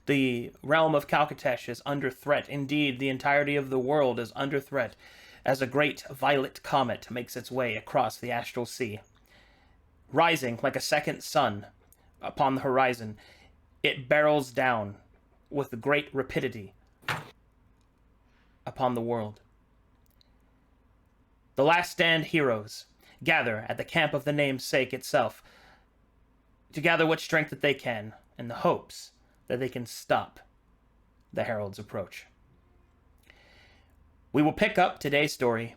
The realm of Calcatesh is under threat. Indeed, the entirety of the world is under threat as a great violet comet makes its way across the astral sea. Rising like a second sun upon the horizon, it barrels down with great rapidity upon the world. The Last Stand heroes gather at the camp of the namesake itself to gather what strength that they can in the hopes that they can stop the Herald's approach. We will pick up today's story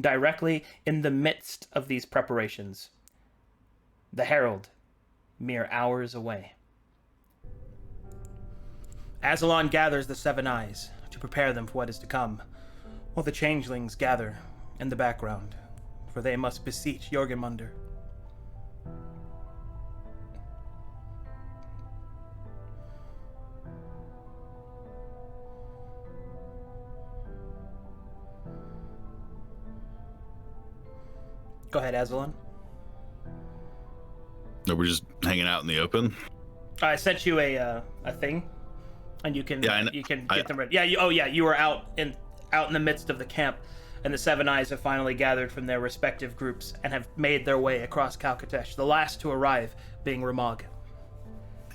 directly in the midst of these preparations. The Herald, mere hours away. Azalon gathers the Seven Eyes to prepare them for what is to come, while the changelings gather in the background, for they must beseech Jorgenmunder. Go ahead, Azalon. No, we're just hanging out in the open. I sent you a thing, and you can get them ready. Yeah, you were out in the midst of the camp, and the Seven Eyes have finally gathered from their respective groups and have made their way across Calcatesh. The last to arrive being Ramog.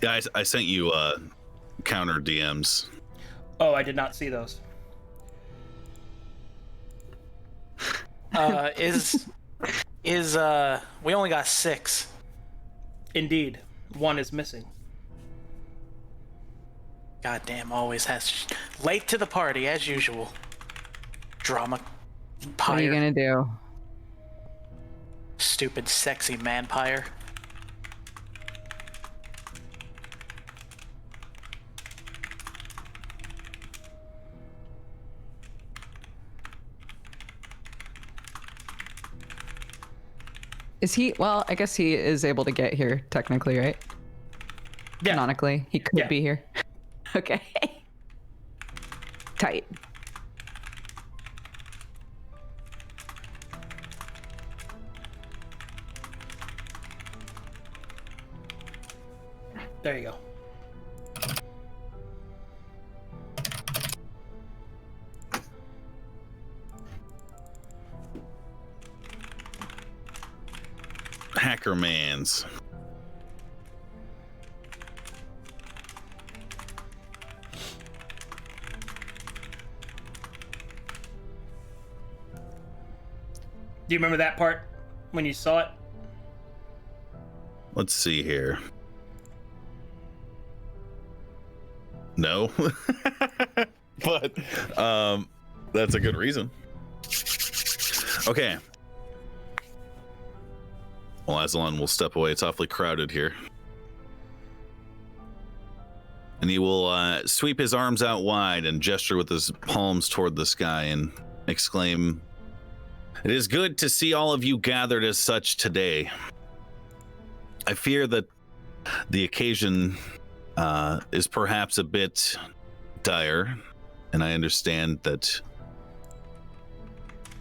Yeah, I sent you counter DMs. Oh, I did not see those. We only got 6. Indeed, one is missing. Goddamn, always has late to the party as usual. Drama. Pyre. What are you gonna do? Stupid, sexy man-pyre. Is he? Well, I guess he is able to get here technically, right? Yeah. Canonically, he could be here. Okay. Tight. There you go. Hackermans. Do you remember that part when you saw it? Let's see here. No. But that's a good reason. Okay. Well, Azalon will step away. It's awfully crowded here. And he will sweep his arms out wide and gesture with his palms toward the sky and exclaim, "It is good to see all of you gathered as such today. I fear that the occasion is perhaps a bit dire, and I understand that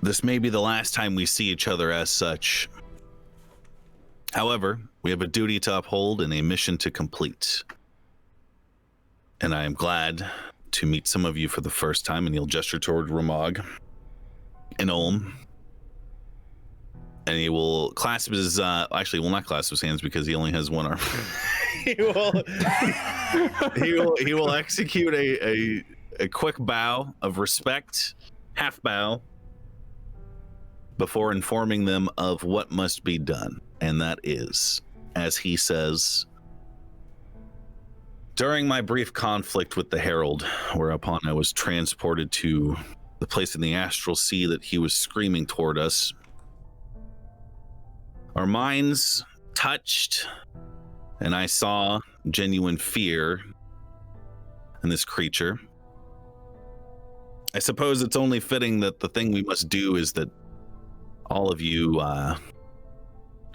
this may be the last time we see each other as such. However, we have a duty to uphold and a mission to complete. And I am glad to meet some of you for the first time," and he'll gesture toward Ramog and Olm. And he will clasp his, actually, will not clasp his hands because he only has one arm. he will execute a quick bow of respect, half bow, before informing them of what must be done. And that is, as he says, "During my brief conflict with the Herald, whereupon I was transported to the place in the astral sea that he was screaming toward us, our minds touched, and I saw genuine fear in this creature. I suppose it's only fitting that the thing we must do is that all of you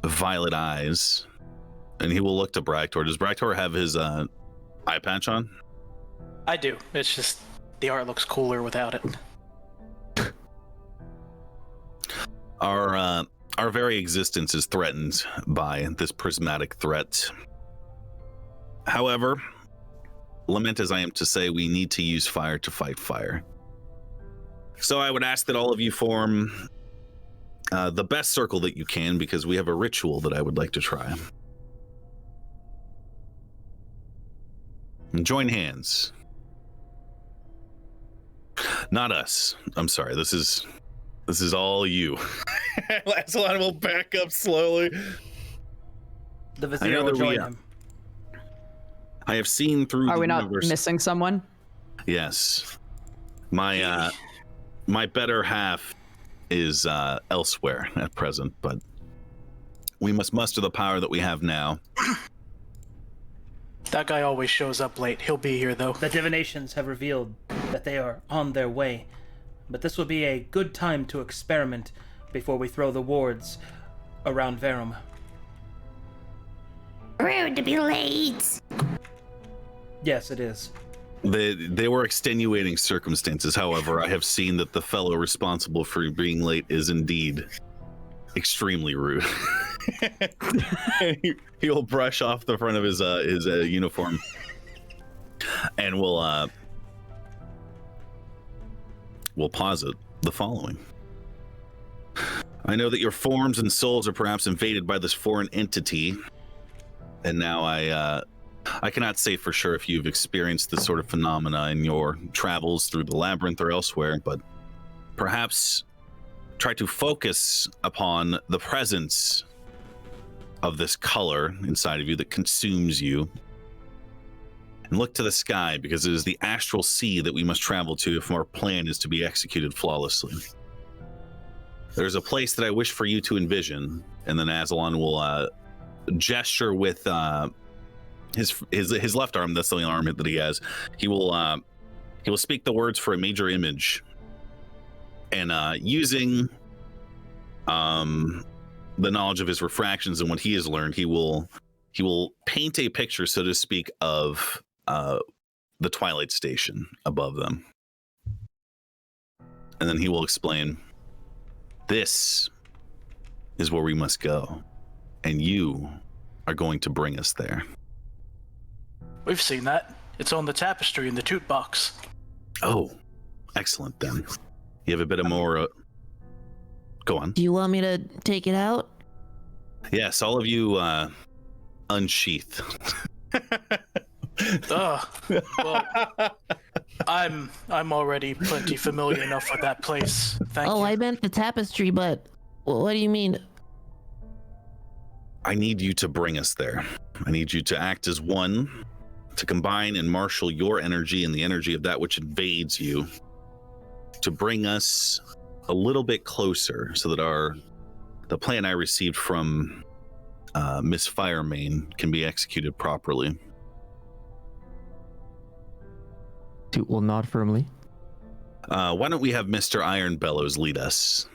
violet eyes," and he will look to Bractor. Does Bractor have his eye patch on? I do. It's just the art looks cooler without it. Our very existence is threatened by this prismatic threat. However, lament as I am to say, we need to use fire to fight fire. So I would ask that all of you form the best circle that you can, because we have a ritual that I would like to try. And join hands. Not us. I'm sorry. This is all you. Lancelot will back up slowly. The Vizier will join him. I have seen through Are the we not universe. missing someone? Yes. My my better half is elsewhere at present, but we must muster the power that we have now. That guy always shows up late. He'll be here, though. The divinations have revealed that they are on their way, but this will be a good time to experiment before we throw the wards around Verum. Rude to be late. Yes, it is. They were extenuating circumstances. However, I have seen that the fellow responsible for being late is indeed extremely rude. He'll brush off the front of his uniform, and we'll posit the following. I know that your forms and souls are perhaps invaded by this foreign entity, and now I cannot say for sure if you've experienced this sort of phenomena in your travels through the labyrinth or elsewhere, but perhaps try to focus upon the presence of this color inside of you that consumes you, and look to the sky, because it is the astral sea that we must travel to if our plan is to be executed flawlessly. There's a place that I wish for you to envision, and then Aslan will gesture with his left arm. That's the only arm that he has. He will speak the words for a major image, and using the knowledge of his refractions and what he has learned, he will paint a picture, so to speak, of the Twilight Station above them, and then he will explain, this is where we must go, and you are going to bring us there. We've seen that. It's on the tapestry in the toot box. Oh, excellent then. You have a bit of more... Go on. Do you want me to take it out? Yes, all of you unsheath. Well, I'm already plenty familiar enough with that place. Thank you. I meant the tapestry, but what do you mean? I need you to bring us there. I need you to act as one, to combine and marshal your energy and the energy of that which invades you, to bring us a little bit closer, so that the plan I received from Miss Firemane can be executed properly. Toot will nod firmly. Why don't we have Mr. Iron Bellows lead us?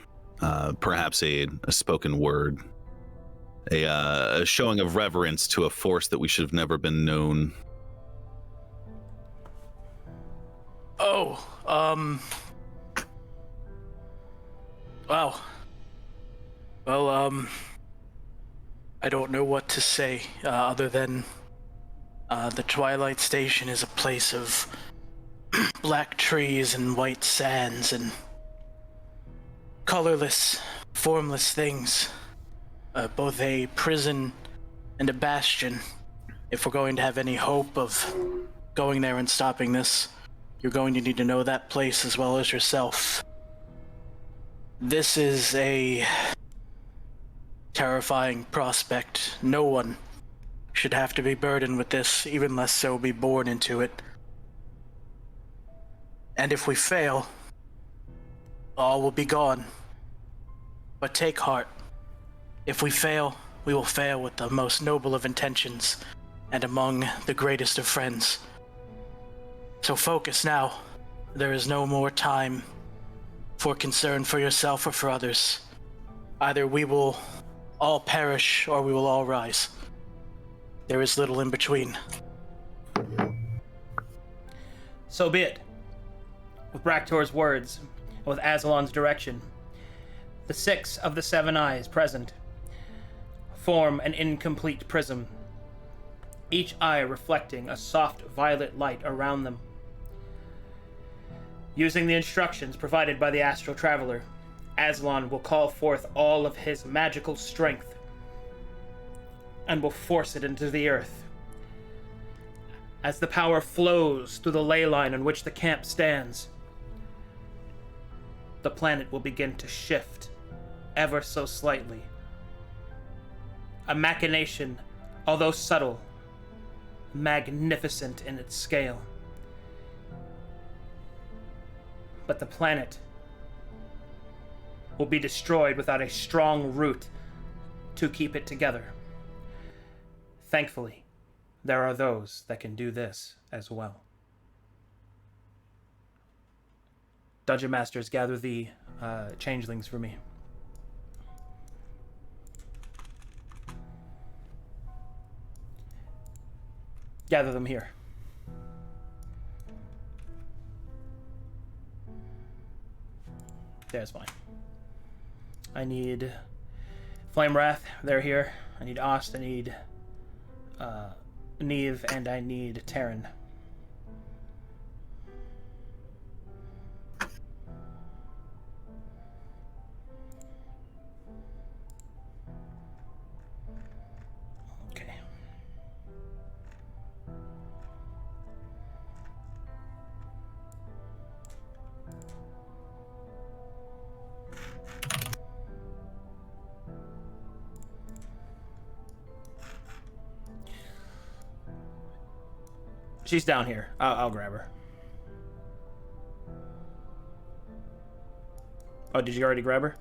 Perhaps a spoken word, a showing of reverence to a force that we should have never been known. Wow. Well, I don't know what to say, other than the Twilight Station is a place of black trees and white sands and colorless, formless things. Both a prison and a bastion. If we're going to have any hope of going there and stopping this, you're going to need to know that place as well as yourself. This is a terrifying prospect. No one should have to be burdened with this, even less so be born into it. And if we fail, all will be gone. But take heart. If we fail, we will fail with the most noble of intentions and among the greatest of friends. So focus now. There is no more time for concern for yourself or for others. Either we will all perish or we will all rise. There is little in between. So be it. With Braktor's words, and with Aslan's direction, the 6 of the 7 eyes present form an incomplete prism, each eye reflecting a soft violet light around them. Using the instructions provided by the astral traveler, Aslan will call forth all of his magical strength and will force it into the earth. As the power flows through the ley line on which the camp stands, the planet will begin to shift ever so slightly. A machination, although subtle, magnificent in its scale. But the planet will be destroyed without a strong root to keep it together. Thankfully, there are those that can do this as well. Dungeon Masters, gather the changelings for me. Gather them here. There's fine. I need Flame Wrath, they're here. I need Ost, I need Neve, and I need Terran. Okay. She's down here. I'll grab her. Oh, did you already grab her?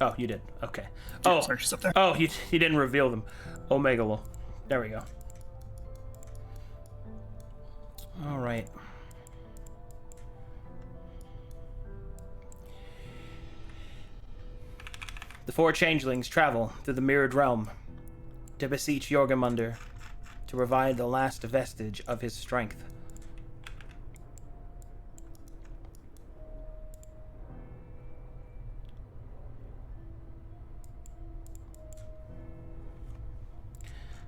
Oh, you did. Okay. Oh, sorry, she's up there. Oh, you didn't reveal them. Omega will. There we go. All right. The four changelings travel through the mirrored realm to beseech Jorgemundr to provide the last vestige of his strength.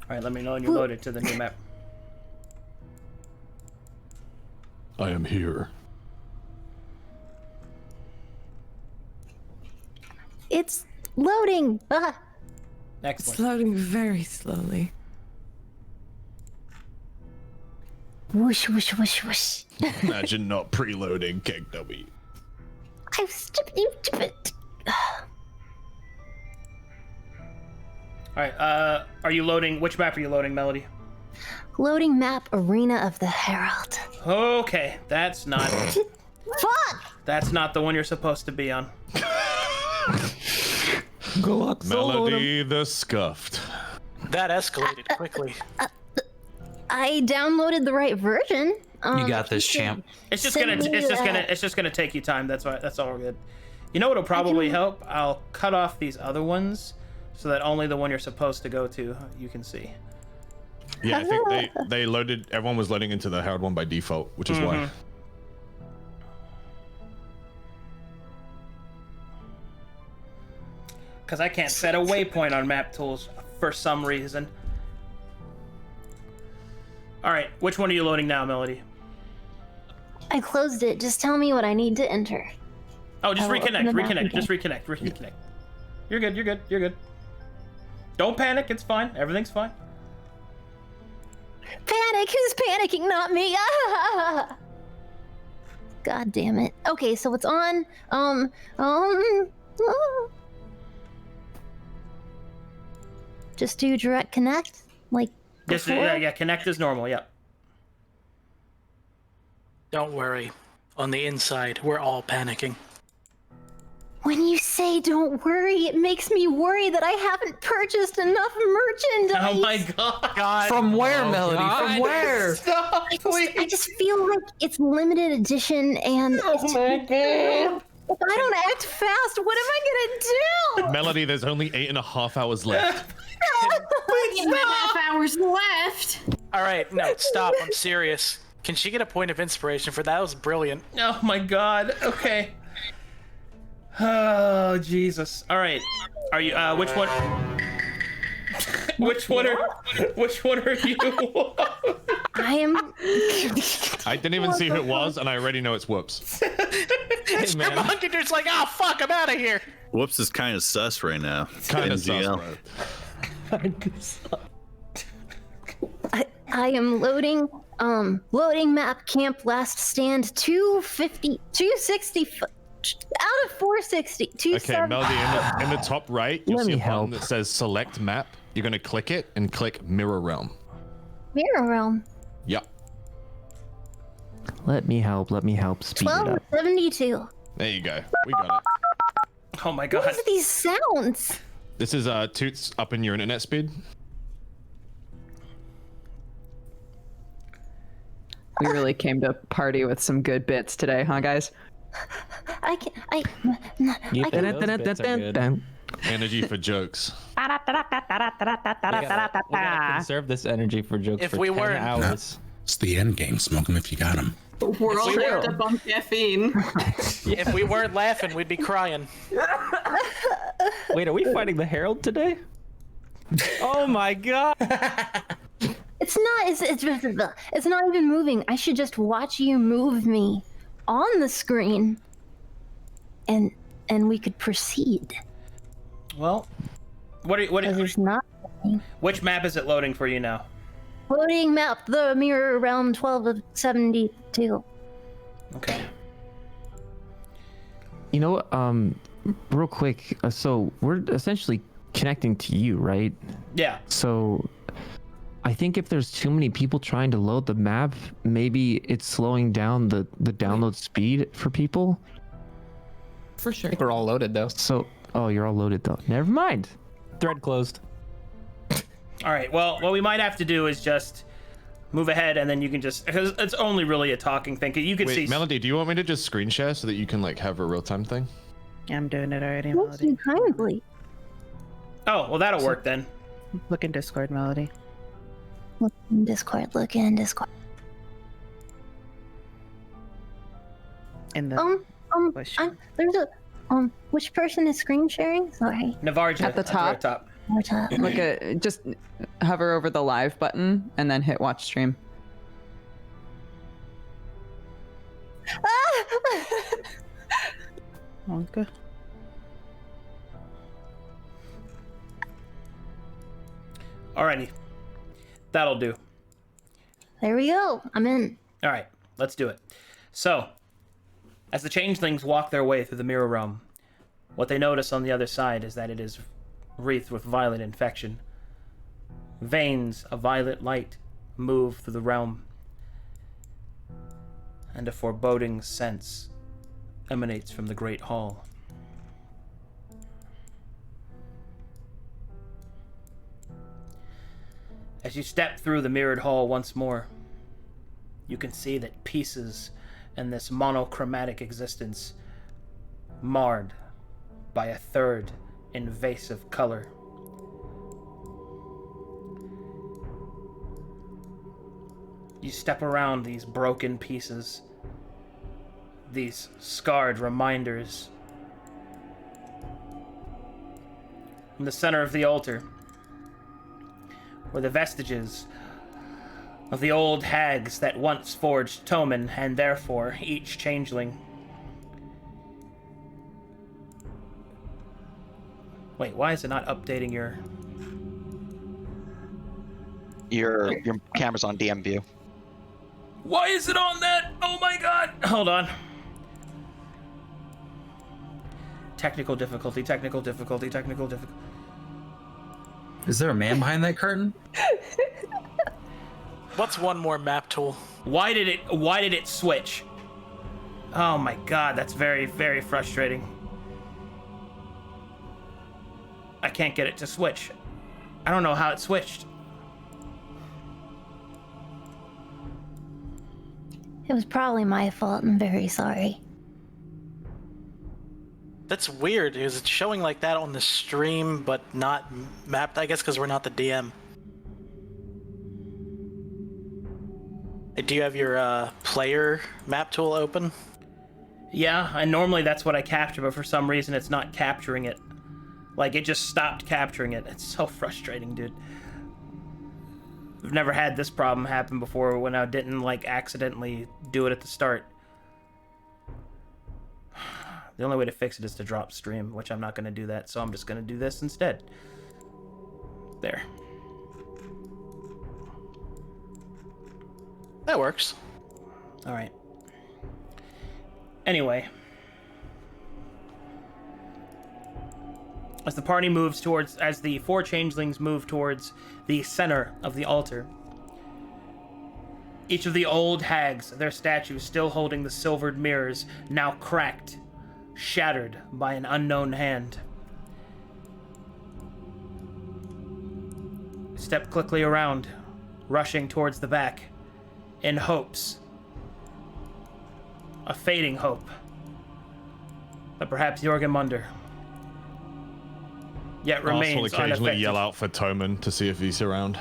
Alright, let me know when you're loaded to the new map. I am here. It's loading. Ah. Excellent. It's loading very slowly. Whoosh, whoosh, whoosh, whoosh. Imagine not preloading Keg W. I'm stupid. Alright, are you loading? Which map are you loading, Melody? Loading map Arena of the Herald. Okay, that's not. Fuck! That's not the one you're supposed to be on. Melody the Scuffed. That escalated quickly. I downloaded the right version. You got this, champ. It's just Send gonna. me It's just gonna take you time. That's why. That's all good. You know what'll probably help? I'll cut off these other ones so that only the one you're supposed to go to you can see. Yeah, I think they loaded. Everyone was loading into the Herald one by default, which is why. Because I can't set a waypoint on map tools for some reason. Alright, which one are you loading now, Melody? I closed it. Just tell me what I need to enter. Oh, just I will open reconnect, the map reconnect, again. just reconnect. You're good, you're good, you're good. Don't panic, it's fine. Everything's fine. Panic! Who's panicking? Not me! Ah! God damn it. Okay, so it's on. Just do direct connect, like Just, before? yeah, connect as normal, yep. Don't worry. On the inside, we're all panicking. When you say don't worry, it makes me worry that I haven't purchased enough merchandise. Oh my god. From where, Melody? From where? Stop, please. I just feel like it's limited edition and Oh my god. if I don't act fast, what am I gonna do? Melody, there's only 8.5 hours left. 8.5 hours left. All right, no, stop. I'm serious. Can she get a point of inspiration for that? That was brilliant. Oh my god. Okay. Oh Jesus. All right. Are you? Which one? Which one are you? I am. I didn't even see who it was, and I already know it's Whoops. Hey, man. Monkey Dude's like, oh fuck, I'm out of here. Whoops is kind of sus right now. Kind of sus, NGL. bro. I am loading. Loading map camp last stand 260 out of 460. Okay, Melody, in the top right, you'll Let see a me button help. that says Select Map. You're gonna click it and click Mirror Realm. Mirror Realm. Yep. Let me help. Speed it up. 1272. There you go. We got it. Oh my What god. are these sounds? This is Toots up in your internet speed. We really came to party with some good bits today, huh, guys? I can. I Those can. bits are good. Energy for jokes. We gotta conserve this energy for jokes If for we 10 weren't- hours. It's the end game. Smoke 'em if you got 'em. We're all we were- worked up on caffeine. If we weren't laughing, we'd be crying. Wait, are we fighting the Herald today? Oh my god! It's not. It's not even moving. I should just watch you move me on the screen, and we could proceed. Well, Because it's not which map is it loading for you now? loading map. The Mirror Realm 12 of 72. Okay. You know what? Real quick. So we're essentially connecting to you, right? Yeah. So I think if there's too many people trying to load the map, maybe it's slowing down the download speed for people. For sure. I think we're all loaded though. So, oh, you're all loaded though. Never mind. Thread closed. All right. Well, what we might have to do is just move ahead, and then you can just, because it's only really a talking thing. You can Wait, see. Melody, do you want me to just screen share so that you can like have a real time thing? I'm doing it already, Thank Melody. you kindly. Oh, well, that'll work then. Look in Discord, Melody. Look in Discord. Look in Discord. In the question. There's a which person is screen sharing? Sorry. Navarja At the very top. More time. Look at just hover over the live button and then hit watch stream. Okay. Alrighty. That'll do. There we go. I'm in. All right, let's do it. So, as the changelings walk their way through the mirror realm, what they notice on the other side is that it is wreathed with violet infection. Veins of violet light move through the realm, and a foreboding sense emanates from the great hall. As you step through the mirrored hall once more, you can see that pieces in this monochromatic existence marred by a third invasive color. You step around these broken pieces, these scarred reminders. In the center of the altar were the vestiges of the old hags that once forged Toman, and therefore each changeling. Wait, why is it not updating your... Your camera's on DM view. Why is it on that? Oh my god! Hold on. Technical difficulty. Is there a man behind that curtain? What's one more map tool? Why did it switch? Oh my god, that's very, very frustrating. I can't get it to switch. I don't know how it switched. It was probably my fault. I'm very sorry. That's weird, because it's showing like that on the stream, but not mapped, I guess because we're not the DM. Do you have your player map tool open? Yeah, and normally that's what I capture, but for some reason it's not capturing it. Like, it just stopped capturing it. It's so frustrating, dude. We've never had this problem happen before when I didn't, like, accidentally do it at the start. The only way to fix it is to drop stream, which I'm not going to do that, so I'm just going to do this instead. There. That works. Alright. Anyway. As the party moves towards, as the 4 changelings move towards the center of the altar, each of the old hags, their statues still holding the silvered mirrors, now cracked, shattered by an unknown hand. Step quickly around, rushing towards the back, in hopes, a fading hope, that perhaps Jorgemundr yet remains Arse will occasionally unaffected. yell out for Toman to see if he's around.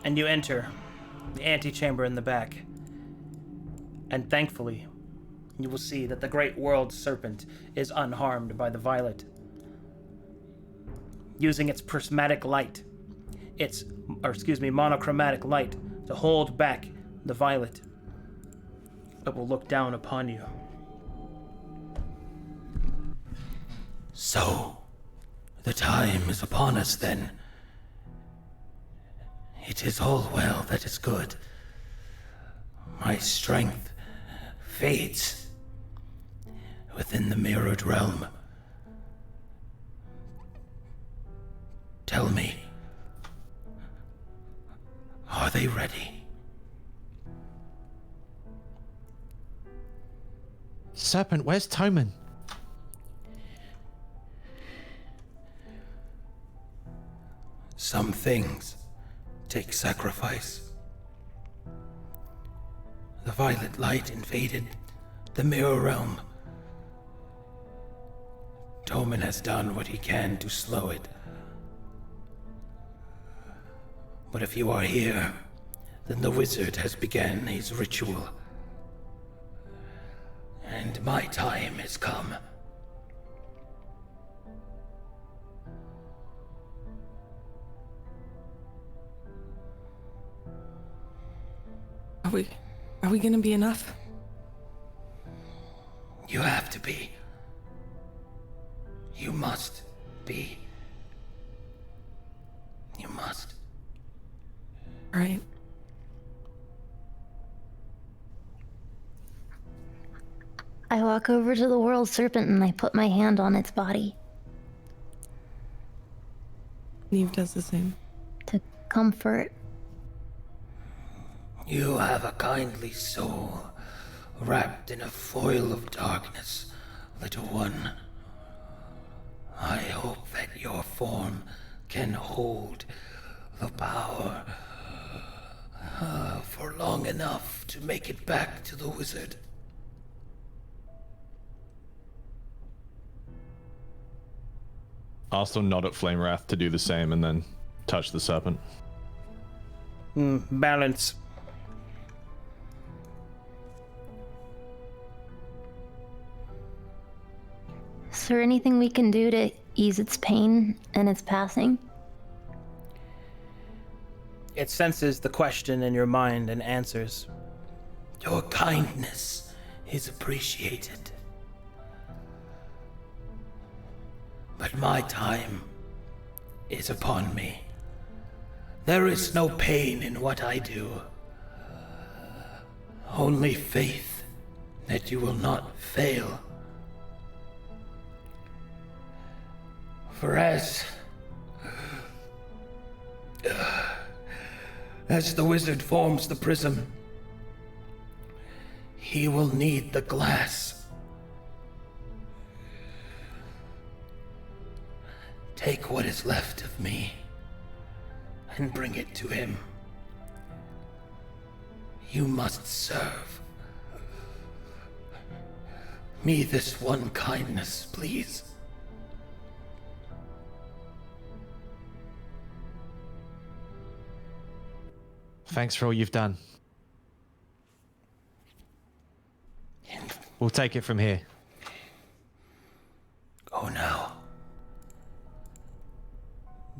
And you enter the antechamber in the back. And thankfully, you will see that the great world serpent is unharmed by the violet. Using its prismatic light, monochromatic light to hold back the violet, it will look down upon you. So, the time is upon us then. It is all well that is good. My strength fades within the mirrored realm. Tell me, are they ready? Serpent, where's Toman? Some things take sacrifice. The violet light invaded the mirror realm. Toman has done what he can to slow it. But if you are here, then the wizard has begun his ritual. And my time has come. Are we gonna be enough? You have to be. You must be. You must. All right. I walk over to the world serpent and I put my hand on its body. Neve does the same. To comfort. You have a kindly soul, wrapped in a foil of darkness, little one. I hope that your form can hold the power for long enough to make it back to the wizard. Also nod at Flame Wrath to do the same and then touch the serpent. Balance. Is there anything we can do to ease its pain and its passing? It senses the question in your mind and answers. Your kindness is appreciated. But my time is upon me. There is no pain in what I do. Only faith that you will not fail. For as the wizard forms the prism, he will need the glass. Take what is left of me and bring it to him. You must serve. Me this one kindness, please. Thanks for all you've done. We'll take it from here. Go now.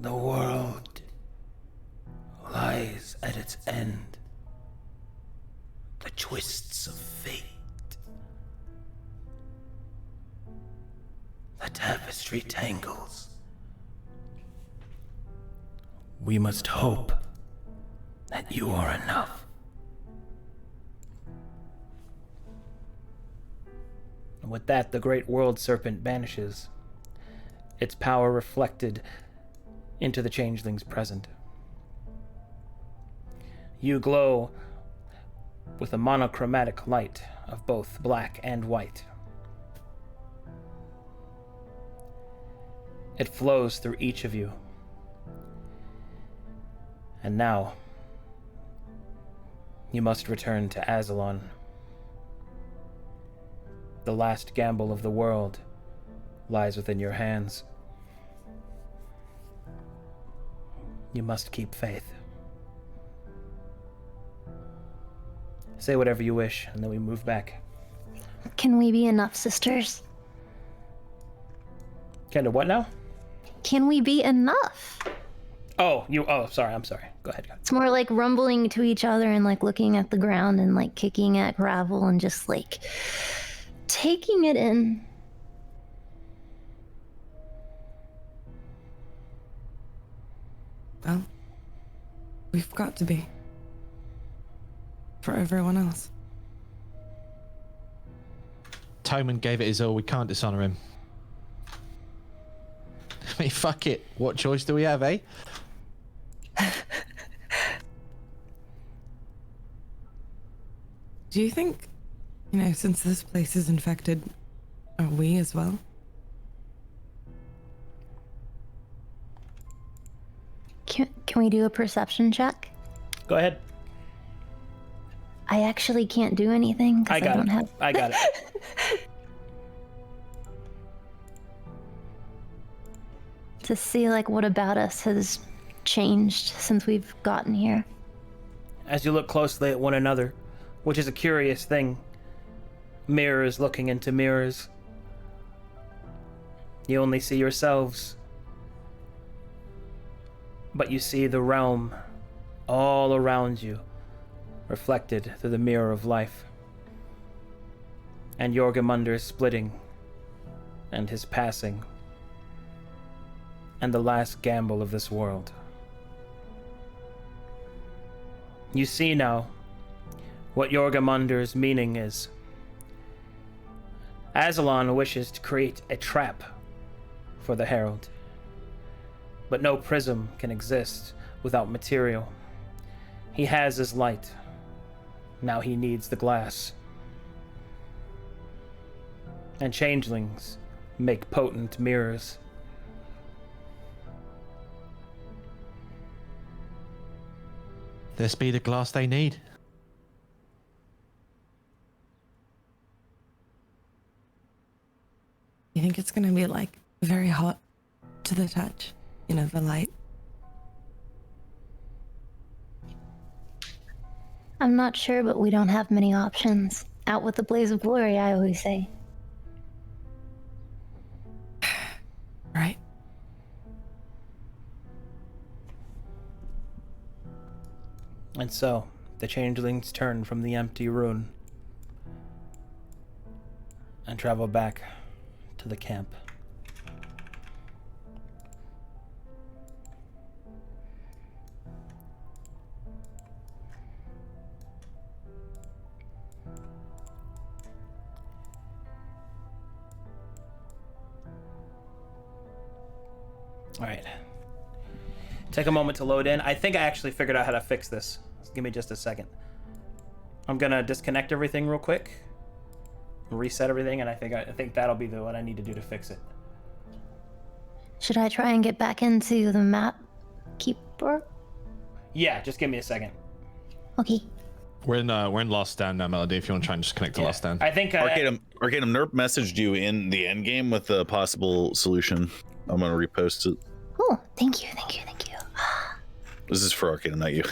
The world lies at its end. The twists of fate. The tapestry tangles. We must hope that you are enough. And with that, the great world serpent vanishes, its power reflected into the changelings present. You glow with a monochromatic light of both black and white. It flows through each of you. And now, you must return to Azalon. The last gamble of the world lies within your hands. You must keep faith. Say whatever you wish, and then we move back. Can we be enough, sisters? Kendra, what now? Can we be enough? Oh, sorry, I'm sorry. Go ahead. It's more like rumbling to each other and like looking at the ground and like kicking at gravel and just like taking it in. Well, we've got to be. For everyone else. Toman gave it his all. We can't dishonor him. I mean, fuck it. What choice do we have, eh? Do you think, since this place is infected, are we as well? Can we do a perception check? Go ahead. I actually can't do anything because I don't have. I got it. To see like what about us has changed since we've gotten here. As you look closely at one another, which is a curious thing, mirrors looking into mirrors, you only see yourselves, but you see the realm all around you, reflected through the mirror of life, and Jorgemunder's splitting, and his passing, and the last gamble of this world. You see now what Jorgemunder's meaning is. Azalon wishes to create a trap for the Herald, but no prism can exist without material. He has his light. Now he needs the glass. And changelings make potent mirrors. This be the glass they need. You think it's gonna be like very hot to the touch? The light. I'm not sure, but we don't have many options. Out with the blaze of glory, I always say. Right. And so, the changelings turn from the empty rune and travel back to the camp. All right. Take a moment to load in. I think I actually figured out how to fix this. Give me just a second. I'm gonna disconnect everything real quick, reset everything, and I think that'll be what I need to do to fix it. Should I try and get back into the map keeper? Yeah, just give me a second. Okay. We're in Last Stand now, Melody. If you want to try and just connect to Last Stand. I think Arcadum Nerp messaged you in the endgame with a possible solution. I'm gonna repost it. Oh, thank you. This is for Arcadum, not you.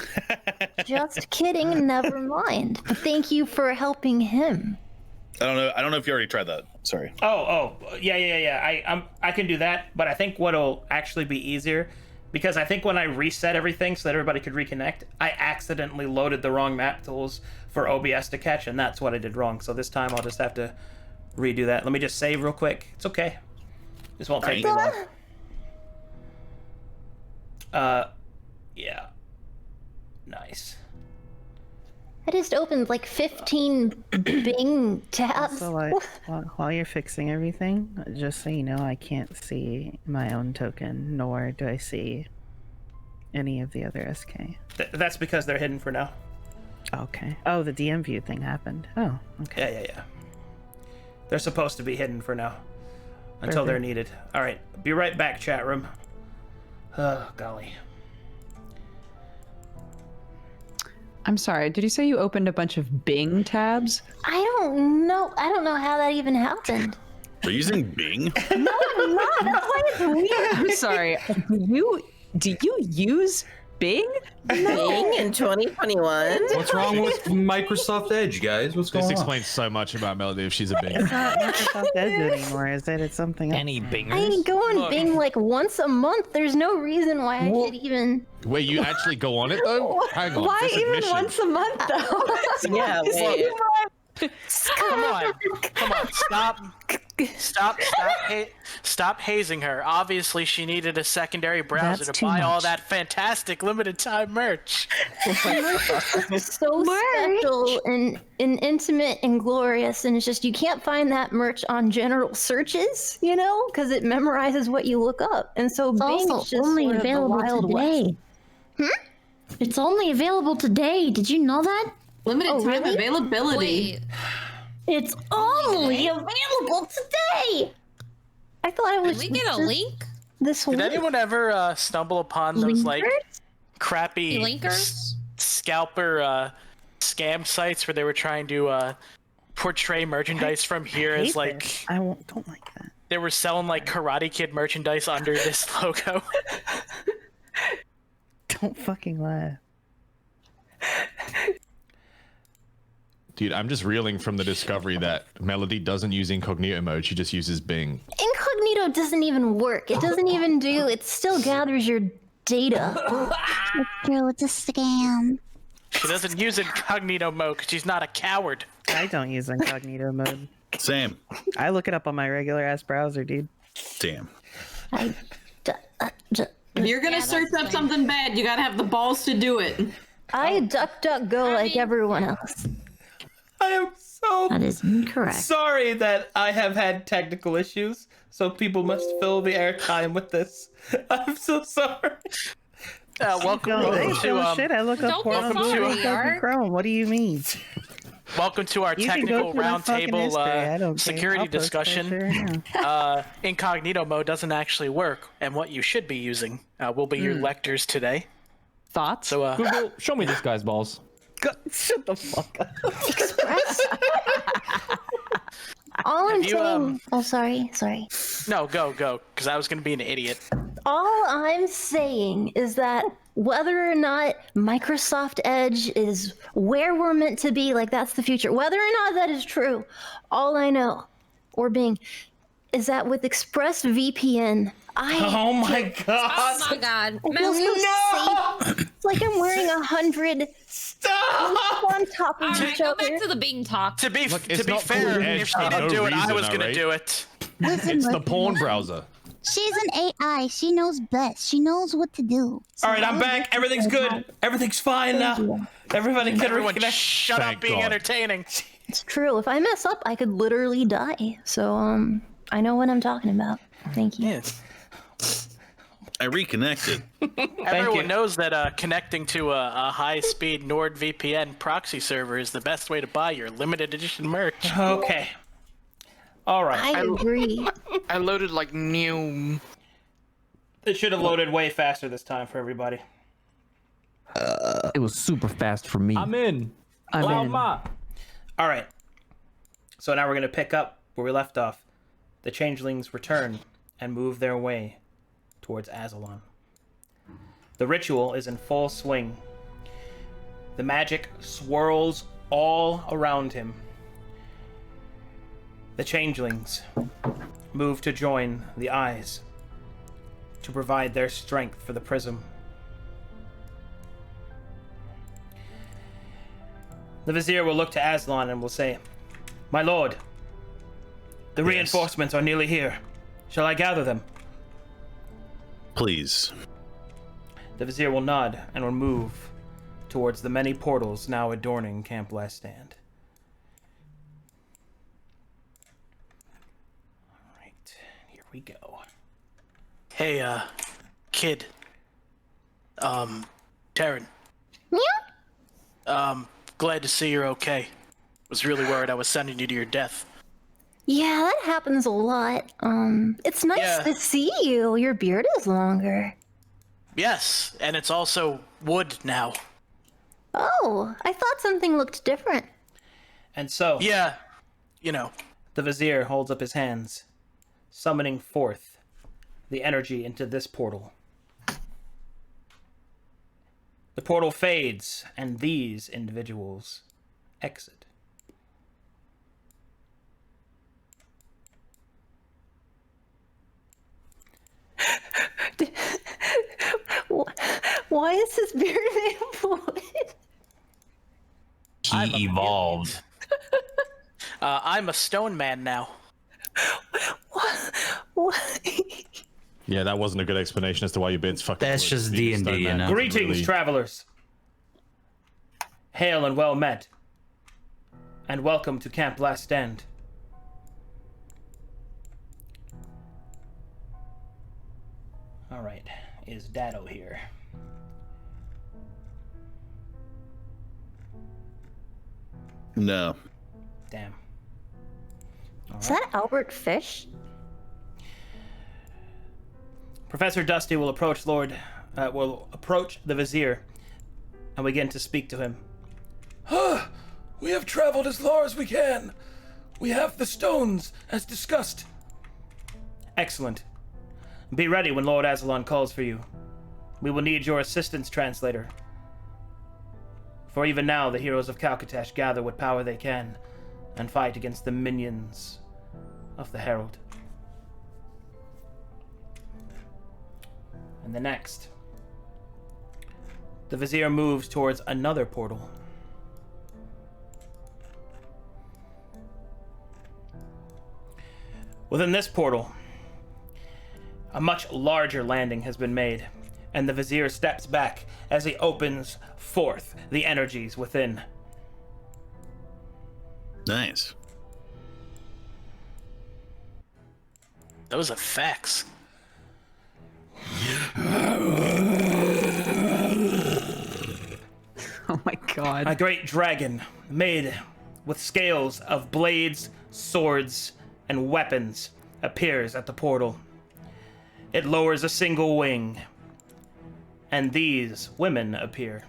Just kidding. Never mind. But thank you for helping him. I don't know if you already tried that. Sorry. Yeah. I can do that, but I think what'll actually be easier, because I think when I reset everything so that everybody could reconnect, I accidentally loaded the wrong map tools for OBS to catch, and that's what I did wrong. So this time I'll just have to redo that. Let me just save real quick. It's okay. This won't take me long. Yeah. Nice. I just opened like 15 Bing tabs. So while you're fixing everything, just so you know, I can't see my own token, nor do I see any of the other SK. That's because they're hidden for now. Okay. Oh, the DM view thing happened. Oh, okay. Yeah. They're supposed to be hidden for now. Until they're needed. Alright, be right back, chat room. Oh, golly. I'm sorry, did you say you opened a bunch of Bing tabs? I don't know how that even happened. Are you using Bing? No, I'm not. That's why it's weird. I'm sorry. Do you use Bing? Bing in 2021? What's wrong with Microsoft Edge, guys? What's going on? This explains so much about Melody if she's a Bing. It's not Microsoft Edge anymore, is it? It's something else. Any Bingers? I go on Bing like once a month. There's no reason why I should even. Wait, you actually go on it though? Hang on. Why this even admission. once a month though? Yeah, wait. Come on, stop hazing her. Obviously, she needed a secondary browser That's to buy too all much. that fantastic limited time merch. So special and intimate and glorious, and it's just you can't find that merch on general searches, you know, because it memorizes what you look up, and so It's Bing also is just only sort of the available Wild today. West. It's only available today. Did you know that? Limited time really? availability. It's only available today. I thought it was. Can we get a just link? This Did week. anyone ever stumble upon those like Linkers? crappy Linkers? scalper scam sites where they were trying to portray merchandise from here I hate as like this. I don't like that. they were selling like Karate Kid merchandise under this logo? Don't fucking laugh. Dude, I'm just reeling from the discovery that Melody doesn't use incognito mode. She just uses Bing. Incognito doesn't even work. It doesn't even do. It still gathers your data. True, it's a scam. She doesn't use incognito mode because she's not a coward. I don't use incognito mode. Same. I look it up on my regular ass browser, dude. Damn. If you're gonna search up something bad, you gotta have the balls to do it. I DuckDuckGo like everyone else. I am so That is incorrect. sorry that I have had technical issues, so people must fill the airtime with this. I'm so sorry. Welcome I ain't feeling to shit. I look up Don't be porn on sorry, Google fucking Art. Chrome. What do you mean? welcome to our You can technical go through my fucking history. I roundtable don't care. security I'll post that discussion. shit right now. Incognito mode doesn't actually work, and what you should be using will be your lectors today. Thoughts? So, Google, show me this guy's balls. Shut the fuck up. Express. All I'm Have you, saying. Oh, sorry. no, go, because I was going to be an idiot. All I'm saying is that whether or not Microsoft Edge is where we're meant to be, like that's the future, whether or not that is true, all I know, or Bing, is that with ExpressVPN, Oh my god. Oh my god. I feel so safe. It's like I'm wearing 100 Stop! on top of Alright, each go other. back to the Bing talk. To be it's not fair, called Edge if for she didn't no do it, I reason, was going alright? to do it. It's the porn browser. She's an AI. She knows best. She knows what to do. All right, I'm back. Everything's good. Everything's fine now. Everybody can Everyone reconnect. shut Thank up being God. entertaining. It's true. If I mess up, I could literally die. So, I know what I'm talking about. Thank you. I reconnected. Everyone knows that connecting to a high-speed NordVPN proxy server is the best way to buy your limited edition merch. Okay. All right. I agree. I loaded like new. It should have loaded way faster this time for everybody. It was super fast for me. I'm in. I'm in. All right. So now we're going to pick up where we left off. The changelings return and move their way towards Azalon. The ritual is in full swing. The magic swirls all around him. The changelings move to join the eyes to provide their strength for the prism. The vizier will look to Aslan and will say, "My lord, the reinforcements are nearly here. Shall I gather them?" Please. The vizier will nod and will move towards the many portals now adorning Camp Last Stand. Alright, here we go. Hey, kid. Taryn. Yeah? Glad to see you're okay. Was really worried I was sending you to your death. Yeah, that happens a lot. It's nice to see you. Your beard is longer. Yes, and it's also wood now. Oh, I thought something looked different. And so... Yeah, you know. The vizier holds up his hands, summoning forth the energy into this portal. The portal fades, and these individuals exit. Why is his beard made of wood? He evolved. I'm a stone man now. What? Yeah, that wasn't a good explanation as to why your beard's fucking. That's just D&D, you know. Greetings, travelers. Hail and well met. And welcome to Camp Last Stand. Alright, is Dado here? No. Damn. Is that Albert Fish? Professor Dusty will approach the vizier and begin to speak to him. We have traveled as far as we can. We have the stones, as discussed. Excellent. Be ready when Lord Aslan calls for you. We will need your assistance, translator. For even now, the heroes of Calcatesh gather what power they can and fight against the minions of the Herald. And the next, the vizier moves towards another portal. Within this portal, a much larger landing has been made, and the vizier steps back as he opens forth the energies within. Nice. Those are facts. Oh my god. A great dragon made with scales of blades, swords, and weapons appears at the portal. It lowers a single wing, and these women appear.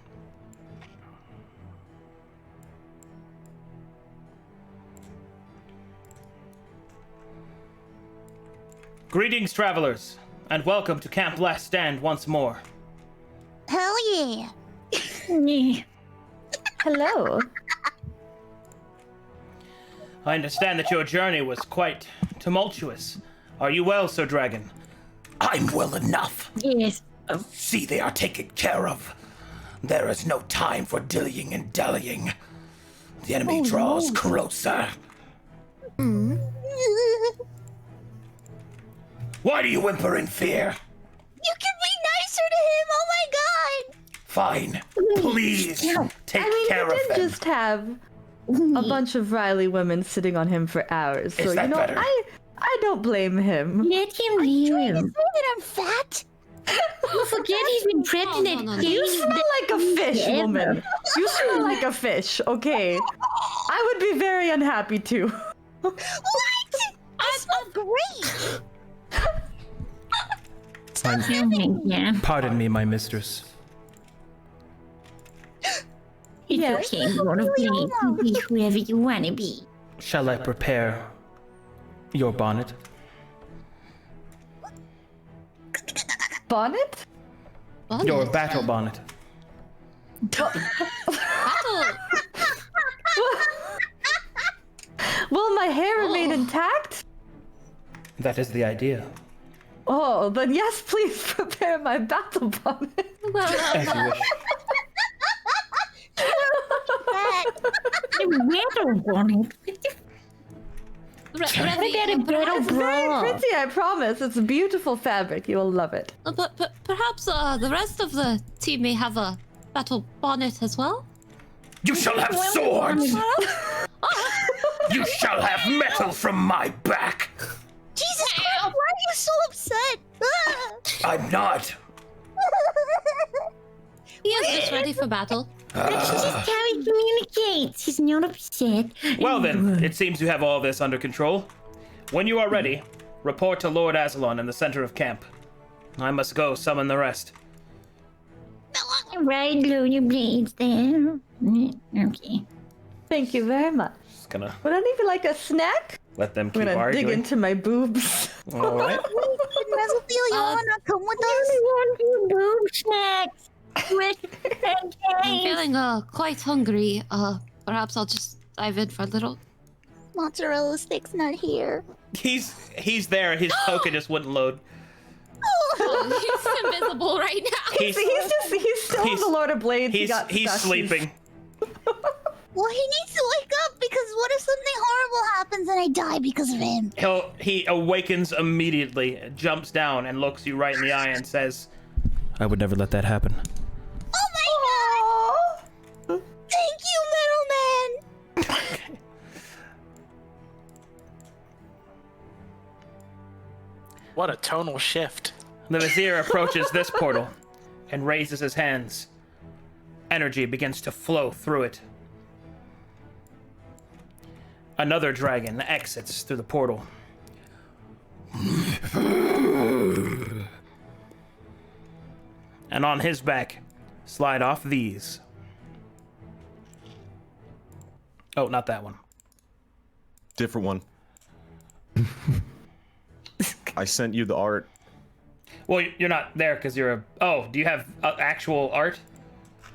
Greetings, travelers, and welcome to Camp Last Stand once more. Hell yeah. Hello. I understand that your journey was quite tumultuous. Are you well, Sir Dragon? I'm well enough. Yes. See, they are taken care of. There is no time for dillying and dallying. The enemy draws closer. Why do you whimper in fear? You can be nicer to him. Oh my god. Fine. Please take care of he did them. just have a bunch of Riley women sitting on him for hours. So, Is that better? I don't blame him. Let him hear him. That I'm fat. You forget he's been pregnant. You smell like a fish, woman. You smell like a fish, okay? I would be very unhappy too. What? I smell great. Pardon me, my mistress. It's okay, you wanna be whoever you wanna be. Shall I prepare your bonnet? Bonnet? Bonnet? Your battle bonnet. Battle. Will my hair remain intact? That is the idea. Oh, then yes, please prepare my battle bonnet. As you wish. Battle bonnet. It's very pretty, I promise. It's a beautiful fabric. You will love it. But perhaps the rest of the team may have a battle bonnet as well? You shall have swords! You shall have metal from my back! Jesus Christ, why are you so upset? I'm not. He is just ready for battle. That's just how he communicates. He's not upset. Well then, it seems you have all this under control. When you are ready, report to Lord Azalon in the center of camp. I must go summon the rest. Right, lower your blades there. Okay. Thank you very much. Just gonna Would anyone like a snack? let them I'm keep gonna arguing. dig into my boobs. All right. Mesophil, you wanna come with us? I want your boob snacks. I'm feeling quite hungry. Perhaps I'll just dive in for a little. Mozzarella stick's not here. He's there. His token just wouldn't load. Oh, he's invisible right now. He's still on the Lord of Blades. He's sleeping. Well, he needs to wake up because what if something horrible happens and I die because of him? He awakens immediately, jumps down, and looks you right in the eye and says, "I would never let that happen." Oh my god! Thank you, Metal Man! What a tonal shift. The Vizier approaches this portal and raises his hands. Energy begins to flow through it. Another dragon exits through the portal. And on his back, slide off these. Oh, not that one. Different one. I sent you the art. Well, you're not there because you're a... Oh, do you have actual art?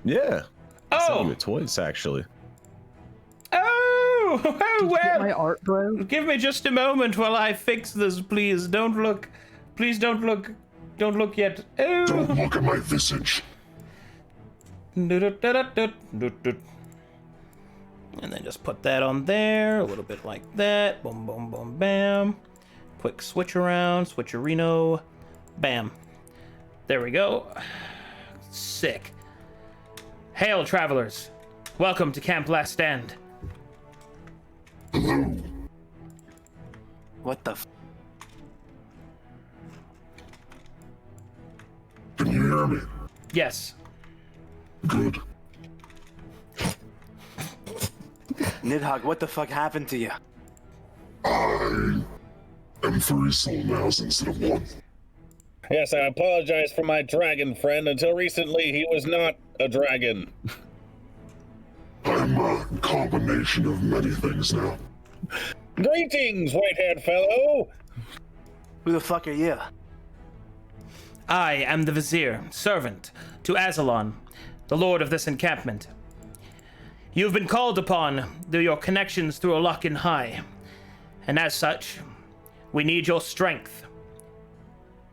Yeah. I sent Oh! you a toys, actually. Oh, well. My art, bro. Give me just a moment while I fix this, please. Don't look. Please don't look. Don't look yet. Oh. Don't look at my visage. And then just put that on there, a little bit like that. Boom, boom, boom, bam. Quick switch around, switcherino. Bam. There we go. Sick. Hail, travelers. Welcome to Camp Last Stand. Hello. What the f? Can you hear me? Yes. Good. Nidhogg, what the fuck happened to you? I am 3 soul now instead of 1. Yes, I apologize for my dragon friend. Until recently, he was not a dragon. I'm a combination of many things now. Greetings, white-haired fellow. Who the fuck are you? I am the Vizier, servant to Azalon, the lord of this encampment. You've been called upon through your connections through Alakan High, and as such, we need your strength.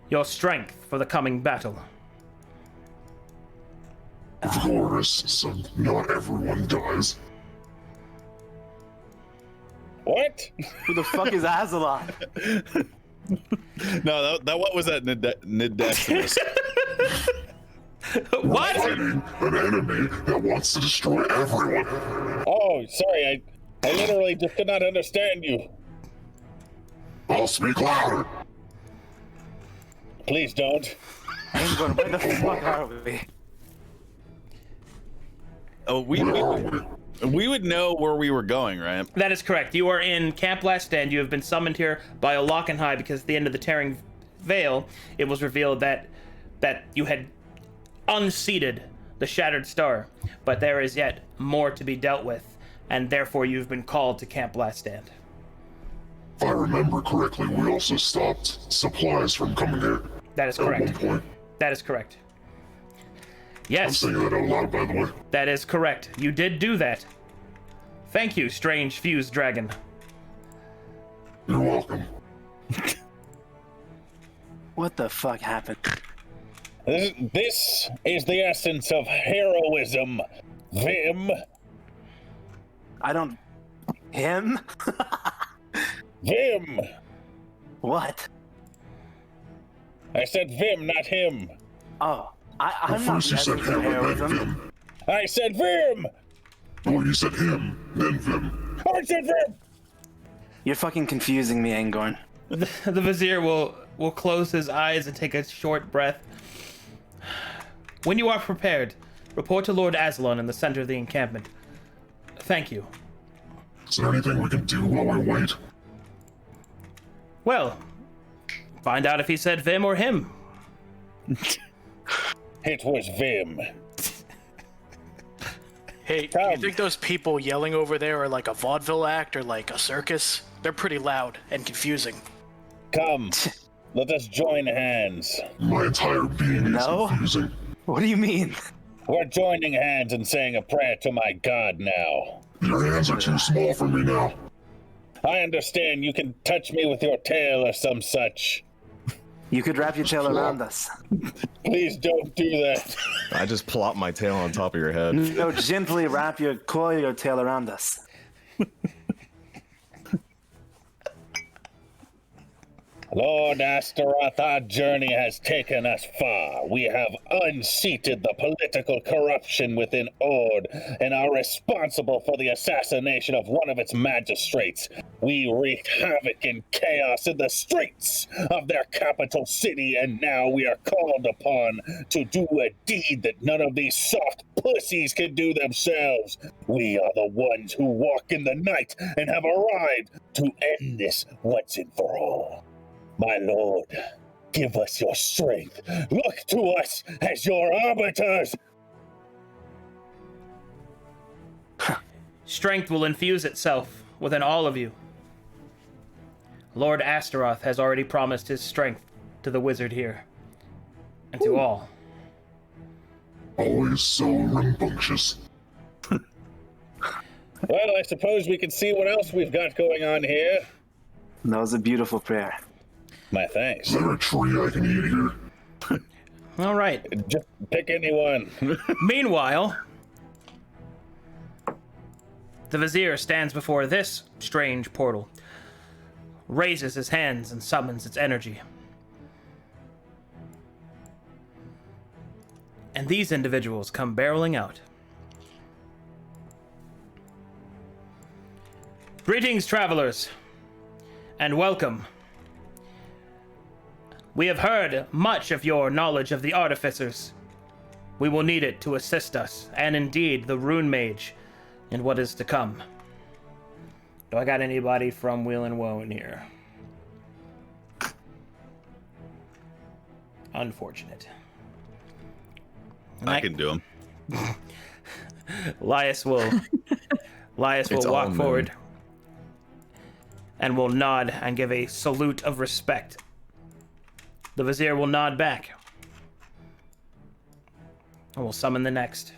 Your strength for the coming battle. Of course, so not everyone dies. What? Who the fuck is Azalon? No, that what was that Nidesimus? What? Fighting an enemy that wants to destroy everyone. Oh, sorry, I literally just did not understand you. I'll speak louder. Please don't. England, where the fuck are we? Oh, we would know where we were going, right? That is correct. You are in Camp Last Stand. You have been summoned here by Alakan High because at the end of the Tearing Veil, it was revealed that you had unseated the Shattered Star, but there is yet more to be dealt with, and therefore you've been called to Camp Last Stand. If I remember correctly, we also stopped supplies from coming here. That is at correct. one point. That is correct. Yes. I'm saying that out loud, by the way. That is correct. You did do that. Thank you, strange fused dragon. You're welcome. What the fuck happened? This is the essence of heroism, Vim. I don't... Him? Vim. What? I said Vim, not him. Oh, I'm not First you said messing him, with and then heroism. Vim. I said Vim. Oh, you said him, then Vim. I said Vim. You're fucking confusing me, Angorn. The Vizier will close his eyes and take a short breath. When you are prepared, report to Lord Aslan in the center of the encampment. Thank you. Is there anything we can do while I wait? Well, find out if he said Vim or him. It was Vim. Hey, do you think those people yelling over there are like a vaudeville act or like a circus? They're pretty loud and confusing. Come, let us join hands. My entire being is confusing. What do you mean? We're joining hands and saying a prayer to my god now. Your hands are too small for me now. I understand you can touch me with your tail or some such. You could wrap your tail around us. Please don't do that. I just plop my tail on top of your head. No, gently coil your tail around us. Lord Astaroth, our journey has taken us far. We have unseated the political corruption within Ord and are responsible for the assassination of one of its magistrates. We wreaked havoc and chaos in the streets of their capital city, and now we are called upon to do a deed that none of these soft pussies can do themselves. We are the ones who walk in the night and have arrived to end this once and for all. My lord, give us your strength. Look to us as your arbiters. Strength will infuse itself within all of you. Lord Astaroth has already promised his strength to the wizard here, and to all. Always so rambunctious. Well, I suppose we can see what else we've got going on here. That was a beautiful prayer. My thanks. Is there a tree I can eat here? All right. Just pick anyone. Meanwhile, the Vizier stands before this strange portal, raises his hands and summons its energy. And these individuals come barreling out. Greetings, travelers, and welcome. We have heard much of your knowledge of the artificers. We will need it to assist us, and indeed the rune mage, in what is to come. Do I got anybody from Wheel and Woe in here? Unfortunate. I can do them. Lias will walk forward and will nod and give a salute of respect. The Vizier will nod back and will summon the next.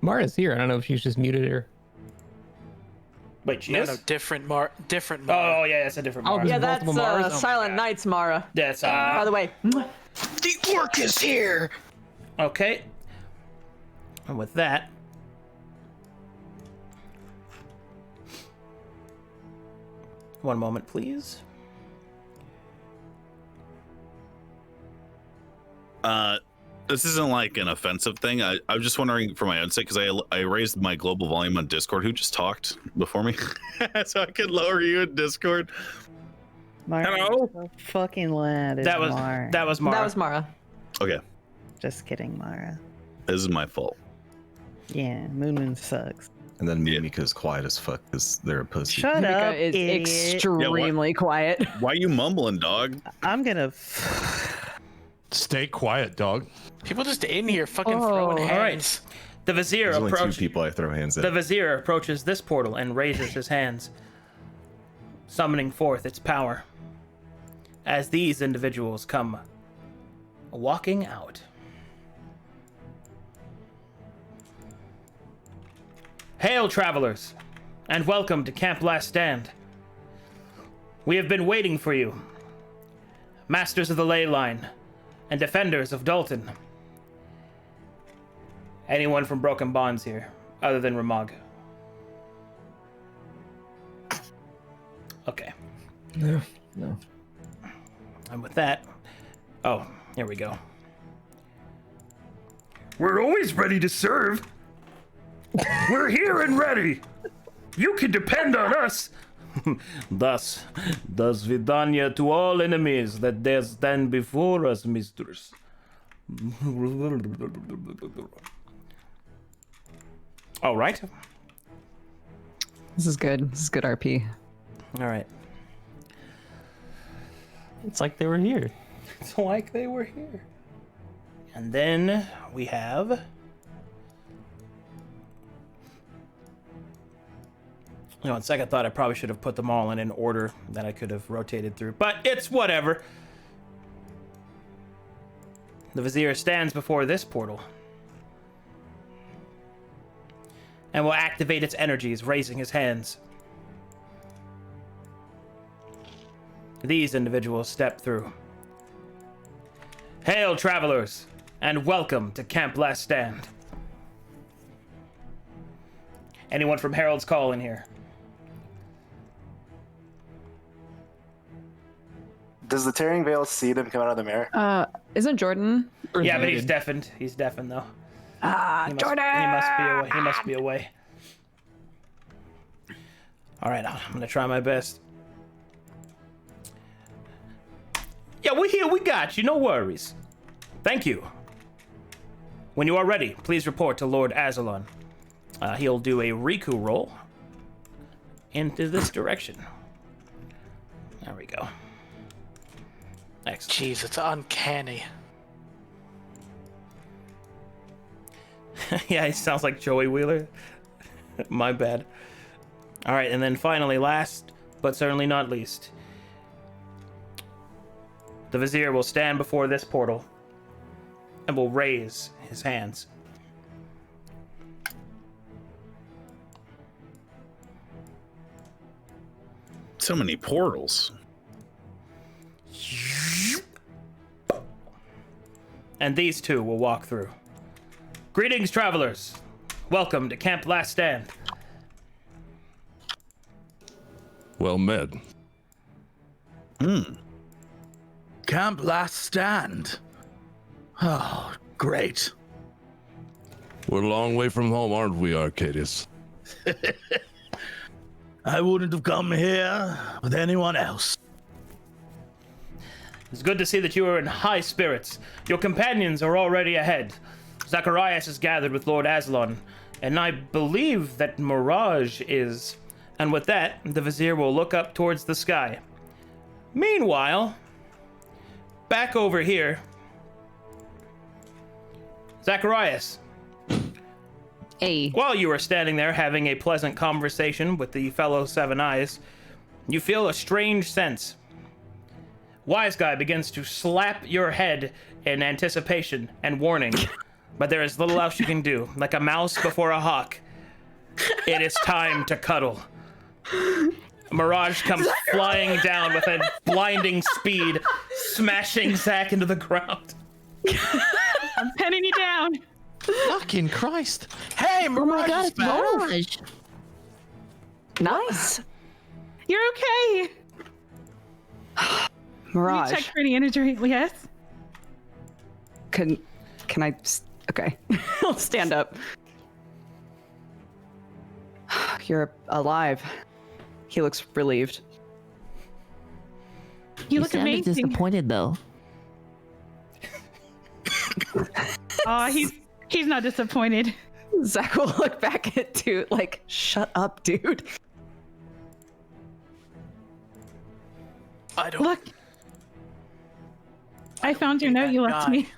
Mara's here. I don't know if she's just muted her. Wait, she No, is? no, different Mara. Oh, yeah, that's a different Mara. Yeah, that's Silent Nights, Mara. That's By the way. The orc is here. Okay. And with that, one moment, please. This isn't like an offensive thing. I was just wondering for my own sake, because I raised my global volume on Discord. Who just talked before me? So I could lower you in Discord. Mara, Hello? you're so fucking loud. That was Mara. Mara. That was Mara. Okay. Just kidding, Mara. This is my fault. Yeah, Moon sucks. And then Mimika's quiet as fuck because they're a pussy. Shut Mimika up, is idiot. extremely quiet. Why you mumbling, dog? I'm gonna. Stay quiet, dog. People just in here fucking throwing hands. All right. The Vizier There's only two approaches. people I throw hands at. The Vizier approaches this portal and raises his hands, summoning forth its power. As these individuals come walking out. Hail, travelers, and welcome to Camp Last Stand. We have been waiting for you, masters of the ley line and defenders of Dalton. Anyone from Broken Bonds here, other than Ramog? Okay. No. And with that, oh, here we go. We're always ready to serve. We're here and ready. You can depend on us. Thus does Vidania to all enemies that dare stand before us, mistress. All right. This is good. This is good RP. All right. It's like they were here. It's like they were here. And then we have... on second thought, I probably should have put them all in an order that I could have rotated through, but it's whatever. The Vizier stands before this portal and will activate its energies, raising his hands. These individuals step through. Hail, travelers, and welcome to Camp Last Stand. Anyone from Herald's Call in here? Does the Tearing Veil see them come out of the mirror? Isn't Jordan? Yeah, but he's deafened. He's deafened though. Jordan! He must be away. He must be away. All right, I'm gonna try my best. Yeah, we're here. We got you. No worries. Thank you. When you are ready, please report to Lord Azalon. He'll do a Riku roll into this direction. There we go. Excellent. Jeez, it's uncanny. Yeah, he sounds like Joey Wheeler. My bad. All right, and then finally, last but certainly not least, the Vizier will stand before this portal and will raise his hands. So many portals. And these two will walk through. Greetings, travelers. Welcome to Camp Last Stand. Well met. Camp Last Stand. Oh, great. We're a long way from home, aren't we, Arcadius? I wouldn't have come here with anyone else. It's good to see that you are in high spirits. Your companions are already ahead. Zacharias is gathered with Lord Aslan, and I believe that Mirage is. And with that, the Vizier will look up towards the sky. Meanwhile, back over here, Zacharias. Hey. While you are standing there having a pleasant conversation with the fellow Seven Eyes, you feel a strange sense. Wise Guy begins to slap your head in anticipation and warning, but there is little else you can do. Like a mouse before a hawk, it is time to cuddle. Mirage comes flying down with a blinding speed, smashing Zach into the ground. I'm penning you down. Fucking Christ. Hey, Mirage! Oh my god, it's Mirage. Nice. You're okay. Mirage. You check for any energy, yes? Can I? Okay. I'll stand up. You're alive. He looks relieved. You look sounded amazing. disappointed though. Oh, he's not disappointed. Zach will look back at Toot like, shut up, dude. I don't. Look. I found your note you left me.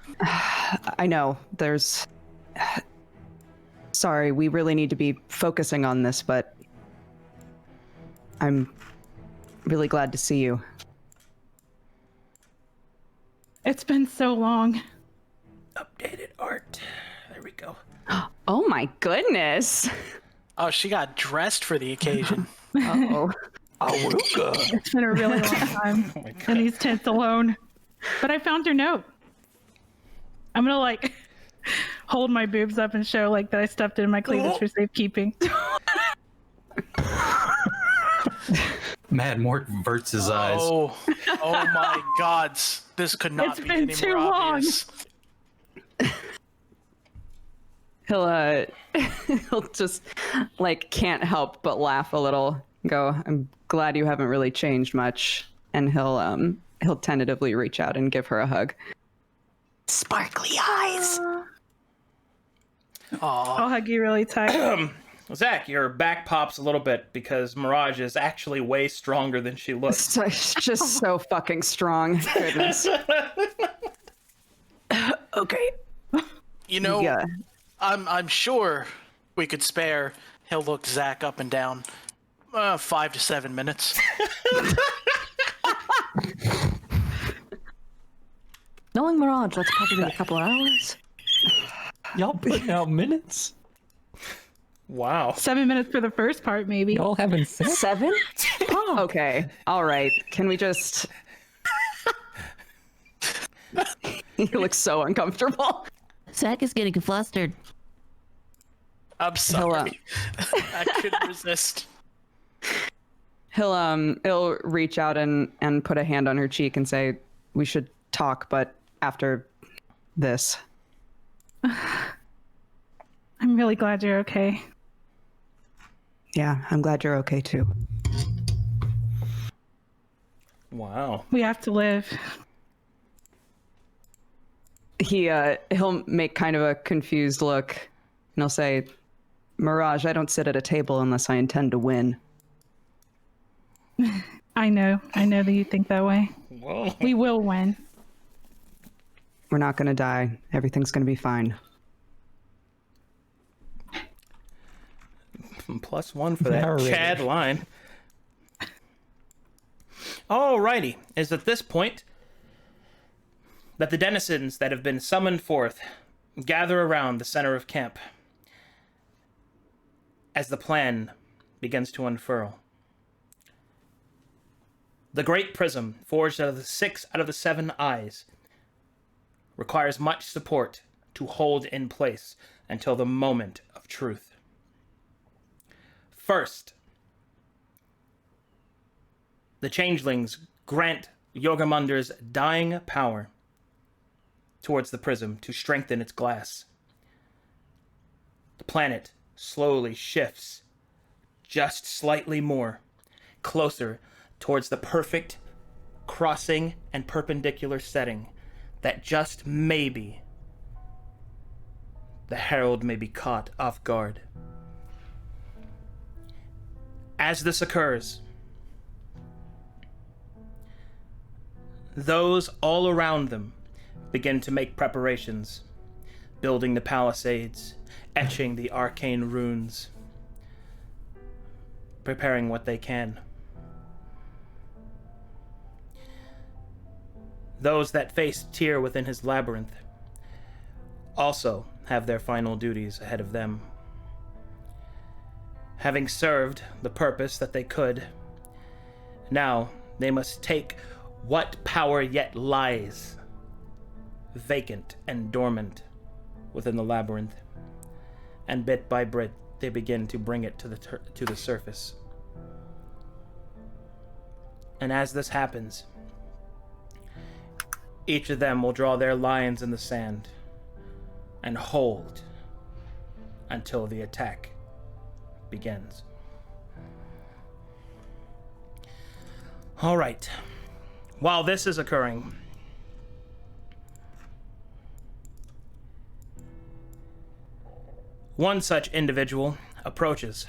I know. There's... Sorry, we really need to be focusing on this, but... I'm really glad to see you. It's been so long. Updated art. There we go. Oh my goodness. Oh, she got dressed for the occasion. Oh. It's been a really long time in these tents alone. But I found your note. I'm gonna like hold my boobs up and show like that I stuffed it in my cleavage for safekeeping. Mad Mort verts his eyes. Oh my gods. This could not It's be been any too more long. obvious. He'll just like can't help but laugh a little. Go, I'm glad you haven't really changed much. And he'll tentatively reach out and give her a hug. Sparkly eyes. I'll hug you really tight. Zach, your back pops a little bit because Mirage is actually way stronger than she looks. So, just so fucking strong. Goodness. Okay. You know, Yeah. I'm sure we could spare. He'll look Zach up and down. 5 to 7 minutes. Knowing Mirage, that's probably a couple hours. Y'all putting out minutes? Wow. 7 minutes for the first part, maybe. Y'all having sex? 7? Oh. Okay. All right. Can we just... He looks so uncomfortable. Zach is getting flustered. I'm sorry. I couldn't resist. He'll reach out and put a hand on her cheek and say, "We should talk, but after this." I'm really glad you're okay. Yeah, I'm glad you're okay too. Wow. We have to live. He'll make kind of a confused look and he'll say, "Mirage, I don't sit at a table unless I intend to win." I know that you think that way. Whoa. We will win. We're not gonna die. Everything's gonna be fine. +1 for that Already. Chad line. Alrighty. Is at this point that the denizens that have been summoned forth gather around the center of camp as the plan begins to unfurl. The great prism, forged out of the 6 out of the 7 eyes, requires much support to hold in place until the moment of truth. First, the changelings grant Yogamunder's dying power towards the prism to strengthen its glass. The planet slowly shifts just slightly more, closer towards the perfect crossing and perpendicular setting that just maybe the Herald may be caught off guard. As this occurs, those all around them begin to make preparations, building the palisades, etching the arcane runes, preparing what they can. Those that face Tyr within his labyrinth also have their final duties ahead of them. Having served the purpose that they could, now they must take what power yet lies vacant and dormant within the labyrinth, and bit by bit they begin to bring it to the surface. And as this happens, each of them will draw their lines in the sand and hold until the attack begins. All right. While this is occurring, one such individual approaches.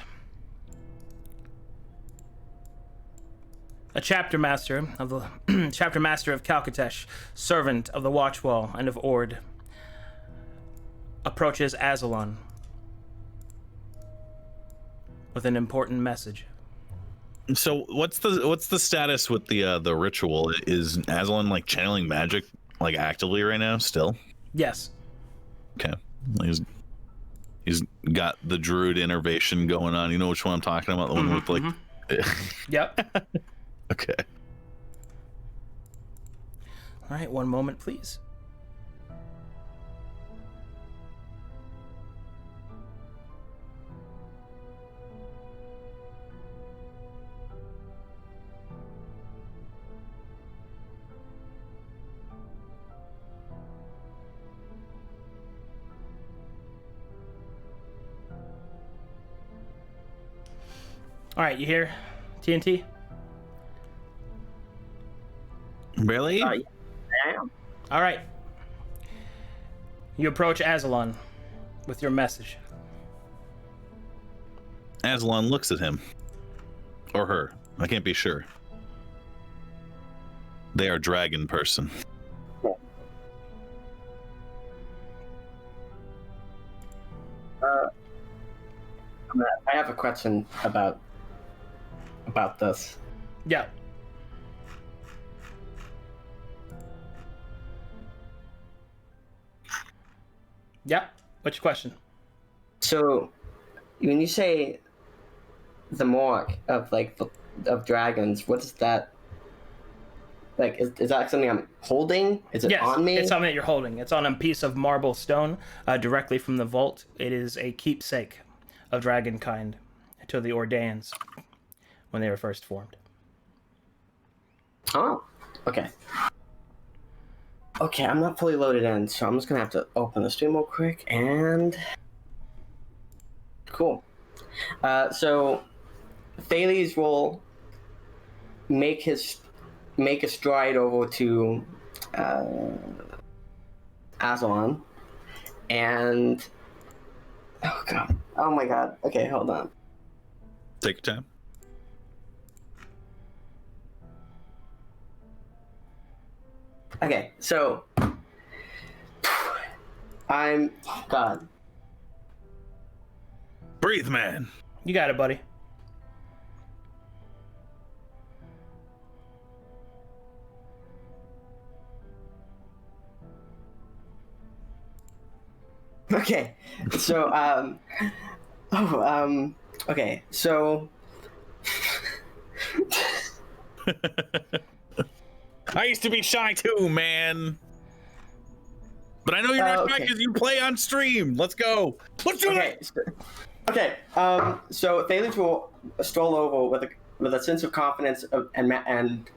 A chapter master of the chapter master of Calcatesh, servant of the Watchwall and of Ord, approaches Azalon with an important message. So what's the status with the ritual? Is Azalon like channeling magic like actively right now still? Yes. Okay. He's got the druid innervation going on. You know which one I'm talking about? The one with like. Yep. Okay. All right, one moment, please. All right, you hear TNT? Really? I am. All right. You approach Azalon with your message. Aslan looks at him. Or her. I can't be sure. They are dragon person. I have a question about this. Yeah. Yeah. What's your question? So, when you say the mark of of dragons, what is that? Like, is that something I'm holding? Is it Yes, on me? it's something that you're holding. It's on a piece of marble stone directly from the vault. It is a keepsake of dragon kind to the Ordains when they were first formed. Oh, okay. Okay, I'm not fully loaded in, so I'm just gonna have to open the stream real quick and... Cool. So, Thales will make a stride over to Aslan, and... Oh god. Oh my god. Okay, hold on. Take your time. Okay, so God. Breathe, man. You got it, buddy. Okay, so okay, so I used to be shy too, man. But I know you're not shy because you play on stream. Let's go. Let's do it. Okay. So Thales will stroll over with a sense of confidence and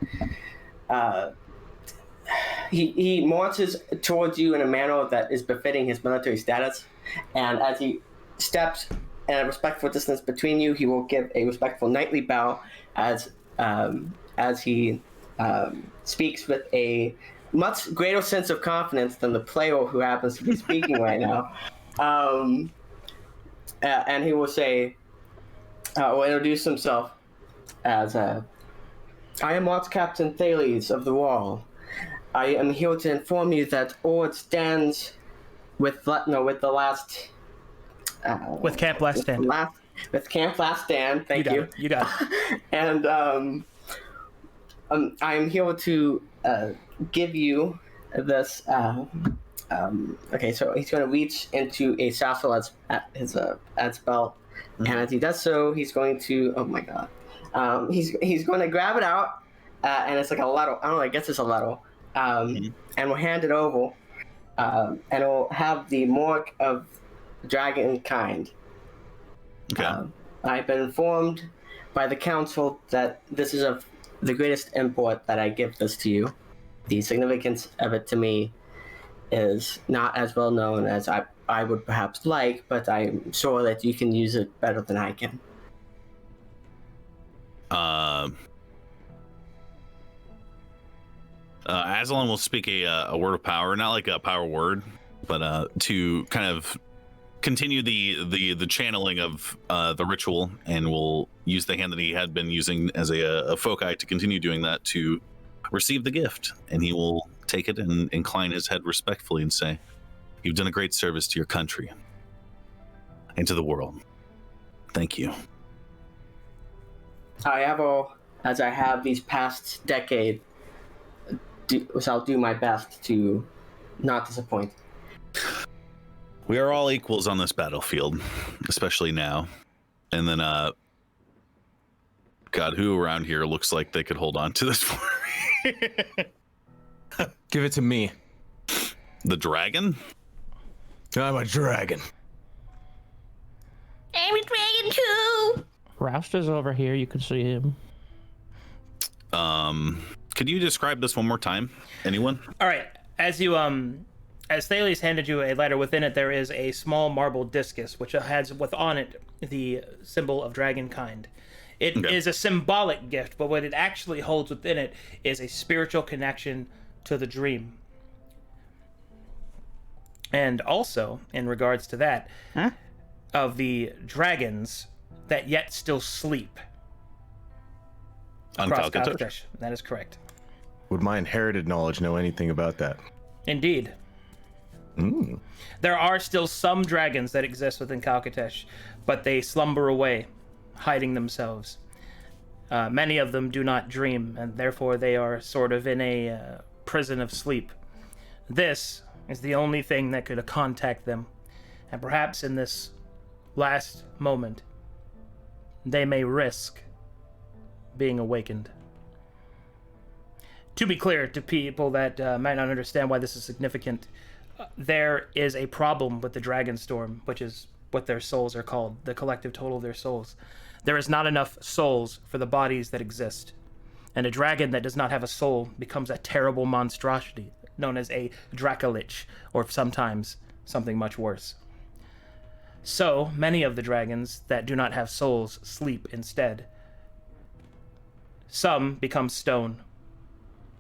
he marches towards you in a manner that is befitting his military status. And as he steps at a respectful distance between you, he will give a respectful knightly bow as he speaks with a much greater sense of confidence than the player who happens to be speaking right now. And he will say, will introduce himself as, I am Arch Captain Thales of the Wall. I am here to inform you that Ord stands with the last... with Camp Last Stand. With Camp Last Stand, thank you. You got it. And I am here to give you this. Okay, so he's going to reach into a satchel at his belt, and as he does so, he's going to. Oh my god, he's going to grab it out, and it's like a ladle. I don't know. I guess it's a ladle, and we'll hand it over, and it'll have the mark of dragon kind. Okay. I've been informed by the council that this is of the greatest import that I give this to you. The significance of it to me is not as well known as I would perhaps like, but I'm sure that you can use it better than I can. Aslan will speak a word of power, not like a power word, but to kind of continue the channeling of the ritual, and will use the hand that he had been using as a foci to continue doing that to receive the gift, and he will take it and incline his head respectfully and say, "You've done a great service to your country and to the world. Thank you." As I have these past decade, do my best to not disappoint. We are all equals on this battlefield, especially now. And then, God, who around here looks like they could hold on to this for me? Give it to me. The dragon? I'm a dragon. I'm a dragon too. Rouster's over here. You can see him. Could you describe this one more time? Anyone? All right. As you as Thales handed you a letter, within it there is a small marble discus, which has on it the symbol of dragonkind. It is a symbolic gift, but what it actually holds within it is a spiritual connection to the dream. And also, in regards to that, of the dragons that yet still sleep. On Across Calcutta? Calcutta. That is correct. Would my inherited knowledge know anything about that? Indeed. There are still some dragons that exist within Calcatesh, but they slumber away, hiding themselves. Many of them do not dream, and therefore they are sort of in a prison of sleep. This is the only thing that could contact them, and perhaps in this last moment, they may risk being awakened. To be clear to people that might not understand why this is significant, there is a problem with the Dragon Storm, which is what their souls are called, the collective total of their souls. There is not enough souls for the bodies that exist. And a dragon that does not have a soul becomes a terrible monstrosity, known as a Dracolich, or sometimes something much worse. So, many of the dragons that do not have souls sleep instead. Some become stone.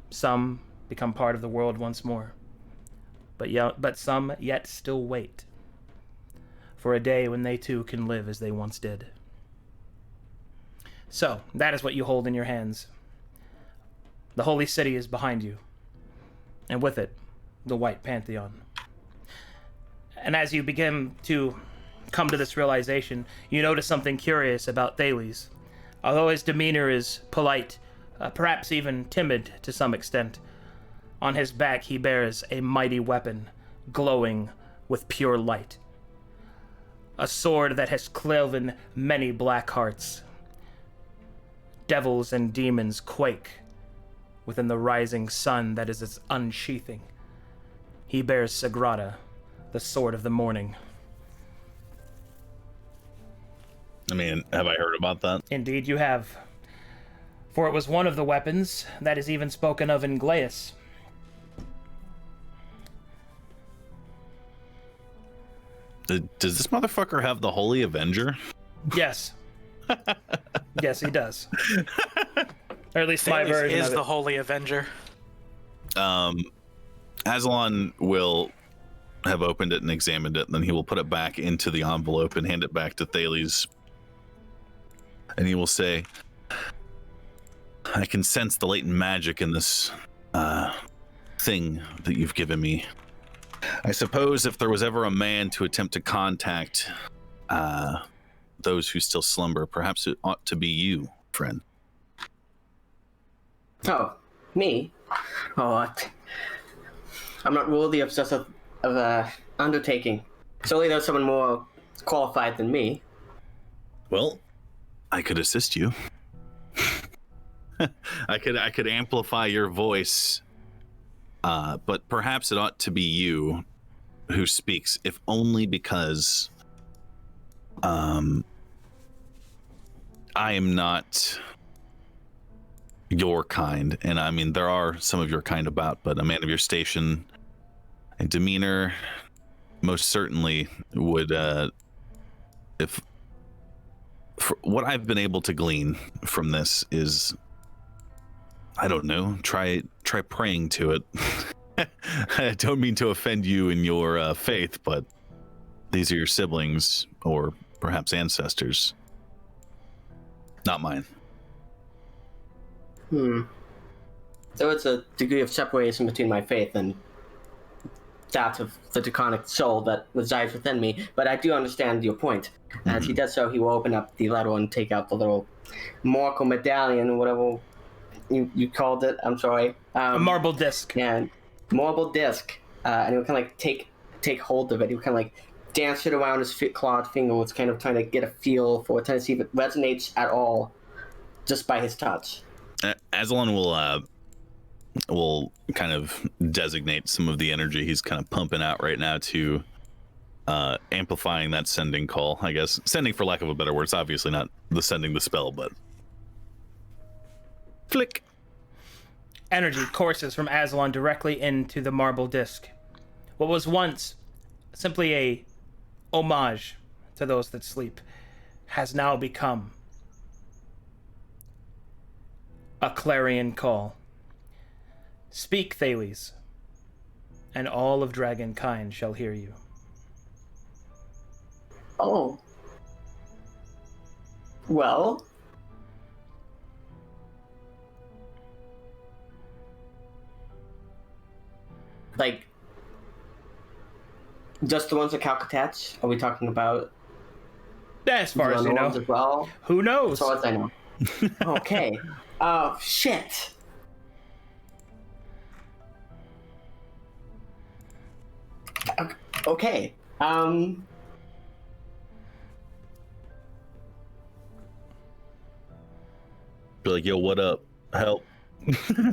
Some become part of the world once more. But some yet still wait for a day when they too can live as they once did. So, that is what you hold in your hands. The holy city is behind you, and with it, the White Pantheon. And as you begin to come to this realization, you notice something curious about Thales. Although his demeanor is polite, perhaps even timid to some extent, on his back he bears a mighty weapon, glowing with pure light. A sword that has cloven many black hearts. Devils and demons quake within the rising sun that is its unsheathing. He bears Sagrada, the sword of the morning. I mean, have I heard about that? Indeed you have. For it was one of the weapons that is even spoken of in Glaeus. Does this motherfucker have the Holy Avenger? Yes. Yes, he does. Or at least my version is of it. the Holy Avenger. Aslan will have opened it and examined it, and then he will put it back into the envelope and hand it back to Thales. And he will say, I can sense the latent magic in this thing that you've given me. I suppose if there was ever a man to attempt to contact those who still slumber, perhaps it ought to be you, friend. Oh, me? Oh, I'm not worthy of such a undertaking. Surely there's someone more qualified than me. Well, I could assist you. I could amplify your voice, but perhaps it ought to be you who speaks, if only because I am not your kind, and I mean there are some of your kind about, but a man of your station and demeanor most certainly would, if for what I've been able to glean from this is, I don't know, try praying to it. I don't mean to offend you in your faith, but these are your siblings or perhaps ancestors, not mine. So it's a degree of separation between my faith and that of the draconic soul that resides within me, but I do understand your point. As he does so, he will open up the letter and take out the little Morkel medallion, whatever you called it. I'm sorry. A marble disc. And marble disc. And he would kind of like take hold of it. He would kind of like dance it around his clawed finger. Was kind of trying to get a feel for it, trying to see if it resonates at all, just by his touch. Aslan will kind of designate some of the energy he's kind of pumping out right now to amplifying that sending call, I guess. Sending, for lack of a better word. It's obviously not the sending the spell, but flick. Energy courses from Aslan directly into the marble disc. What was once simply a homage to those that sleep has now become a clarion call. Speak, Thales, and all of dragonkind shall hear you. Oh. Well. Like, just the ones that Calcatach? Are we talking about? As far as you know. As well? Who knows? As far as I know. Okay. Oh, shit. Okay. Be like, yo, what up? Help.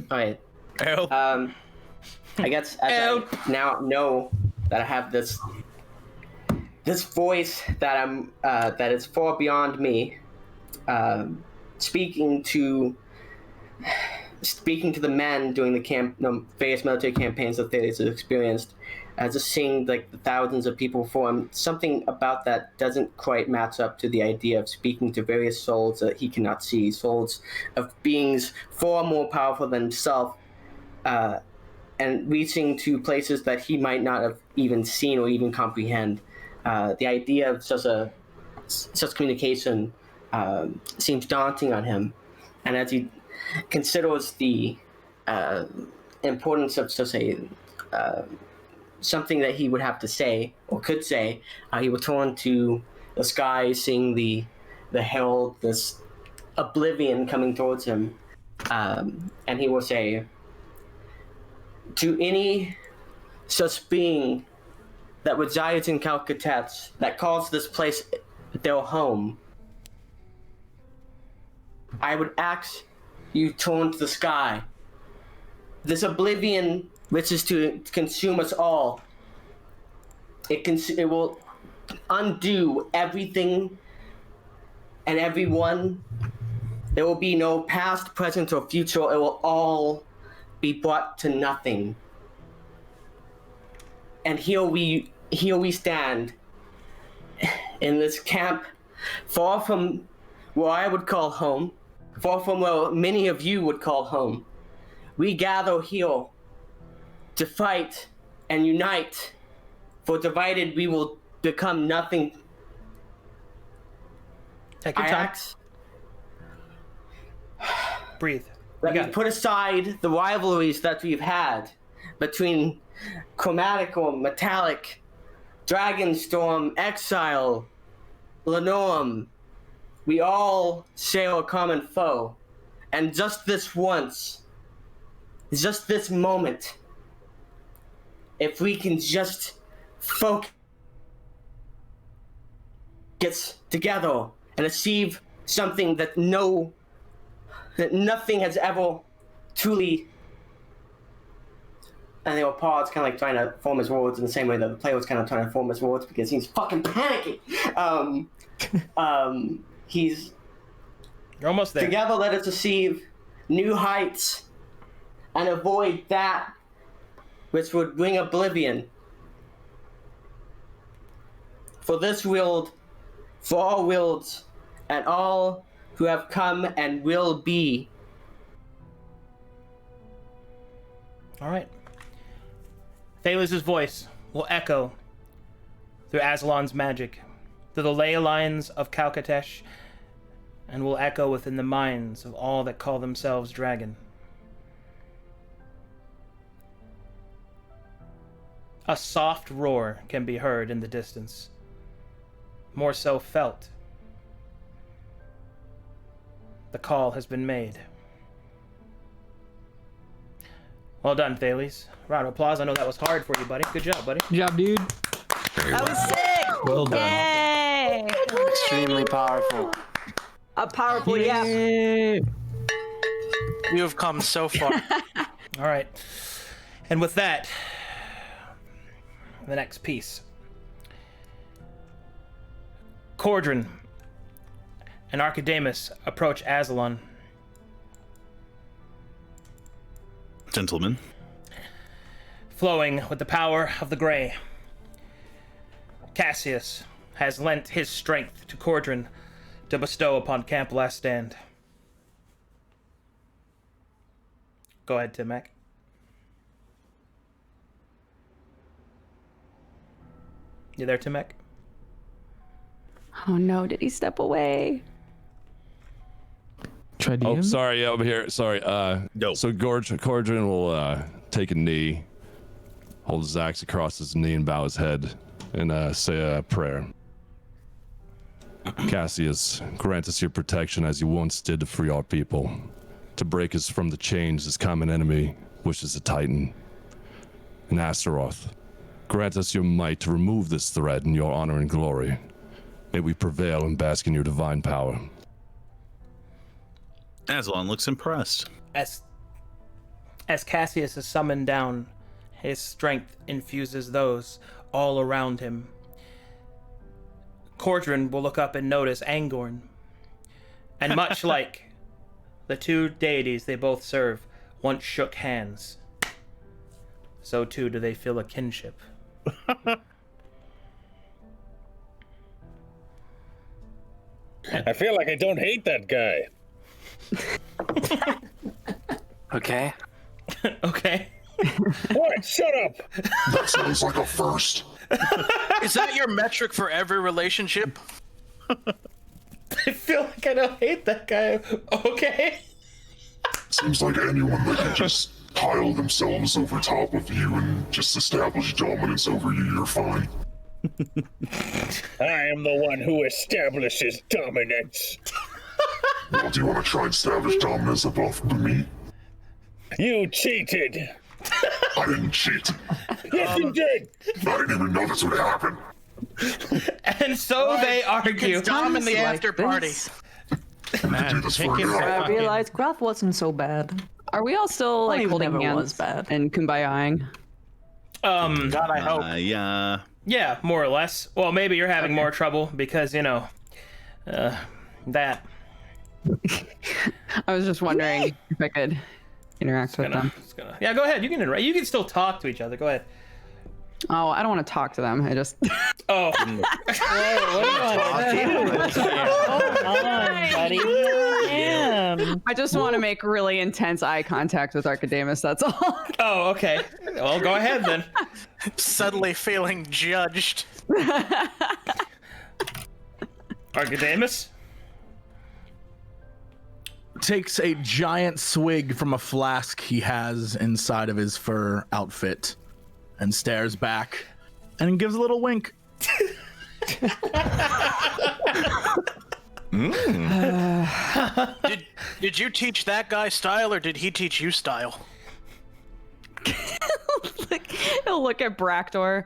Alright. Help. I guess as I now know that I have this voice that that is far beyond me, speaking to the men doing the various military campaigns that Thales has experienced, just seeing like the thousands of people before him, something about that doesn't quite match up to the idea of speaking to various souls that he cannot see, souls of beings far more powerful than himself, and reaching to places that he might not have even seen or even comprehend. The idea of such communication seems daunting on him, and as he considers the importance of something that he would have to say or could say, he would turn to the sky, seeing the herald, this oblivion coming towards him, and he will say, to any such being that resides in Calcatech, that calls this place their home, I would ask you turn to the sky. This oblivion wishes to consume us all. It will undo everything and everyone. There will be no past, present, or future. It will all be brought to nothing. And here we stand in this camp, far from where I would call home, far from where many of you would call home. We gather here to fight and unite, for divided we will become nothing. Take your time. Breathe. Let me put aside the rivalries that we've had between chromatic or metallic, Dragonstorm, Exile, Lenorum. We all share a common foe. And just this once, just this moment, if we can just focus together and achieve something that nothing has ever truly. And they were pause, kind of like trying to form his words in the same way that the player was kind of trying to form his words because he's fucking panicking. You're almost there. Together, let us achieve new heights and avoid that which would bring oblivion. For this world, for all worlds, and all who have come and will be. All right. Thales' voice will echo through Aslan's magic, through the ley lines of Calcatech, and will echo within the minds of all that call themselves dragon. A soft roar can be heard in the distance, more so felt. The call has been made. Well done, Thales. Round of applause. I know that was hard for you, buddy. Good job, buddy. Good job, dude. That was sick. Well done. Yay! Extremely powerful. A powerful yes. You have come so far. All right. And with that, the next piece. Cordrin and Arcadamus approach Aslan. Gentlemen. Flowing with the power of the Grey, Cassius has lent his strength to Cordrin to bestow upon Camp Last Stand. Go ahead, Tim-Mac. You there, Tim-Mac? Oh no, did he step away? Oh, sorry, yeah, over here. Sorry. No. So Cordrin will take a knee, hold his axe across his knee, and bow his head, and say a prayer. Cassius, grant us your protection as you once did to free our people, to break us from the chains this common enemy wishes to tighten. And Astaroth, grant us your might to remove this threat in your honor and glory. May we prevail and bask in your divine power. Aslan looks impressed. As Cassius is summoned down, his strength infuses those all around him. Cordrin will look up and notice Angorn. And much like the two deities they both serve once shook hands, so too do they feel a kinship. I feel like I don't hate that guy. Okay. Okay. What? Shut up! That sounds like a first. Is that your metric for every relationship? I feel like I don't hate that guy. Okay. Seems like anyone that can just pile themselves over top of you and just establish dominance over you, you're fine. I am the one who establishes dominance. Well, do you want to try and establish dominance above me? You cheated. I didn't cheat. Yes, you did. I didn't even know this would happen. And so they argue. Dom in the after party. Man, I realized Gruff wasn't so bad. Are we all still like holding hands and kumbayaing? God, I hope. Yeah. Yeah, more or less. Well, maybe you're having more trouble because, you know, that. I was just wondering if I could interact with them. Yeah, go ahead. You can interact. You can still talk to each other. Go ahead. Oh, I don't want to talk to them. I just. Oh. What do you want to do? Hold on, buddy. I just want to make really intense eye contact with Arcadamus. That's all. Oh, okay. Well, go ahead then. Suddenly feeling judged. Arcadamus takes a giant swig from a flask he has inside of his fur outfit and stares back and gives a little wink. Did you teach that guy style or did he teach you style? He'll look at Bractor.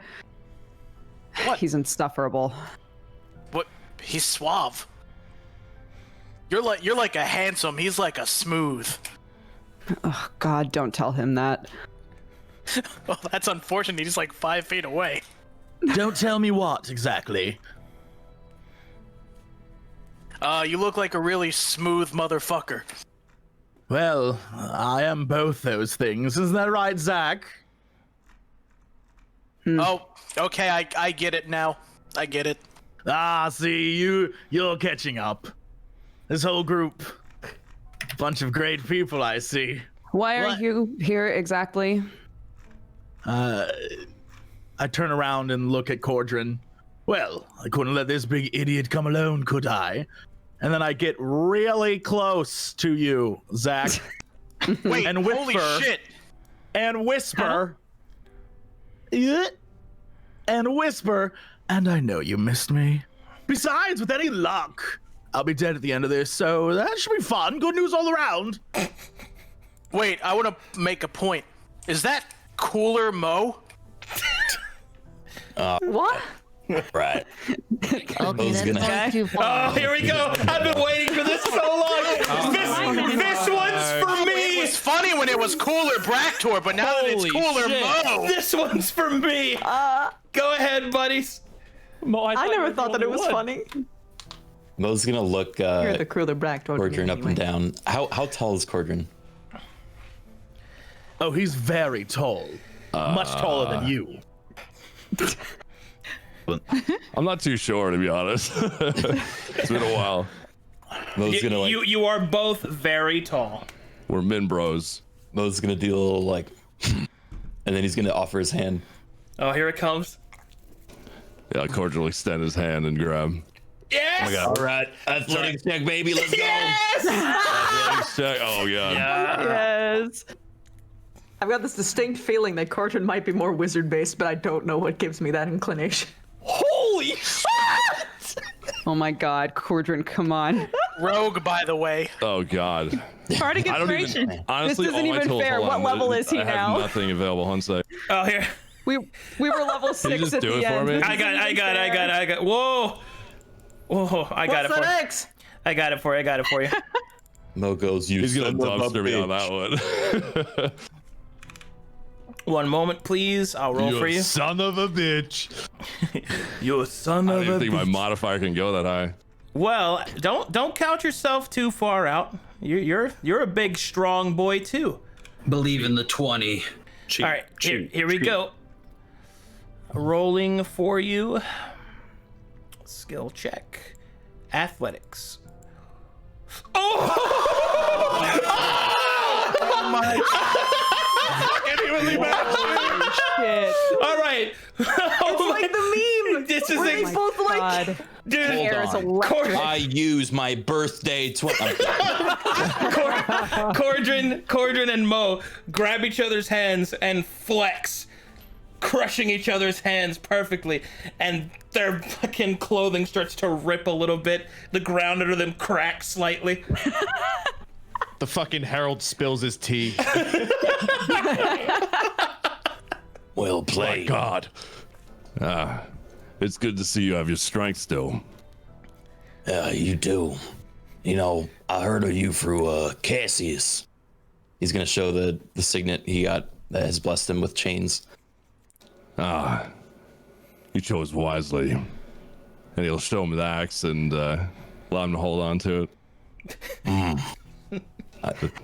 What? He's insufferable. What? He's suave. You're like a handsome. He's like a smooth. Oh God, don't tell him that. Well, that's unfortunate. He's like 5 feet away. Don't tell me what exactly. You look like a really smooth motherfucker. Well, I am both those things. Isn't that right, Zach? Oh, okay. I get it now. I get it. Ah, see, you're catching up. This whole group, bunch of great people, I see. Why are you here exactly? I turn around and look at Cordrin. Well, I couldn't let this big idiot come alone, could I? And then I get really close to you, Zach. Wait, and whisper, holy shit! And whisper. And whisper, and I know you missed me. Besides, with any luck, I'll be dead at the end of this, so that should be fun. Good news all around. Wait, I want to make a point. Is that Cooler Mo? What? Right. Okay, that's too far. Oh, here we go. I've been waiting for this so long. This one's for me. It was funny when it was Cooler Bractor, but now that it's Cooler Mo. This one's for me. Go ahead, buddies. Mo, I never thought that it was funny. Mo's gonna look You're the Cooler Bractor. Cordrin up and down. How tall is Cordrin? Oh, he's very tall. Much taller than you. I'm not too sure, to be honest. It's been a while. Mo's gonna like. You are both very tall. We're min bros. Mo's gonna do a little like, and then he's gonna offer his hand. Oh, here it comes. Yeah, Cordrin will extend his hand and grab. Yes! Oh my God. All right, athletics check, baby. Let's Yes! Athletics check. Oh God. Yes. I've got this distinct feeling that Cordrin might be more wizard-based, but I don't know what gives me that inclination. Holy shit! Oh my God, Cordrin, come on. Rogue, by the way. Oh God. Bardic I don't Inspiration. even. Honestly, This isn't all my even tools fair. alone, What level is he I now? have nothing available. One sec. Oh, here. We were level 6 just at do the it for end. me? I got. Whoa. Whoa, I got it for you. X? I got it for you. Mo goes. You. He's gonna son of a dumpster me on bitch. that one. One moment, please. I'll roll You for you. son of a bitch. You son I of don't even a think my bitch. modifier can go that high. Well, don't count yourself too far out. You're a big, strong boy too. Believe in the 20. All right, here we go. Rolling for you. Skill check. Athletics. Oh! Oh my Shit. All right. It's like the meme. This is where they both like. Dude, Air is electric. I use my birthday. Cordrin and Mo grab each other's hands and flex, crushing each other's hands perfectly, and their fucking clothing starts to rip a little bit. The ground under them cracks slightly. The fucking Herald spills his tea. Well played. My God. It's good to see you have your strength still. Yeah, you do. You know, I heard of you through Cassius. He's gonna show the signet he got that has blessed him with chains. He chose wisely. And he'll show him the axe and allow him to hold on to it.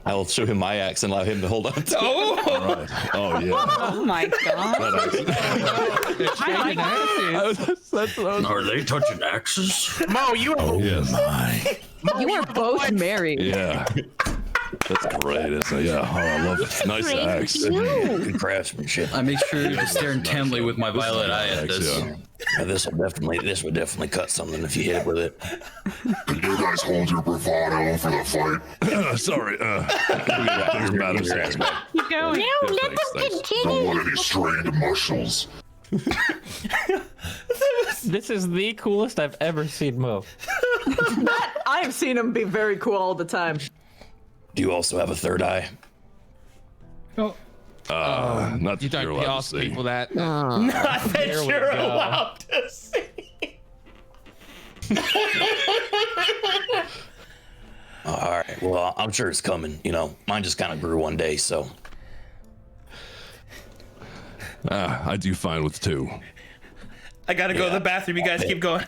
I will show him my axe and allow him to hold on to it. Oh! All right. Oh, yeah. Oh my God. That's what I was... Are they touching axes? Mo, you have Yes. You are both married. Yeah. That's great, isn't it? Yeah. Oh, I love it. Nice axe. Good craftsmanship. I make sure to stare intently with my violet eye at this. Yeah, this would definitely cut something if you hit it with it. Can you guys hold your bravado for the fight? Sorry. Keep going. No, let them Don't continue. want any strained muscles. This is the coolest I've ever seen Mo. I have seen him be very cool all the time. Do you also have a third eye? Oh. Not You that you're don't allowed to ask see. people that. Not that There we you're go. allowed to see. All right. Well, I'm sure it's coming. You know, mine just kind of grew one day, so. I do fine with 2. I gotta go to the bathroom. You guys keep going.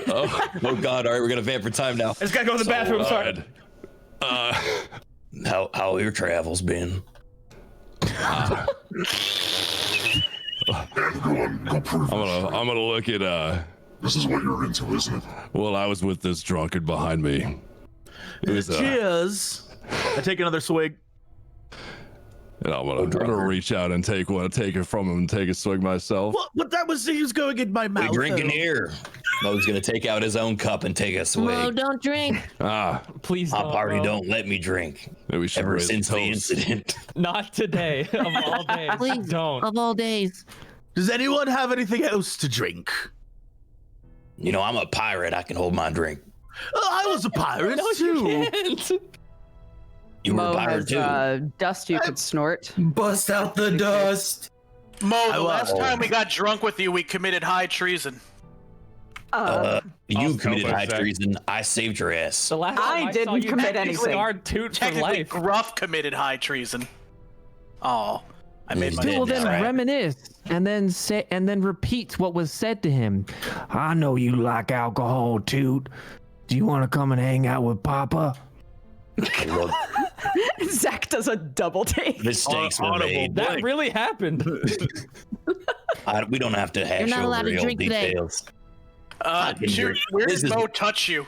Oh God! All right, we're gonna vamp for time now. I just gotta go to the bathroom. Sorry. How have your travels been? Everyone, go prove I'm gonna look at This is what you're into, isn't it? well, I was with this drunkard behind me. It was Cheers. I take another swig. and I'm gonna reach out and take it from him and take a swig myself. What? But that was he was going in my mouth. We drinking though. here. Mo's gonna take out his own cup and take a swig. Mo, don't drink. Please My don't. party Mo. don't let me drink. Maybe we should Ever raise since a the toast. incident. Not today. Of all days. Please, Don't. of all days. Does anyone have anything else to drink? You know, I'm a pirate. I can hold my drink. I was a pirate too. You were Mo Byron has too. dust you could snort. Bust out the dust. Mo, the I last will. time we got drunk with you, we committed high treason. You I'll committed help high us, Zach. treason. I saved your ass. The last time I I saw didn't you commit technically anything. scarred Toot for Technically, life. Gruff committed high treason. Oh, I made my Did Well, then that. reminisce and then repeat what was said to him. I know you like alcohol, Toot. Do you want to come and hang out with Papa? Look, Zach does a double take. mistakes were made. That really happened. We don't have to hash You're not over allowed to real drink today. details. Shoot, where This did is- Mo touch you?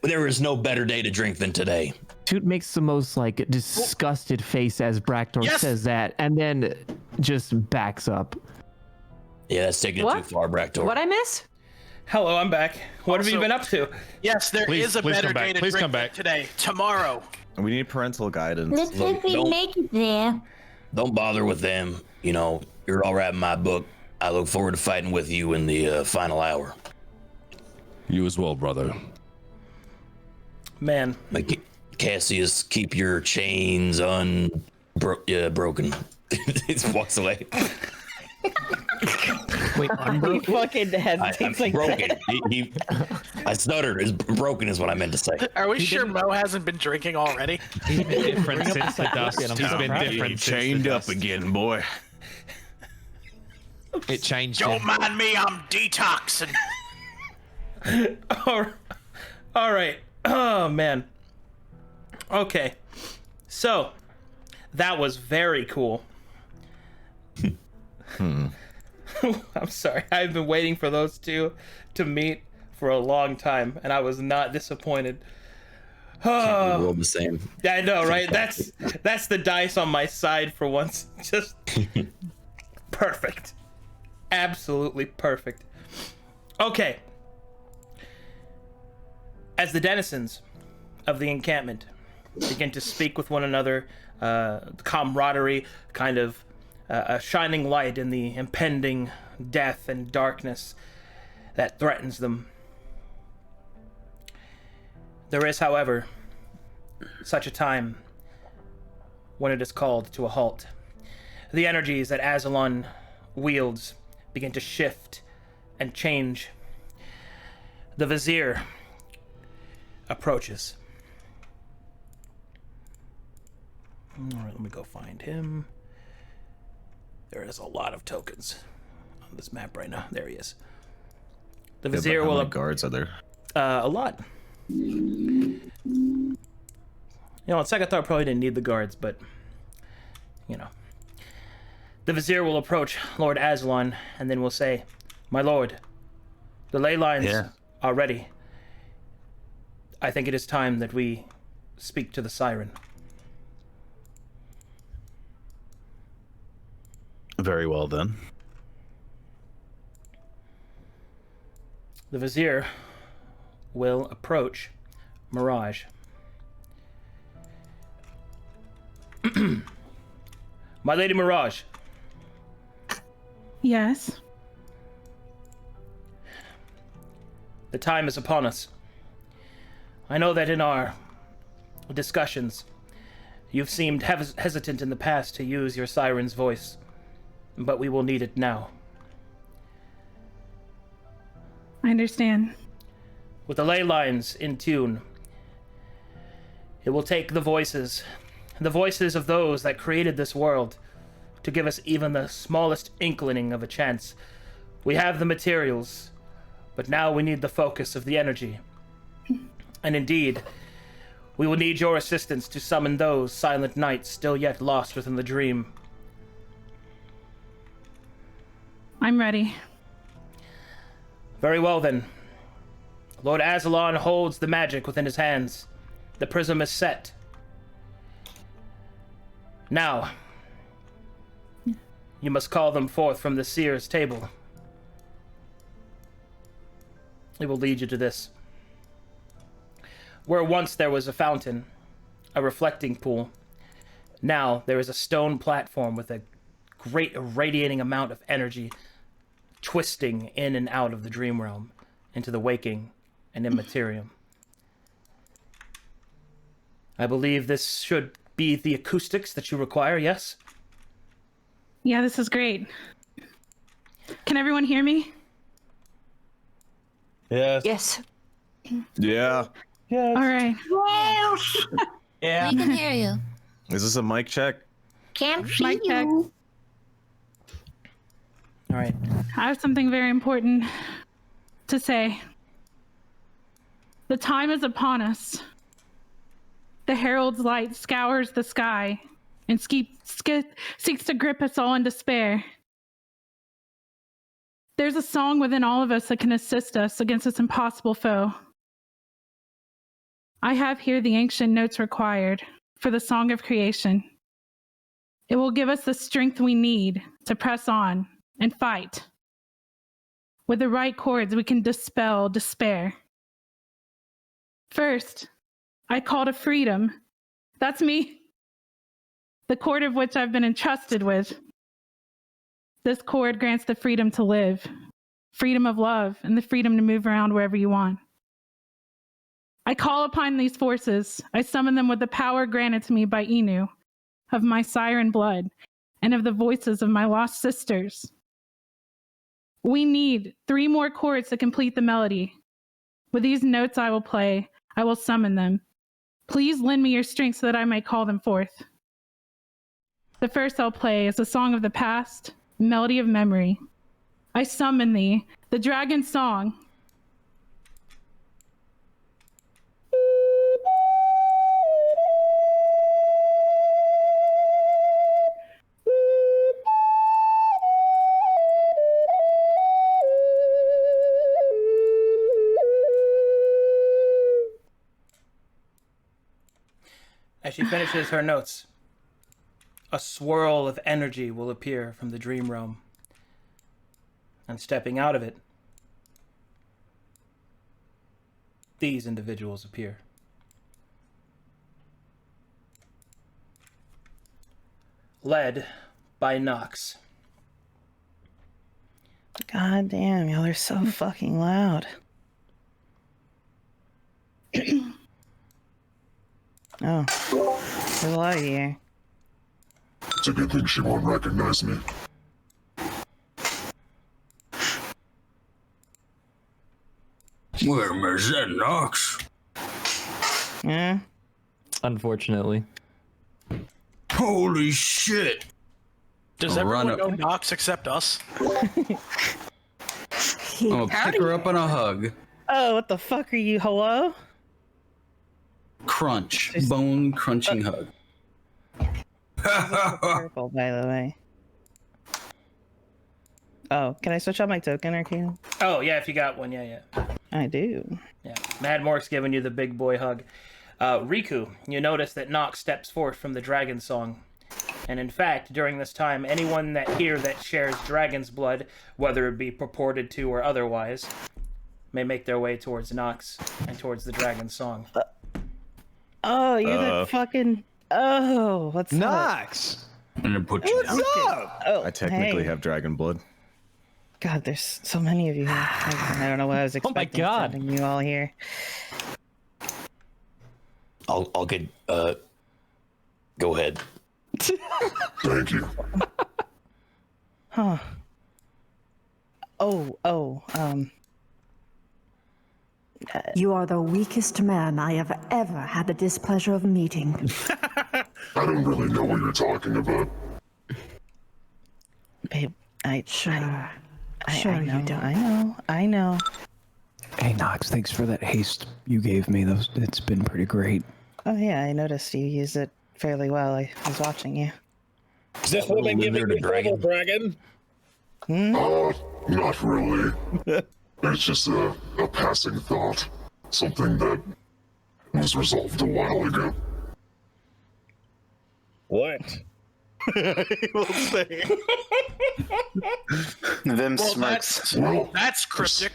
There is no better day to drink than today. Toot makes the most like disgusted face as Braktor Yes! says that, and then just backs up. Yeah, that's taking it What? too far, Braktor. What I miss? Hello, I'm back. What have you Also- been up to? Yes, there is a Please better come back. day to Please drink come back. today. Tomorrow. We need parental guidance. Let's Look, hope we don't- make it there. Don't bother with them. You know, you're all right in my book. I look forward to fighting with you in the final hour. You as well, brother. Man, Cassius, keep your chains broken. He walks away. Wait, He fucking hesitates like broken. that. I stuttered. Broken is what I meant to say. Are we sure Mo hasn't been drinking already? He's been different since the dust. I'm He's so been proud of different. You since the chained up dust. again, boy. It changed Don't him. mind me, I'm detoxing. all right. Oh man. Okay. So, that was very cool. I'm sorry. I've been waiting for those two to meet for a long time, and I was not disappointed. We rolled the same. Yeah, I know, right? That's the dice on my side for once. Just perfect. Absolutely perfect. Okay. As the denizens of the encampment begin to speak with one another, camaraderie, kind of a shining light in the impending death and darkness that threatens them. There is, however, such a time when it is called to a halt. The energies that Azalon wields begin to shift and change. The Vizier approaches. All right, let me go find him. There is a lot of tokens on this map right now. There he is. The Vizier How will many guards are there? a lot. You know, on second thought, probably didn't need the guards, but you know. The Vizier will approach Lord Aslan and then will say, "My lord, the ley lines are ready. I think it is time that we speak to the siren." Very well then. The Vizier will approach Mirage. My Lady Mirage, Yes. the time is upon us. I know that in our discussions, you've seemed hesitant in the past to use your siren's voice, but we will need it now. I understand. With the ley lines in tune, it will take the voices of those that created this world, to give us even the smallest inkling of a chance. We have the materials, but now we need the focus of the energy. And indeed, we will need your assistance to summon those silent knights still yet lost within the dream. I'm ready. Very well then. Lord Azalon holds the magic within his hands. The prism is set. Now, you must call them forth from the seer's table. It will lead you to this. Where once there was a fountain, a reflecting pool, now there is a stone platform with a great irradiating amount of energy twisting in and out of the dream realm into the waking and immaterium. I believe this should be the acoustics that you require, yes? Yeah, this is great. Can everyone hear me? Yes. Yes. Yeah. All right. Yes. Yeah. We can hear you. Is this a mic check? Can't see Mic check. you. All right. I have something very important to say. The time is upon us. The herald's light scours the sky and seeks to grip us all in despair. There's a song within all of us that can assist us against this impossible foe. I have here the ancient notes required for the song of creation. It will give us the strength we need to press on and fight. With the right chords, we can dispel despair. First, I call to freedom. That's me. The chord of which I've been entrusted with. This chord grants the freedom to live, freedom of love, and the freedom to move around wherever you want. I call upon these forces. I summon them with the power granted to me by Inu, of my siren blood, and of the voices of my lost sisters. We need 3 more chords to complete the melody. With these notes I will play, I will summon them. Please lend me your strength so that I may call them forth. The first I'll play is a song of the past, melody of memory. I summon thee, the dragon song. As she finishes her notes, a swirl of energy will appear from the dream realm. And stepping out of it, these individuals appear. Led by Nox. God damn, y'all are so fucking loud. Oh, there's a lot of you here. It's a good thing she won't recognize me. Where is that Nox? Yeah. Unfortunately. Holy shit! Does I'll everyone run know up. Nox except us? I'm gonna pick her up in a hug. Oh, what the fuck are you? Hello? Crunch. Bone crunching hug. Purple, by the way. Oh, can I switch out my token, Arcadum? Oh, yeah, if you got one, yeah. I do. Yeah, Mad Mork's giving you the big boy hug. Riku, you notice that Nox steps forth from the dragon song. And in fact, during this time, anyone that shares dragon's blood, whether it be purported to or otherwise, may make their way towards Nox and towards the dragon song. Oh, you're that fucking... Oh, what's Nox! I'm gonna put you down. up? Oh, I technically hey. have dragon blood. God, there's so many of you here. I don't know what I was expecting. God. Sending you all here. I'll get go ahead. Thank you. Huh. You are the weakest man I have ever had the displeasure of meeting. I don't really know what you're talking about. Babe, Sure. I know, you don't. I know. Hey, Nox, thanks for that haste you gave me. It's been pretty great. Oh yeah, I noticed you used it fairly well. I was watching you. Is this woman giving you trouble, dragon? Not really. It's just a passing thought. Something that was resolved a while ago. What? We'll say. Them Well, smirks. That's cryptic.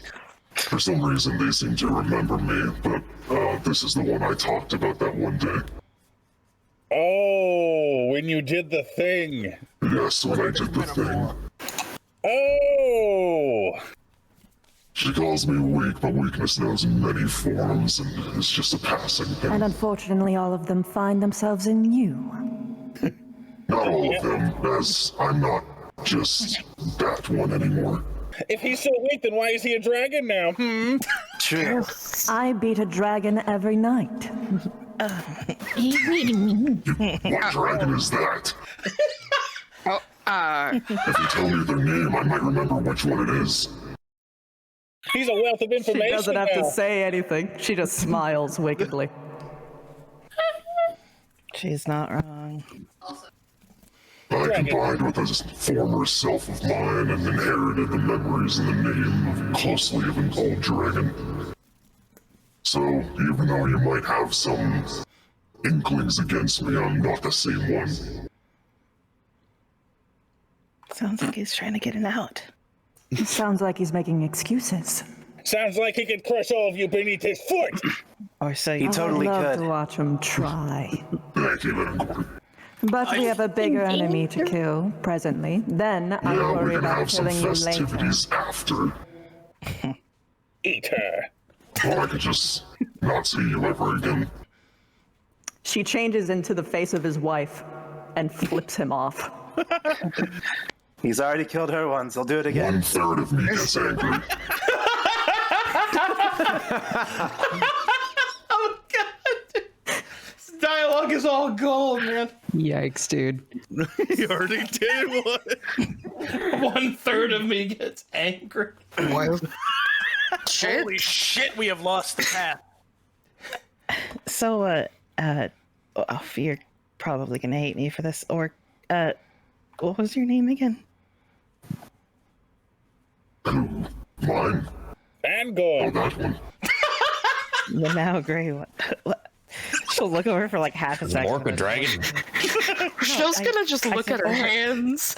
For some reason, they seem to remember me, but this is the one I talked about that one day. Oh, when you did the thing. Yes, when I did the thing. Oh! She calls me weak, but weakness knows many forms, and it's just a passing thing. And unfortunately, all of them find themselves in you. Not all of them, as I'm not just that one anymore. If he's so weak, then why is he a dragon now? True. I beat a dragon every night. What dragon is that? If you tell me their name, I might remember which one it is. He's a wealth of information. She doesn't have now. to say anything. She just smiles wickedly. She's not wrong. I combined with this former self of mine and inherited the memories and the name of closely of an old dragon. So, even though you might have some inklings against me, I'm not the same one. Sounds like he's trying to get it out. Sounds like he's making excuses. Sounds like he could crush all of you beneath his foot. Or so He you totally I'd love could. to watch him try. Thank you, Lincoln. But we have a bigger enemy to kill presently. Then I Yeah, worry we can about have some killing you later. festivities after. Eat her. Or I could just not see you ever again. She changes into the face of his wife and flips him off. He's already killed her once. He'll do it again. 1/3 of me gets angry. Oh god! This dialogue is all gold, man. Yikes, dude. You already did one. 1/3 of me gets angry. Holy shit, we have lost the path. So, you're probably gonna hate me for this. Or, what was your name again? Mine? Angor. Oh, that one. The now gray one. She'll look over for like half a second. Orca dragon. Shell's gonna just look at her hands.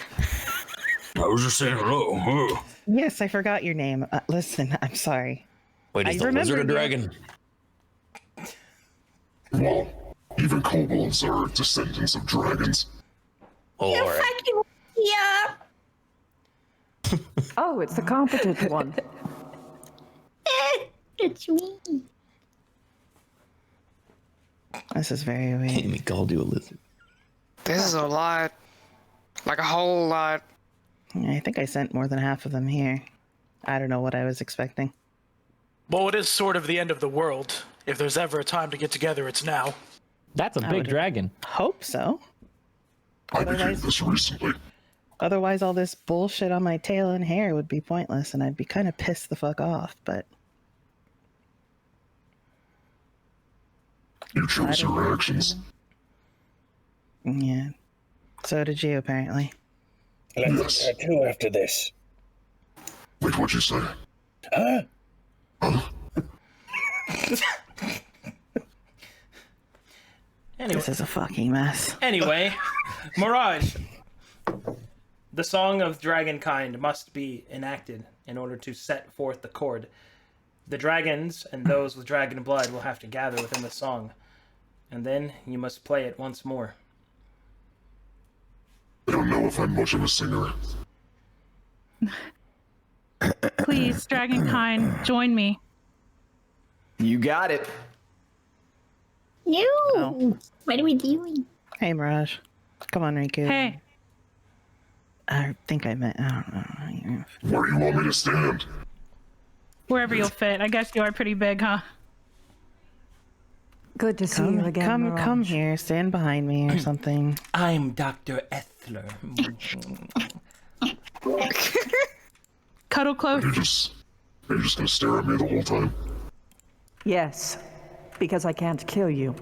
I was just saying hello. Yes, I forgot your name. Listen, I'm sorry. Wait, is I the lizard a remembered dragon? Well, even kobolds are descendants of dragons. Oh, all right. Yeah. Oh, it's the competent one. It's me. This is very weird. Can't even call you a lizard. This is a lot. Like a whole lot. I think I sent more than half of them here. I don't know what I was expecting. Well, it is sort of the end of the world. If there's ever a time to get together, it's now. That's a I big would dragon. Hope so. I became this recently. Otherwise, all this bullshit on my tail and hair would be pointless, and I'd be kind of pissed the fuck off, but... You chose your actions. Yeah. So did you, apparently. Let's get tattoo after this. Wait, what'd you say? Huh? Anyway. This is a fucking mess. Anyway, Mirage. The song of dragonkind must be enacted in order to set forth the chord. The dragons and those with dragon blood will have to gather within the song, and then you must play it once more. I don't know if I'm much of a singer. Please, Dragonkind, join me. You got it. No. What are we doing? Hey, Mirage. Come on, Riku. Hey. I think I meant... I don't know. Where do you want me to stand? Wherever you'll fit. I guess you are pretty big, huh? Good to see you again, Come here. Stand behind me or something. I'm Dr. Ethler. Cuddle close. You're just gonna stare at me the whole time? Yes, because I can't kill you.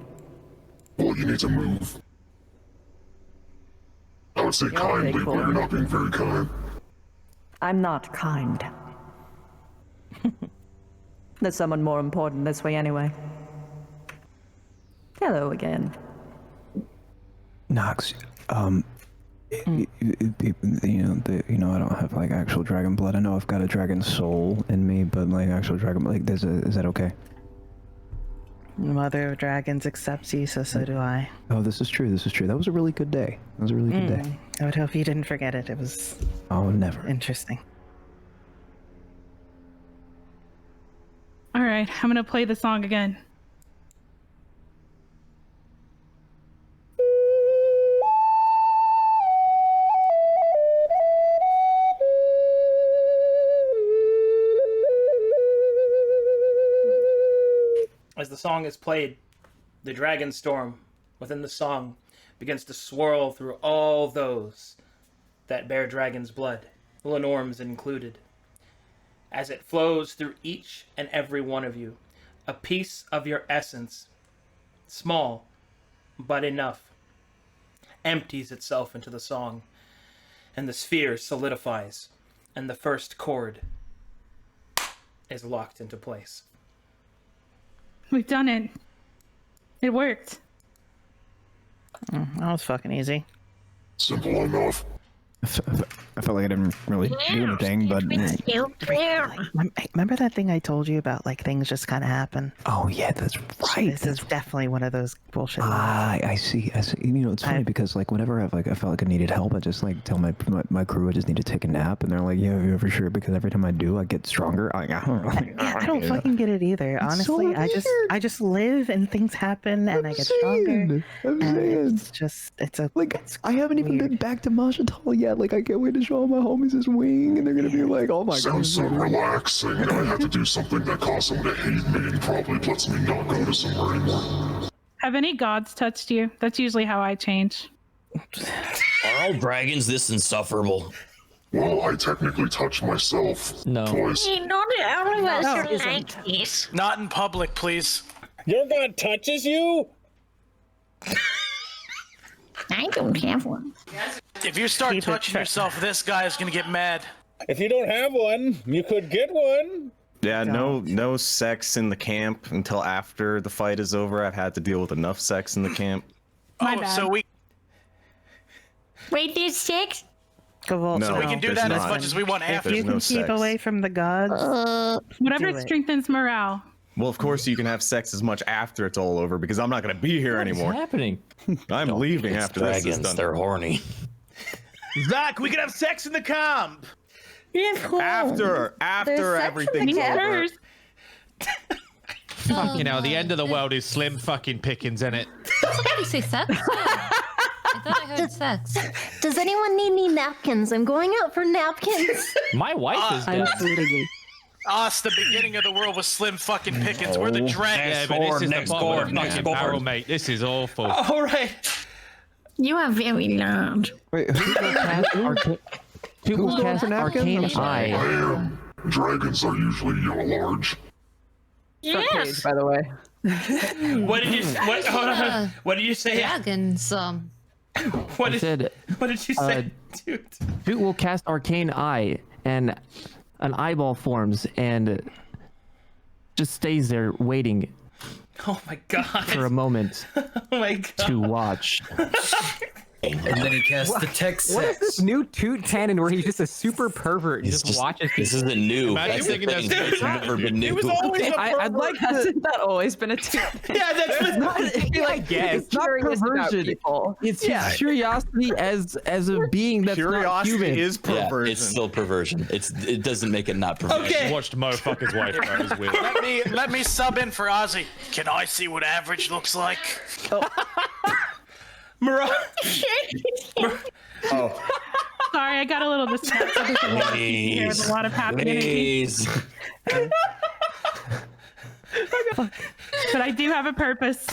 Well, you need to move. I would say kindly, but you're not being very kind. I'm not kind. There's someone more important this way anyway. Hello again. Nox, you know, I don't have like actual dragon blood. I know I've got a dragon soul in me, but like actual dragon, like, is that okay? Mother of Dragons accepts you, so do I. Oh, this is true. This is true. That was a really good day. That was a really good day. I would hope you didn't forget it. It was... Oh, never. Interesting. right, I'm gonna play the song again. As the song is played, the dragon storm within the song begins to swirl through all those that bear dragon's blood, Lenore's included. As it flows through each and every one of you, a piece of your essence, small but enough, empties itself into the song, and the sphere solidifies, and the first chord is locked into place. We've done it. It worked. That was fucking easy. Simple enough. I felt like I didn't really do anything, but Remember that thing I told you about? Like things just kind of happen. oh yeah, that's right. This is definitely one of those bullshit. I see. You know, it's funny because like whenever I felt like I needed help, I just like tell my crew I just need to take a nap, and they're like, "Yeah, you're for sure." Because every time I do, I get stronger. I don't fucking get it either. Honestly, I just live and things happen and I get stronger. I haven't even been back to Mashatal yet. Like I can't wait to show all my homies this wing, and they're gonna be like, "Oh my god." Sounds so relaxing. I have to do something that causes them to hate me and probably lets me not go to somewhere anymore. Have any gods touched you? That's usually how I change. Are all dragons this insufferable? Well, I technically touched myself twice. Not all of us are like this. Not in public, please. Your god touches you? I don't have one. If you start touching yourself, this guy is gonna get mad. If you don't have one, you could get one. Yeah, no sex in the camp until after the fight is over. I've had to deal with enough sex in the camp. So we Wait, there's six? No, so we can do that as much as we want after. You can keep away from the gods. Whatever strengthens morale. Well, of course you can have sex as much after it's all over because I'm not going to be here anymore. What's happening? I'm leaving It's after this is dragons, done. they're horny. Zach, we can have sex in the camp. After There's everything's over. Fucking hell, the end of the world is slim fucking pickings, in it? Did somebody say sex? I thought I heard sex. Does anyone need any napkins? I'm going out for napkins. My wife is dead. Us, the beginning of the world was slim fucking pickings. We're the dragons. Yeah, but this is the bottom of the fucking barrel, mate. This is awful. All right. You are very loud. Wait, who's going for Arcane napkins? Eye. I am. Dragons are usually large. Yes. By the way. What did you? Hold on. What did you say? Dragons. What I said, did you say, dude? Toot will cast Arcane Eye, and an eyeball forms and just stays there waiting. Oh my god. For a moment Oh my god. to watch. And then he casts detect What is sex. this new Toot canon where he's just a super pervert and It's just watches This people? isn't new. Imagine That's the thinking thing. that's- It's never been new. I'd like hasn't that always been a Toot? Yeah, that's It's not, it's not Curious about perversion. people. It's his curiosity as a being that's not Curiosity human. is perversion. It's still perversion. It doesn't make it not perversion. Okay. Watched Mo fuck his wife, bro. It's weird. Let me sub in for Ozzy. Can I see what average looks like? Mirage. Sorry, I got a little distracted. There's a lot of happening. Please. But I do have a purpose.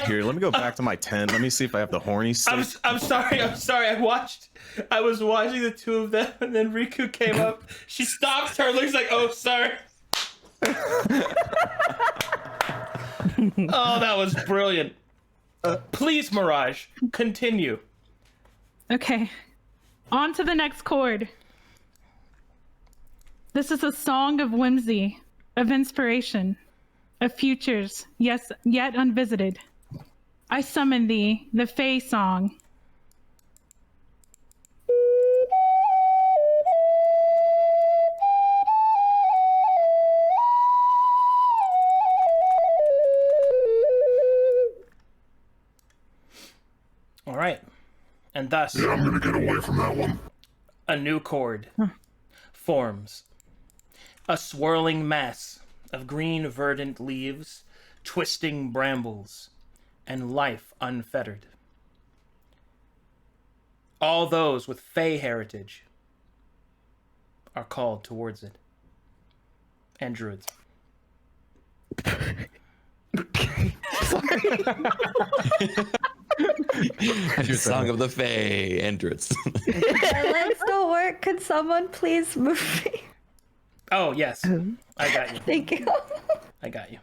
Here, let me go back to my tent. Let me see if I have the horny stick. I'm sorry. I was watching the two of them, and then Riku came up. She stops her, looks like, oh, sorry. Oh, that was brilliant. Please, Mirage, continue. Okay. On to the next chord. This is a song of whimsy, of inspiration, of futures, yes, yet unvisited. I summon thee, the Fae song. All right. And thus, Yeah, I'm gonna get away from that one. a new chord forms. A swirling mass of green verdant leaves, twisting brambles, and life unfettered. All those with Fey heritage are called towards it. And druids. Song of the Fae entrance. My legs don't work. Could someone please move me? Oh, yes. I got you. Thank you. I got you.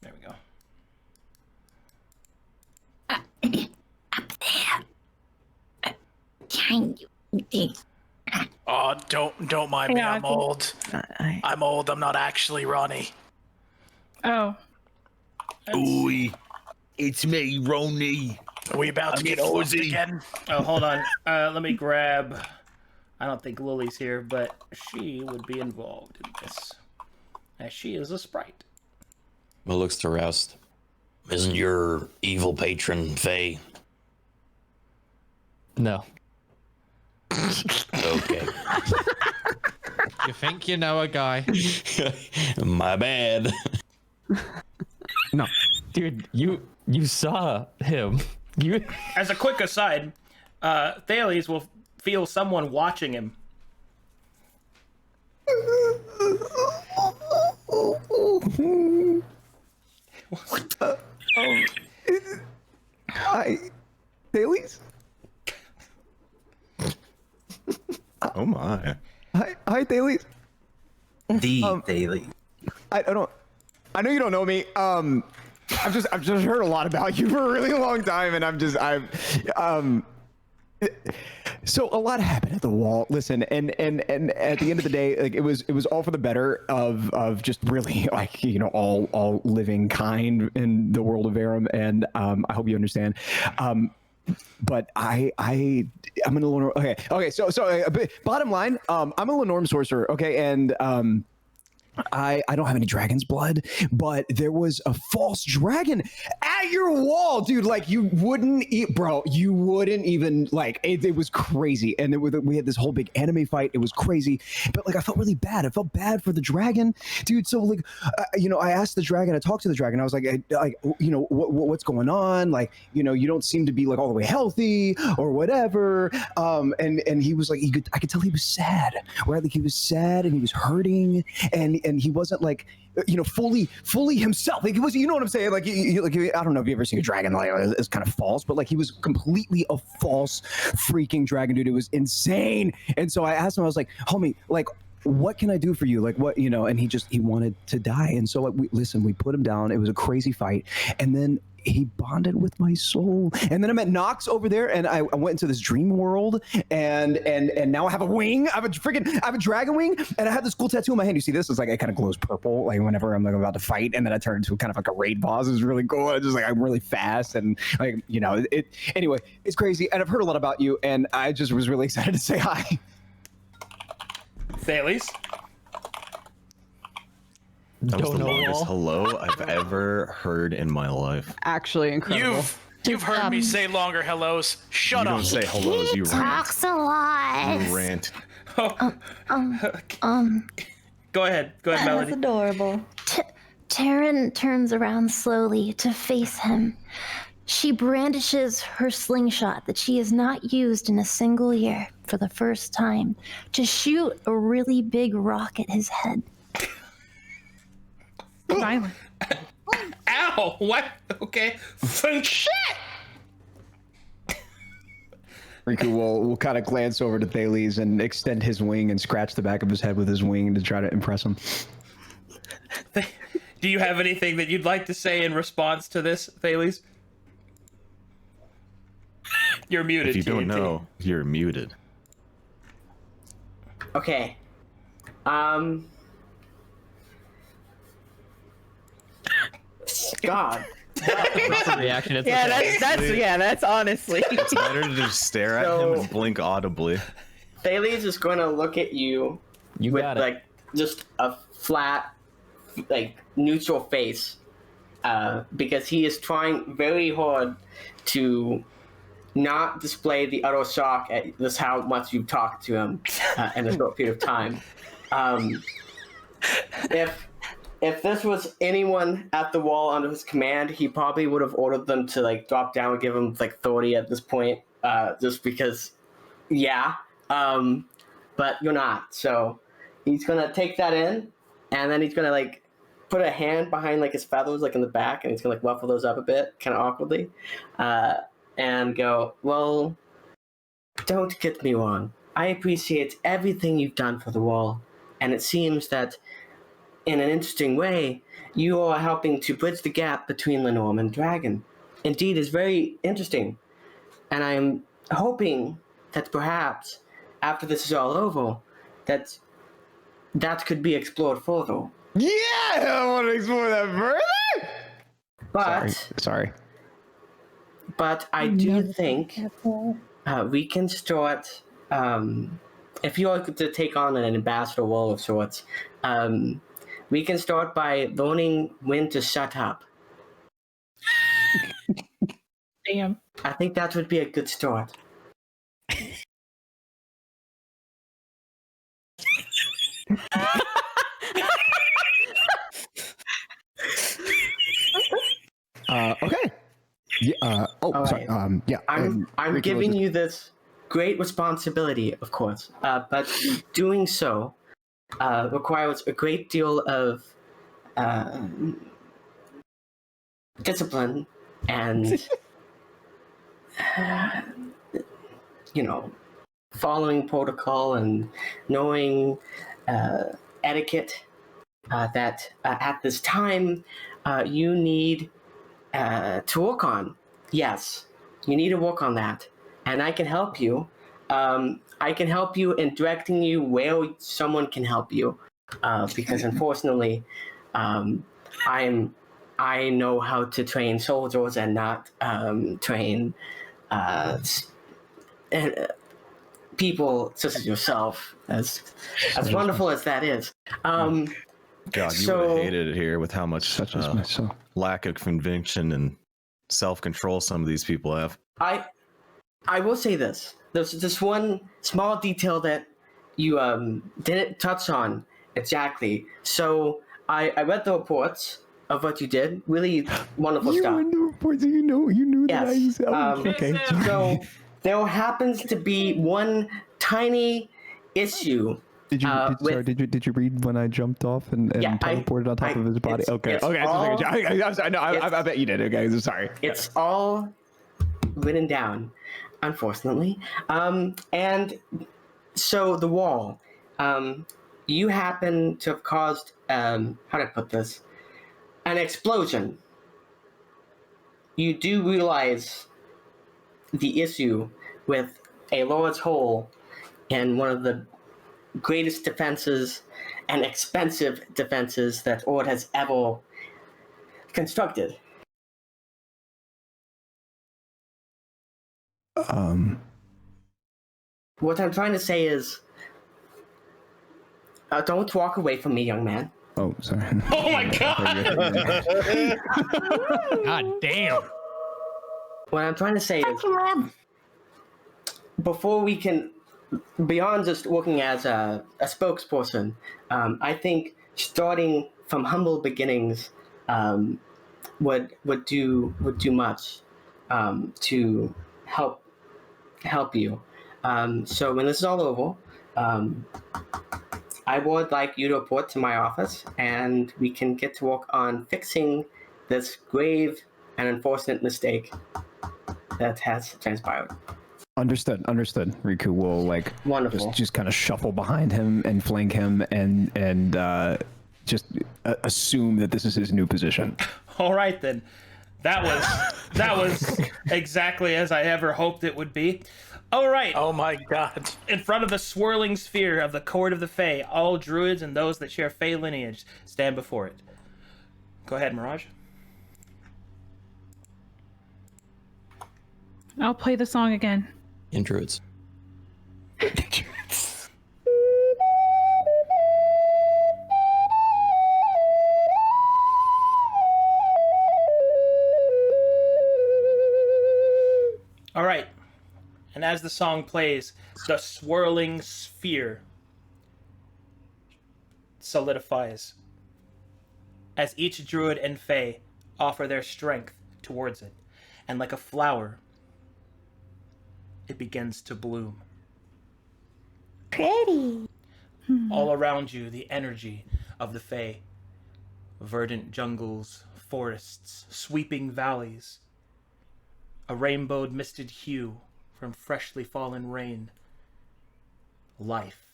There we go. Behind you. Oh, don't mind me. Yeah, I'm old. I'm old. I'm not actually Ronnie. Oh. Oi, it's me, Ronnie. Are we about to get fucked again? Oh, hold on. Let me grab... I don't think Lily's here, but she would be involved in this, as she is a sprite. Well, looks to rest. Isn't your evil patron Faye? No. Okay. You think you know a guy? My bad. No, dude, you saw him. You. As a quick aside, Thales will feel someone watching him. Hi, Thales? Oh my. Hi, Thales. Daily. I don't. I know you don't know me. I've just heard a lot about you for a really long time, and so a lot happened at the wall. Listen, and at the end of the day, like it was all for the better of just really like, you know, all living kind in the world of Aram, and I hope you understand. But I'm an Lenore. Okay. So bottom line, I'm a Lenorm sorcerer. Okay, and I don't have any dragon's blood, but there was a false dragon at your wall, dude. Like you wouldn't even like it was crazy. And we had this whole big anime fight. It was crazy, but like I felt really bad. I felt bad for the dragon, dude. So like, you know, I asked the dragon. I talked to the dragon. I was like, you know, what's going on? Like, you know, you don't seem to be like all the way healthy or whatever. And he was like, I could tell he was sad. Right? Like he was sad and he was hurting and he wasn't like, you know, fully himself. Like he was, you know what I'm saying? Like, like I don't know if you ever seen a dragon. Like it's kind of false, but like he was completely a false freaking dragon, dude. It was insane. And so I asked him, I was like, homie, like, what can I do for you? Like what, you know? And he wanted to die. And so like, we put him down. It was a crazy fight. And then he bonded with my soul. And then I met Nox over there, and I went into this dream world, and now I have a wing. I have a dragon wing, and I have this cool tattoo on my hand. You see this? It's like it kind of glows purple, like whenever I'm like about to fight, and then I turn into kind of like a raid boss. It's really cool. It's just like I'm really fast, and like, you know, anyway, it's crazy. And I've heard a lot about you, and I just was really excited to say hi. Thales? That was the longest hello I've ever heard in my life. Actually incredible. You've heard me say longer hellos. Shut up. You don't say hellos, you rant. Talks a lot. You rant. Go ahead, Melody. That's adorable. Taryn turns around slowly to face him. She brandishes her slingshot that she has not used in a single year for the first time to shoot a really big rock at his head. Violent. Ow! What? Okay. Shit! Riku will kind of glance over to Thales and extend his wing and scratch the back of his head with his wing to try to impress him. Do you have anything that you'd like to say in response to this, Thales? You're muted. If you don't TNT. know, you're muted. Okay. God. That's a reaction. It's Yeah, okay. that's honestly. It's better to just stare at him and blink audibly. Thales is going to look at you, with got it. like just a flat, like neutral face, because he is trying very hard to not display the utter shock at this how much you've talked to him in a short period of time. If this was anyone at the wall under his command, he probably would have ordered them to like drop down and give him like 30 at this point, just because, yeah. But you're not, so he's gonna take that in, and then he's gonna like put a hand behind like his feathers, like in the back, and he's gonna like ruffle those up a bit, kind of awkwardly, and go, well, don't get me wrong. I appreciate everything you've done for the wall, and it seems that in an interesting way, you are helping to bridge the gap between Lenorm and Dragon. Indeed, it's very interesting, and I'm hoping that perhaps after this is all over, that could be explored further. Yeah, I want to explore that further. But sorry. But I do think we can start. If you are to take on an ambassador role of sorts, we can start by learning when to shut up. Damn. I think that would be a good start. Okay. Yeah. Sorry. Right. Yeah. I'm giving you this great responsibility, of course, but doing so requires a great deal of discipline and, following protocol and knowing etiquette that at this time you need to work on. Yes, you need to work on that. And I can help you. I can help you in directing you where someone can help you. Because unfortunately, I know how to train soldiers and not train people such as yourself, as wonderful as that is. God, you so- would have hated it here with how much lack of conviction and self-control some of these people have. I will say this. There's this one small detail that you didn't touch on exactly. So I read the reports of what you did. Really wonderful stuff. You read the reports. You knew that Yes. okay. So there happens to be one tiny issue. Did you read when I jumped off and teleported on top of his body? Okay. I'm sorry. No, I bet you did. Okay. I'm sorry. It's all written down, unfortunately. And so the wall, you happen to have caused, how do I put this? An explosion. You do realize the issue with a large hole in one of the greatest defenses and expensive defenses that Ord has ever constructed. What I'm trying to say is, don't walk away from me, young man. Oh, sorry. Oh my god! God damn. What I'm trying to say is, before we can, beyond just working as a spokesperson, I think starting from humble beginnings would do much to help you. So when this is all over, I would like you to report to my office, and we can get to work on fixing this grave and unfortunate mistake that has transpired. Understood. Riku will wonderful. Just kind of shuffle behind him and flank him and just assume that this is his new position. All right then, that was exactly as I ever hoped it would be. All right. Oh my god. In front of the swirling sphere of the court of the Fae, all druids and those that share Fae lineage stand before it. Go ahead, Mirage. I'll play the song again. In druids. All right. And as the song plays, the swirling sphere solidifies as each druid and fae offer their strength towards it. And like a flower, it begins to bloom. Pretty. All around you, the energy of the fae. Verdant jungles, forests, sweeping valleys. A rainbowed misted hue from freshly fallen rain. Life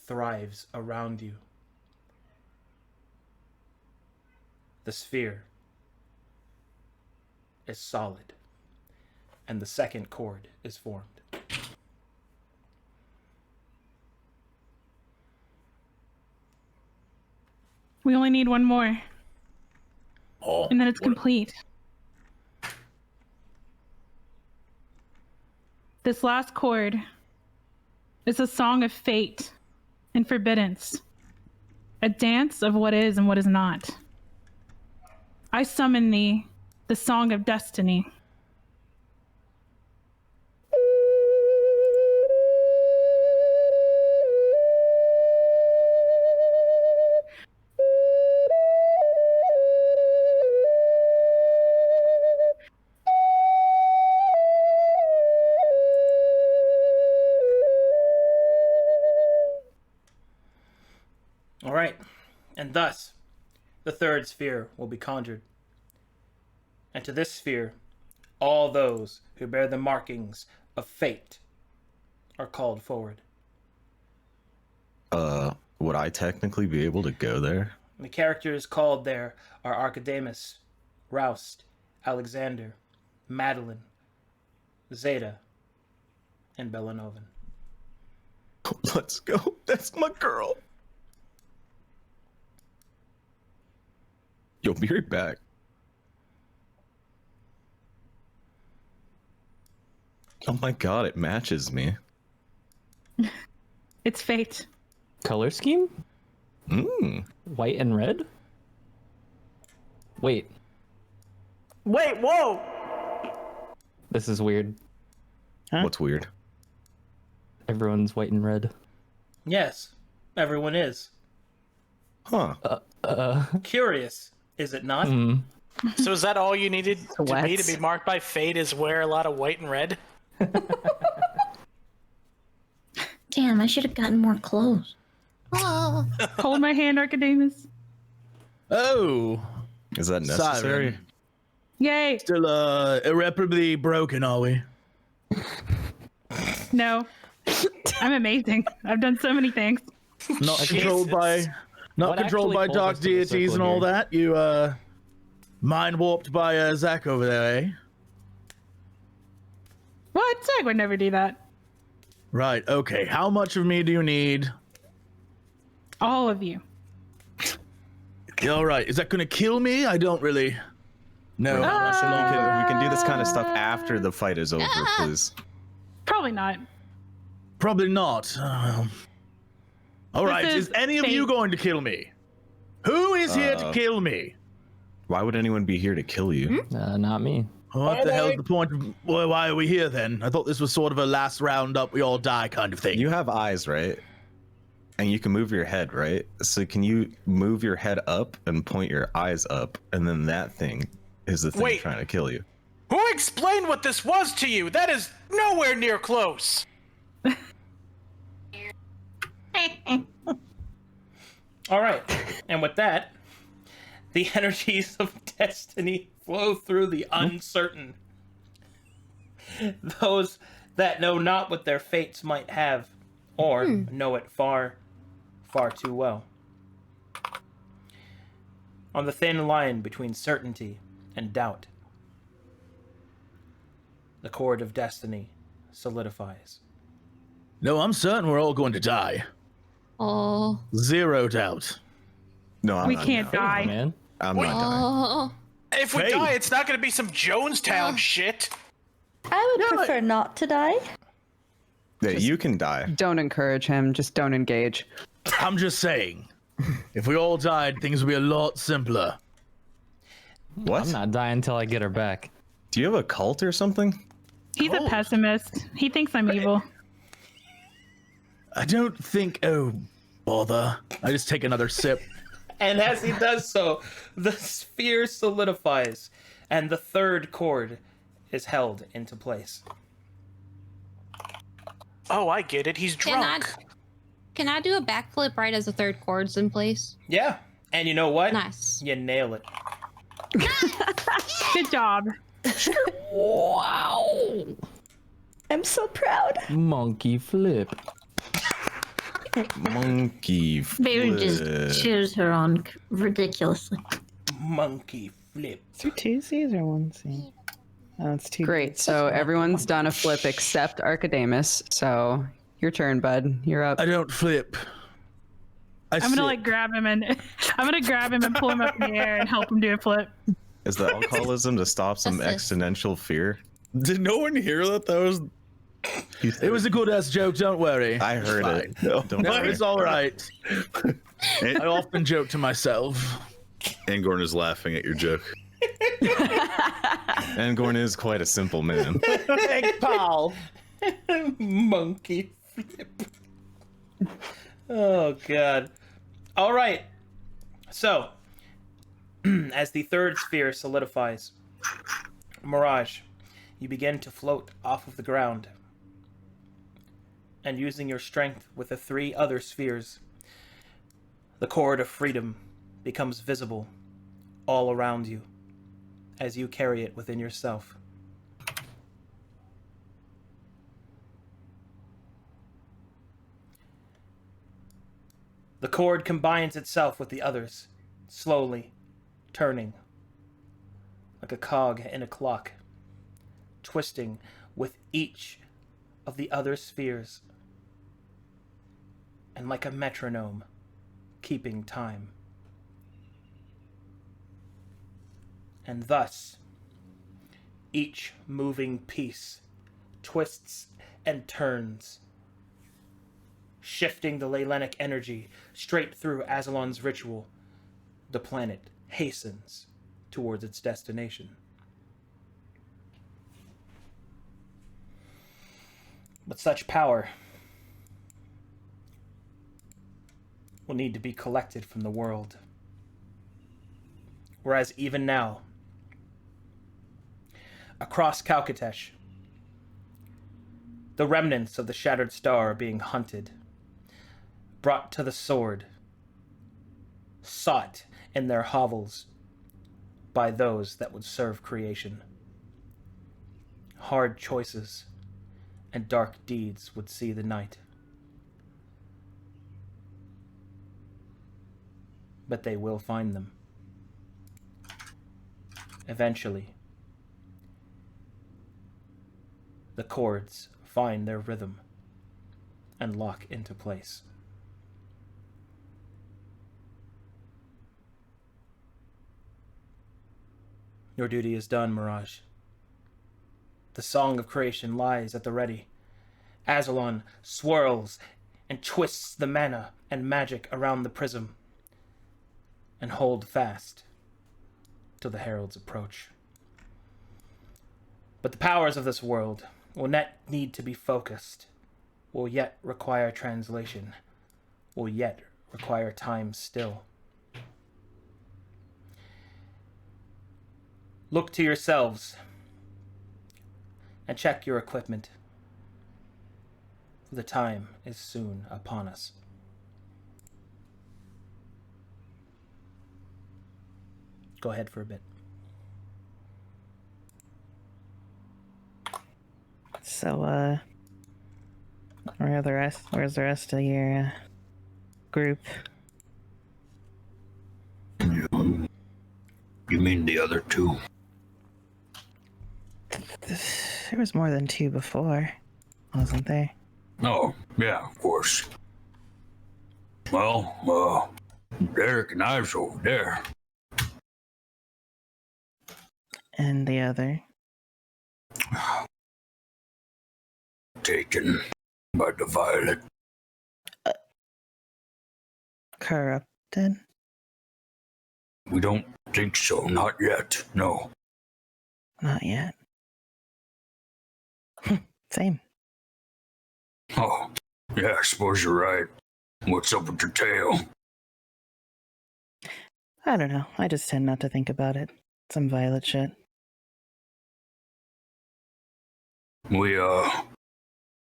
thrives around you. The sphere is solid, and the second chord is formed. We only need one more. Oh, and then it's complete. This last chord is a song of fate and forbiddance, a dance of what is and what is not. I summon thee, the song of destiny. All right, and thus the third sphere will be conjured. And to this sphere, all those who bear the markings of fate are called forward. Would I technically be able to go there? The characters called there are Arcademus, Roust, Alexander, Madeline, Zeta, and Bellanovan. Let's go. That's my girl. You'll be right back. Oh my god, it matches me. It's fate. Color scheme? White and red? Wait, Wait, whoa! this is weird. What's weird? Everyone's white and red. Yes, everyone is. Huh. Curious, is it not? So is that all you needed to What? be marked by fate is wear a lot of white and red? Damn, I should have gotten more clothes. Hold my hand, Arcademus. Oh, Is that necessary? Siren. Yay! Still irreparably broken, are we? No. I'm amazing. I've done so many things. Not controlled by What actually pulled dark us to the deities and circle all here? that. You mind warped by Zach over there, eh? What? Zach would never do that. Right. Okay. How much of me do you need? All of you. All right. Is that gonna kill me? I don't really. No. We can do this kind of stuff after the fight is over, please. Probably not. Probably not. All right. is Is any of you fate. going to kill me? Who is here to kill me? Why would anyone be here to kill you? Not me. What the hell's the point of why are we here then? I thought this was sort of a last round up, we all die kind of thing. You have eyes, right? And you can move your head, right? So can you move your head up and point your eyes up, and then that thing is the thing Wait. trying to kill you? Who explained what this was to you? That is nowhere near close. All right, and with that, the energies of destiny flow through the uncertain. Those that know not what their fates might have, or know it far, far too well. On the thin line between certainty and doubt, the chord of destiny solidifies. No, I'm certain we're all going to die. Oh. Zero doubt. No, I'm We not can't dying. die. Man. I'm not dying. Oh. If we Hey. die, it's not going to be some Jonestown shit. I would prefer not to die. Yeah, you can die. Don't encourage him. Just don't engage. I'm just saying, if we all died, things would be a lot simpler. What? I'm not dying until I get her back. Do you have a cult or something? He's a pessimist. He thinks I'm evil. I don't think. Oh, bother. I just take another sip. And as he does so, the sphere solidifies, and the third cord is held into place. Oh, I get it. He's drunk. Can I do a backflip right as the third cord's in place? Yeah, and you know what? Nice. You nail it. Good job. Wow. I'm so proud. Monkey flip. Monkey flip. Baby just cheers her on ridiculously. Monkey flip. Is there two C's or one C? Oh, it's two. Great. So everyone's done a flip except Arcadamus. So your turn, bud. You're up. I don't flip. I'm gonna grab him and pull him up in the air and help him do a flip. Is the alcoholism to stop some exponential fear? Did no one hear that? That was. It was a good ass joke. Don't worry. I heard it. No, don't worry. It's all right. I often joke to myself. Angorn is laughing at your joke. Angorn is quite a simple man. Thanks, Paul. Monkey flip. Oh, God. All right. So, as the third sphere solidifies, Mirage, you begin to float off of the ground. And using your strength with the 3 other spheres, the cord of freedom becomes visible all around you as you carry it within yourself. The cord combines itself with the others, slowly turning like a cog in a clock, twisting with each of the other spheres, and like a metronome, keeping time. And thus, each moving piece twists and turns, shifting the Leylenic energy straight through Azalon's ritual. The planet hastens towards its destination. But such power will need to be collected from the world. Whereas even now, across Kalkatesh, the remnants of the Shattered Star are being hunted, brought to the sword, sought in their hovels by those that would serve creation. Hard choices and dark deeds would see the night. But they will find them. Eventually, the chords find their rhythm and lock into place. Your duty is done, Mirage. The song of creation lies at the ready. Azalon swirls and twists the mana and magic around the prism, and hold fast till the heralds approach. But the powers of this world will not need to be focused, will yet require translation, will yet require time still. Look to yourselves and check your equipment, for the time is soon upon us. Go ahead for a bit. So, where's the rest of your group? You mean the other 2? There was more than 2 before, wasn't there? Oh, yeah, of course. Well, Derek and I's over there. And the other? Taken by the violet. Corrupted? We don't think so, not yet, no. Not yet. Same. Oh, yeah, I suppose you're right. What's up with your tail? I don't know. I just tend not to think about it. Some violet shit. We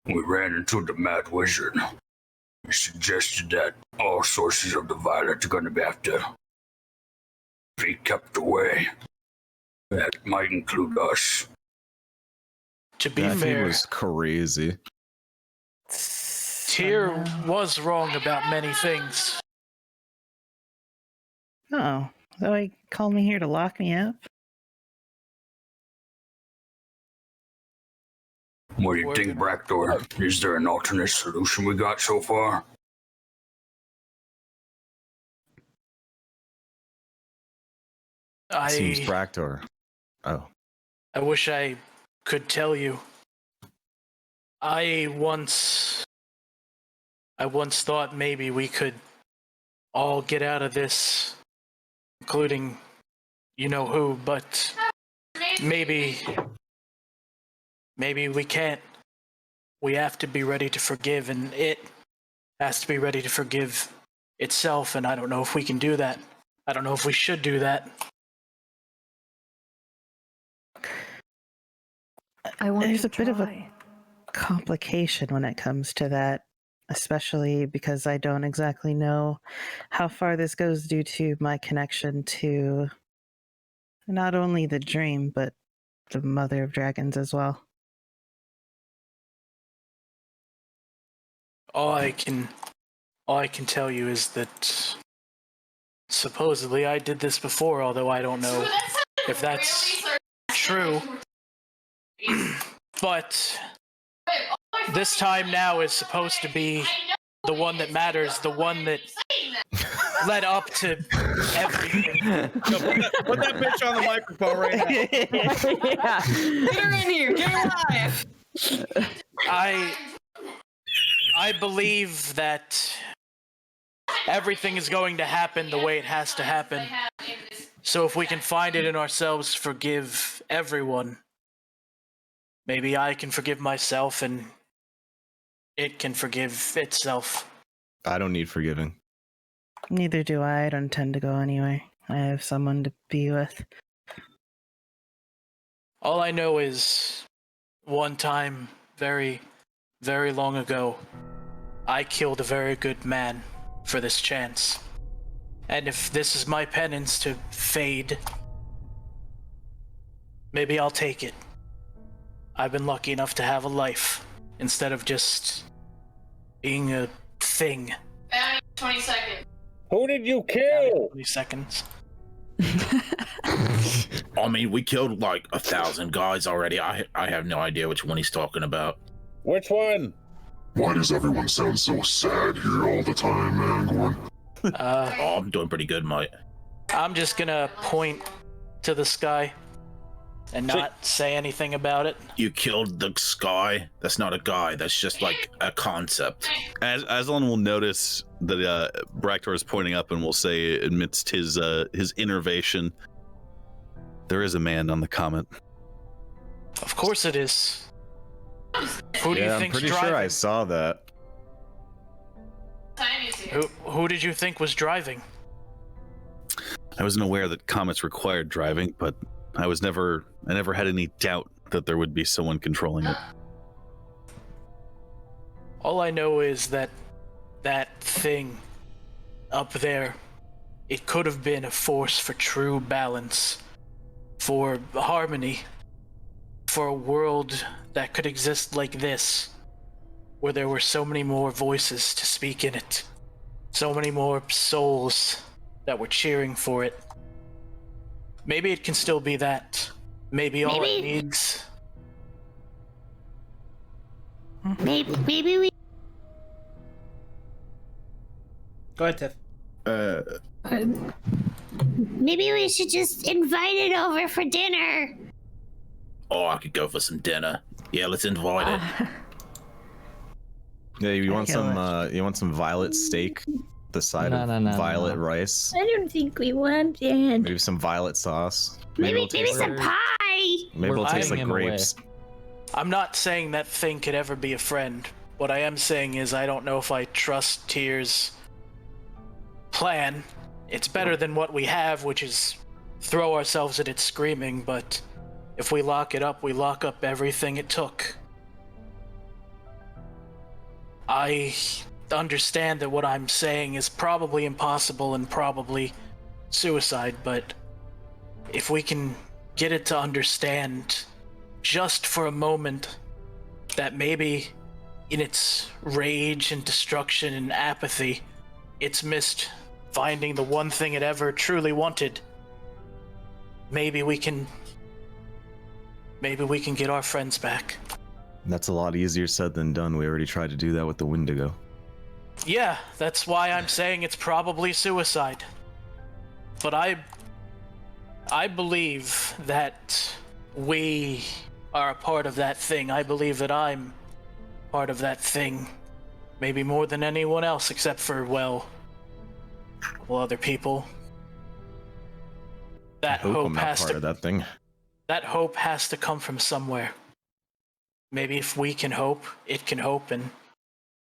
ran into the Mad Wizard. He suggested that all sources of the violet are going to have to be kept away. That might include us. To be That fair, was crazy. Tyr was wrong about many things. Oh, so he called me here to lock me up? What do you think, Braktor? Is there an alternate solution we got so far? Seems Braktor. Oh. I wish I could tell you. I once thought maybe we could all get out of this, including you know who, but maybe we can't. We have to be ready to forgive, and it has to be ready to forgive itself, and I don't know if we can do that. I don't know if we should do that. There's a bit of a complication when it comes to that, especially because I don't exactly know how far this goes due to my connection to not only the dream, but the Mother of Dragons as well. All I can tell you is that supposedly I did this before, although I don't know if that's true. But this time now is supposed to be the one that matters, the one that led up to everything. Put that bitch on the microphone right now. Yeah. Get her in here. Get her alive. I believe that everything is going to happen the way it has to happen. So if we can find it in ourselves, forgive everyone. Maybe I can forgive myself and it can forgive itself. I don't need forgiving. Neither do I. I don't intend to go anywhere. I have someone to be with. All I know is one time, very, very long ago, I killed a very good man for this chance. And if this is my penance to fade, maybe I'll take it. I've been lucky enough to have a life instead of just being a thing. 20 seconds. Who did you kill? 20 seconds. I mean, we killed like 1,000 guys already. I have no idea which one he's talking about. Which one? Why does everyone sound so sad here all the time, Angorn? Oh, I'm doing pretty good, mate. I'm just gonna point to the sky and not say anything about it. You killed the sky? That's not a guy. That's just like a concept. As Aslan will notice that Braktor is pointing up and will say amidst his innervation, there is a man on the comet. Of course it is. Who do you I'm think's pretty driving? sure I saw that. Who did you think was driving? I wasn't aware that comets required driving, but I never had any doubt that there would be someone controlling it. All I know is that thing up there, it could have been a force for true balance, for harmony, for a world that could exist like this, where there were so many more voices to speak in it, so many more souls that were cheering for it. Maybe it can still be that. Maybe all it needs. Maybe we. Go ahead, Tiff. Maybe we should just invite it over for dinner. Oh, I could go for some dinner. Yeah, let's invite it. Yeah, you want some violet steak? The side of violet rice? I don't think we want it. Maybe some violet sauce. Maybe it'll taste some pie. Maybe it'll taste like grapes. I'm not saying that thing could ever be a friend. What I am saying is I don't know if I trust Tyr's plan. It's better than what we have, which is throw ourselves at it screaming, but if we lock it up, we lock up everything it took. I understand that what I'm saying is probably impossible and probably suicide, but if we can get it to understand just for a moment that maybe in its rage and destruction and apathy, it's missed finding the one thing it ever truly wanted. Maybe we can get our friends back. That's a lot easier said than done. We already tried to do that with the Wendigo. Yeah, that's why I'm saying it's probably suicide. But I believe that we are a part of that thing. I believe that I'm part of that thing. Maybe more than anyone else, except for, well, other people. That hope I'm not has part to. of that thing. That hope has to come from somewhere. Maybe if we can hope, it can hope, and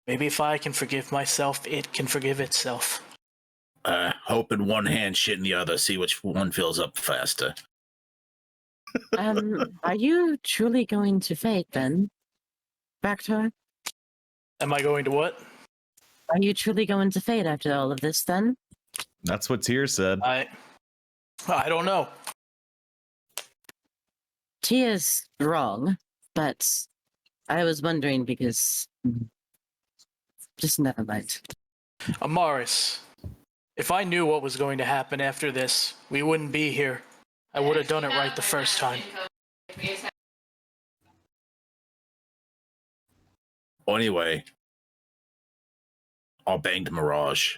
maybe if I can forgive myself, it can forgive itself. Hope in one hand, shit in the other. See which one fills up faster. Are you truly going to fate then, Bactar? Am I going to what? Are you truly going to fate after all of this then? That's what Tyr said. I don't know. Tia's wrong, but I was wondering because... Just never mind. Amaris, if I knew what was going to happen after this, we wouldn't be here. I would have done it right the first time. Well, anyway, I'll bang the Mirage.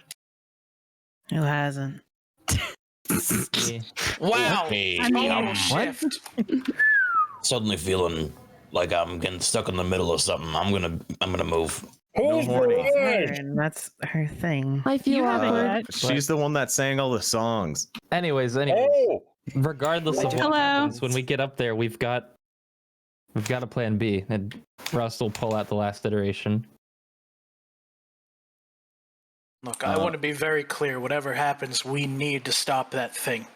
Who hasn't? Wow! Hey, Total shift. Suddenly feeling like I'm getting stuck in the middle of something. I'm gonna move. Who's That's her thing. I feel awkward. She's the one that sang all the songs. Anyways, Oh! regardless of what Hello. happens, when we get up there, we've got a plan B, and Rust will pull out the last iteration. Look, I want to be very clear. Whatever happens, we need to stop that thing.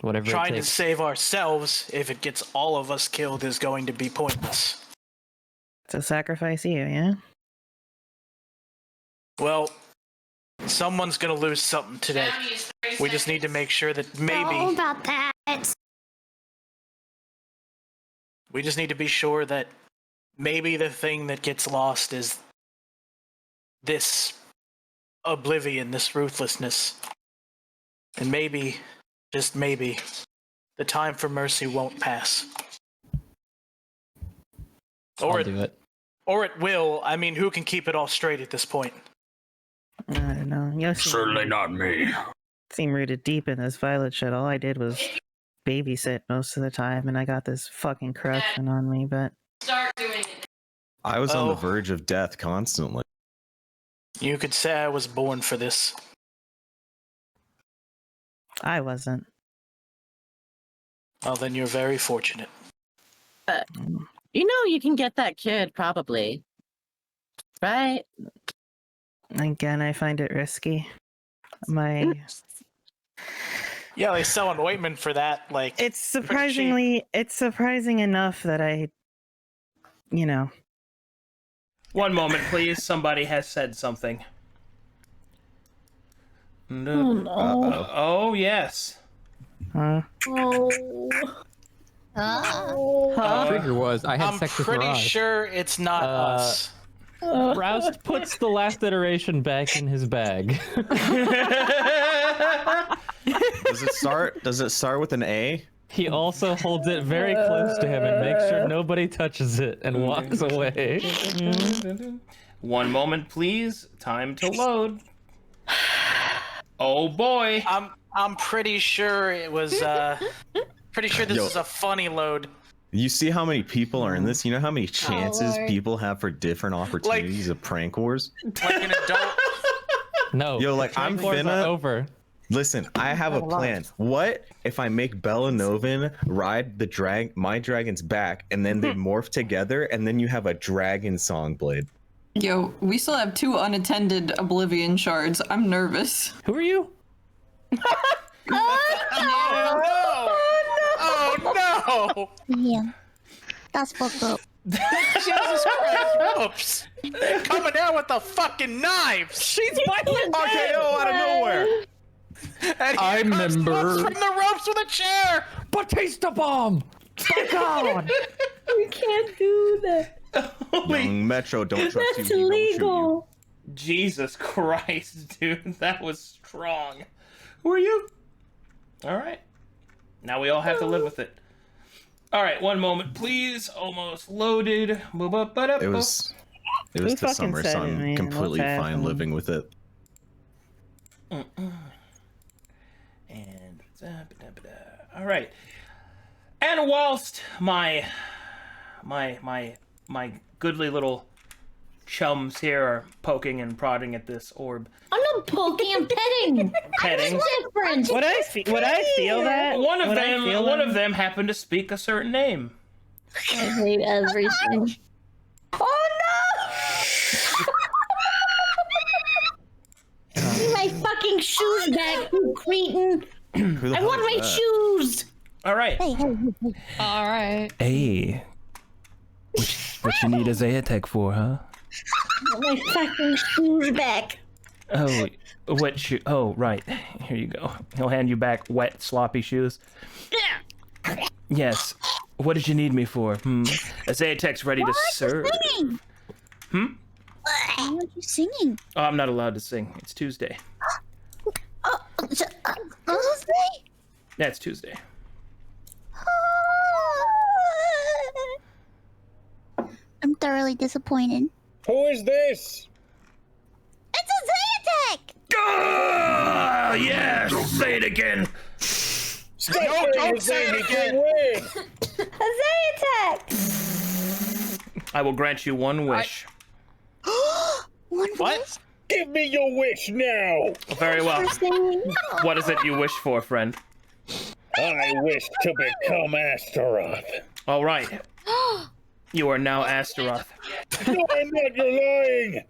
Whatever it Trying to takes. save ourselves, if it gets all of us killed, is going to be pointless. To sacrifice you, yeah? Well, someone's gonna lose something today. We just need to make sure that maybe... about that. We just need to be sure that maybe the thing that gets lost is this oblivion, this ruthlessness. And maybe, just maybe, the time for mercy won't pass. I'll do it. Or it will. I mean, who can keep it all straight at this point? I don't know. Yoshi Certainly not me. seemed rooted deep in this Violet shit. All I did was babysit most of the time, and I got this fucking corruption on me, but... Start doing it. I was on the verge of death constantly. You could say I was born for this. I wasn't. Well, then you're very fortunate. You know you can get that cured, probably. Right? Again, I find it risky. My... Yeah, they sell an ointment for that, like... It's surprising enough that I... You know... One moment, please. Somebody has said something. Oh, no. Oh, yes. Huh? Trigger was I had I'm sex with pretty Mirage. sure it's not us. Roust puts the last iteration back in his bag. Does it start with an A? He also holds it very close to him and makes sure nobody touches it and walks away. One moment, please. Time to load. Oh boy. I'm pretty sure it was pretty sure this is a funny load. You see how many people are in this? You know how many chances Lord. people have for different opportunities of prank wars? Like an adult. No. Yo, like I'm Prank wars are finna over. Listen, I have a plan. What if I make Bellanovan ride my dragon's back, and then they morph together, and then you have a dragon song blade? Yo, we still have 2 unattended Oblivion shards. I'm nervous. Who are you? Oh no! Yeah. That's fucked up. Jesus Christ, whoops! They're coming out with the fucking knives! She's violent! RKO out of nowhere! And I remember from the ropes with a chair! Batista bomb! My God. We can't do that. Young Metro, don't trust you. That's he won't shoot illegal. Jesus Christ, dude. That was strong. Who are you? Alright. Now we all have to live with it. Alright, one moment, please. Almost loaded. It was the summer, so I'm completely fine living with it. And all right. And whilst my goodly little chums here are poking and prodding at this orb. I'm not poking, I'm petting. Petting. Different. Would I feel that? One of them happened to speak a certain name. I hate everything. Oh no! Give me my fucking shoes back, you cretin! I want my shoes! Alright. Hey. Alright. Hey. What you need a Zayatech for, huh? I want my fucking shoes back. Oh, what shoe? Oh, right. Here you go. He'll hand you back wet, sloppy shoes. Yes. What did you need me for? A Zayatech's ready to serve. Singing? Why aren't you singing? Oh, I'm not allowed to sing. It's Tuesday. Tuesday? Yeah, it's Tuesday. I'm thoroughly disappointed. Who is this? It's a Zayatech! Oh, yes! Say it again! No, don't say it again! A Zayatech! I will grant you one wish. One What? Give me your wish now! Very well. What is it you wish for, friend? I wish to become Astaroth. All right. You are now Astaroth. No, I'm not. You're lying.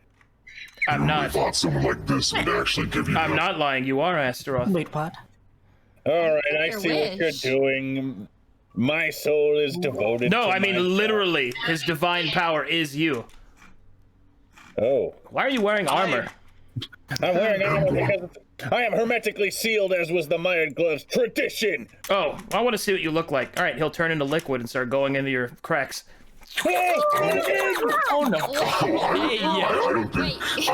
I'm not. I thought someone like this would actually give you. I'm not lying. You are Astaroth. Wait, what? All right, I Your see what you're wish. doing. My soul is devoted. No, to I mean my literally. His divine power is you. Oh. Why are you wearing armor? I'm wearing armor because I am hermetically sealed, as was the Mired Gloves tradition. Oh, I want to see what you look like. All right, he'll turn into liquid and start going into your cracks. Oh no! I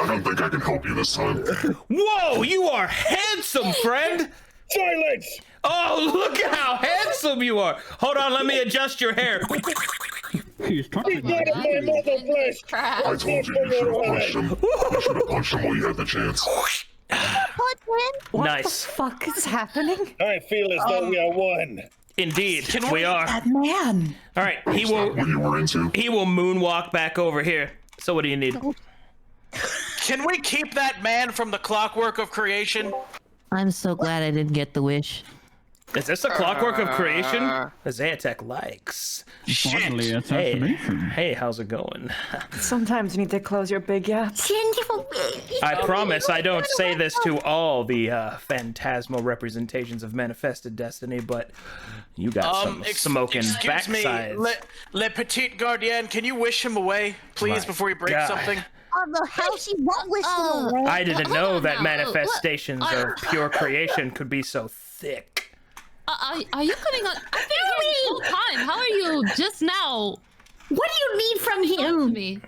don't think I can help you this time. Whoa, you are handsome, friend. Silence! Oh, look at how handsome you are. Hold on, let me adjust your hair. He's talking about my mother flesh. I told you you should have punched him. You should have punched him while you had the chance. What Nice. the fuck is happening? I feel as though we are one. Indeed, we are. That man. All right, he will. What you were into? He will moonwalk back over here. So what do you need? Can we keep that man from the clockwork of creation? I'm so glad I didn't get the wish. Is this a clockwork of creation? The Zayatech likes. Finally, it's Hey, affirmation. hey, how's it going? Sometimes you need to close your big yaps. I promise I don't say this to all the phantasmal representations of manifested destiny, but you got some smoking Excuse me, backsides. Le Petit Gardien, can you wish him away, please, My before he breaks God. something? On the house, he won't wish him away. I didn't Hold know on that now. manifestations Look, of pure creation could be so thick. Are you coming on? I've been here this whole time. How are you just now? What do you need from Talk to him? me.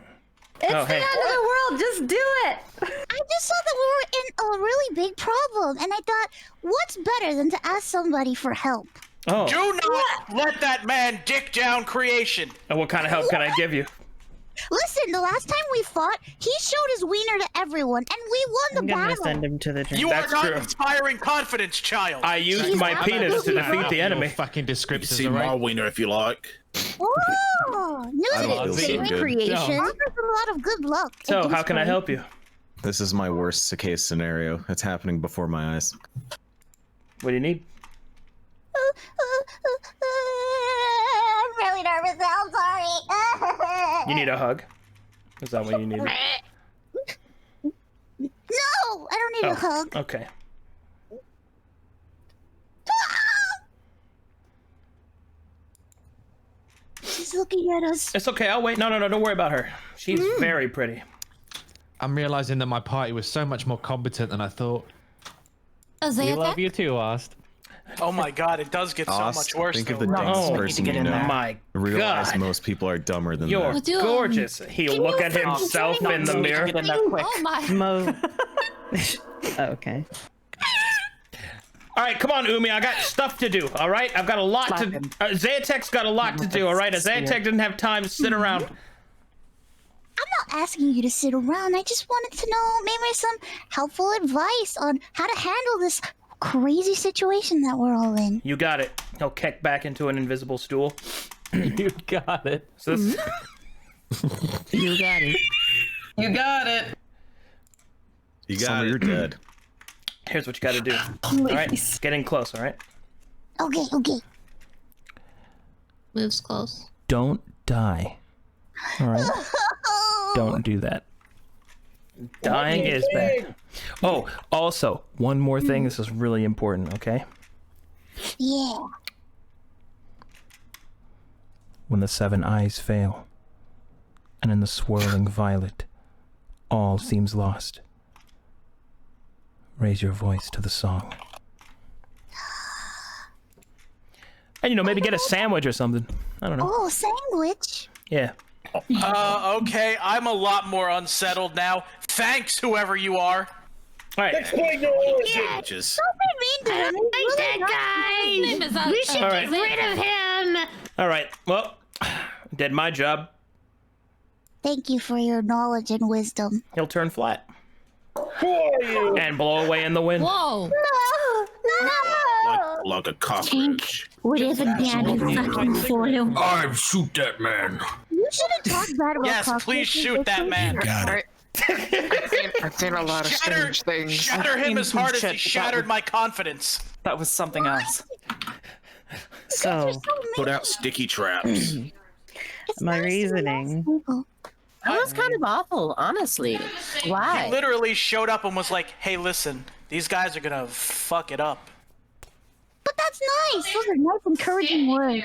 It's Oh, the hey. end of the world. Just do it. I just saw that we were in a really big problem, and I thought, what's better than to ask somebody for help? Oh, Do not let that man dick down creation. and what kind of help can I give you? Listen, the last time we fought, he showed his wiener to everyone, and we won I'm the gonna battle. send him to the gym. You That's are not true. inspiring confidence, child. I used my penis to defeat the enemy. You Fucking can descriptions, see my wiener if you like. Oh, news I don't is feel so in good. creation. No. There's a lot of good luck. So, how can I help you? This is my worst case scenario. It's happening before my eyes. What do you need? I'm really nervous now. I'm sorry. You need a hug. Is that what you need? No, I don't need a hug. Okay. She's looking at us. It's okay. I'll wait. No, don't worry about her. She's very pretty. I'm realizing that my party was so much more competent than I thought. Azea We love you too, Ast. Oh my god, it does get so much worse. Think of though. the dumbest Oh, person get you in know. there. My Realize God. most people are dumber than You're that. gorgeous. He'll look at himself in the mirror. Get in there quick. Oh my. Mo. Okay. All right, come on, Umi. I got stuff to do. All right, I've got a lot to. Zayatek's got a lot to do. All right, Zayatek didn't have time to sit around. I'm not asking you to sit around. I just wanted to know maybe some helpful advice on how to handle this crazy situation that we're all in. You got it. He'll kick back into an invisible stool. You got it. So this... You got it. You got it. You got it. You're dead. Here's what you got to do. All right, get in close. All right. Okay. Moves close. Don't die. All right. Don't do that. Dying is bad. Oh, also, one more thing. This is really important, okay? Yeah. When the seven eyes fail, and in the swirling violet, all seems lost. Raise your voice to the song. And, maybe get a sandwich or something. I don't know. Oh, sandwich. Yeah. Okay, I'm a lot more unsettled now. Thanks, whoever you are. All right. Explain your origin. Don't be mean to him. He's really His name is We should All get right. rid of him. All right. Well, did my job. Thank you for your knowledge and wisdom. He'll turn flat. Who are you? And blow away in the wind. Whoa. No. Like a cockroach. Whatever Daddy fucking for you. I'd shoot that man. You shouldn't talk bad about Yes, cockroaches. please shoot that man. Got it. I've seen a lot of strange things. Shatter him as hard as he shattered my confidence. That was something else. So, Put out sticky traps. my reasoning. That was kind of awful, honestly. Why? He literally showed up and was like, hey, listen, these guys are gonna fuck it up. But that's nice. Those are nice, encouraging words.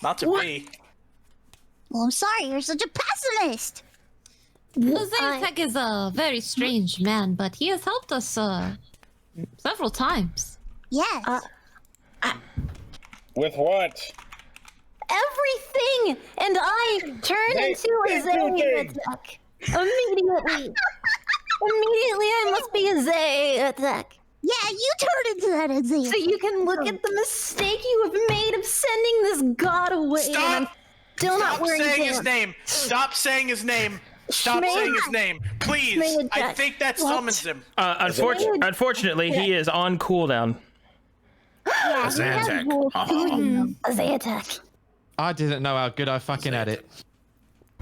Not to me. Well, I'm sorry. You're such a pessimist. Zayatek is a very strange man, but he has helped us several times. Yes. With what? Everything, and I turn into a Zay attack. Immediately. Immediately, I must be a Zay attack. Yeah, you turn into that Zay. So you can look at the mistake you have made of sending this god away. Stop! And I'm still not Stop wearing saying pants. his name. Stop saying his name. Stop Schmay- saying his name. Please. Schmay I attack. think that What? summons him. Unfortunately, he is on cooldown. Yeah, Zay attack. a Zay attack. I didn't know how good I fucking had it.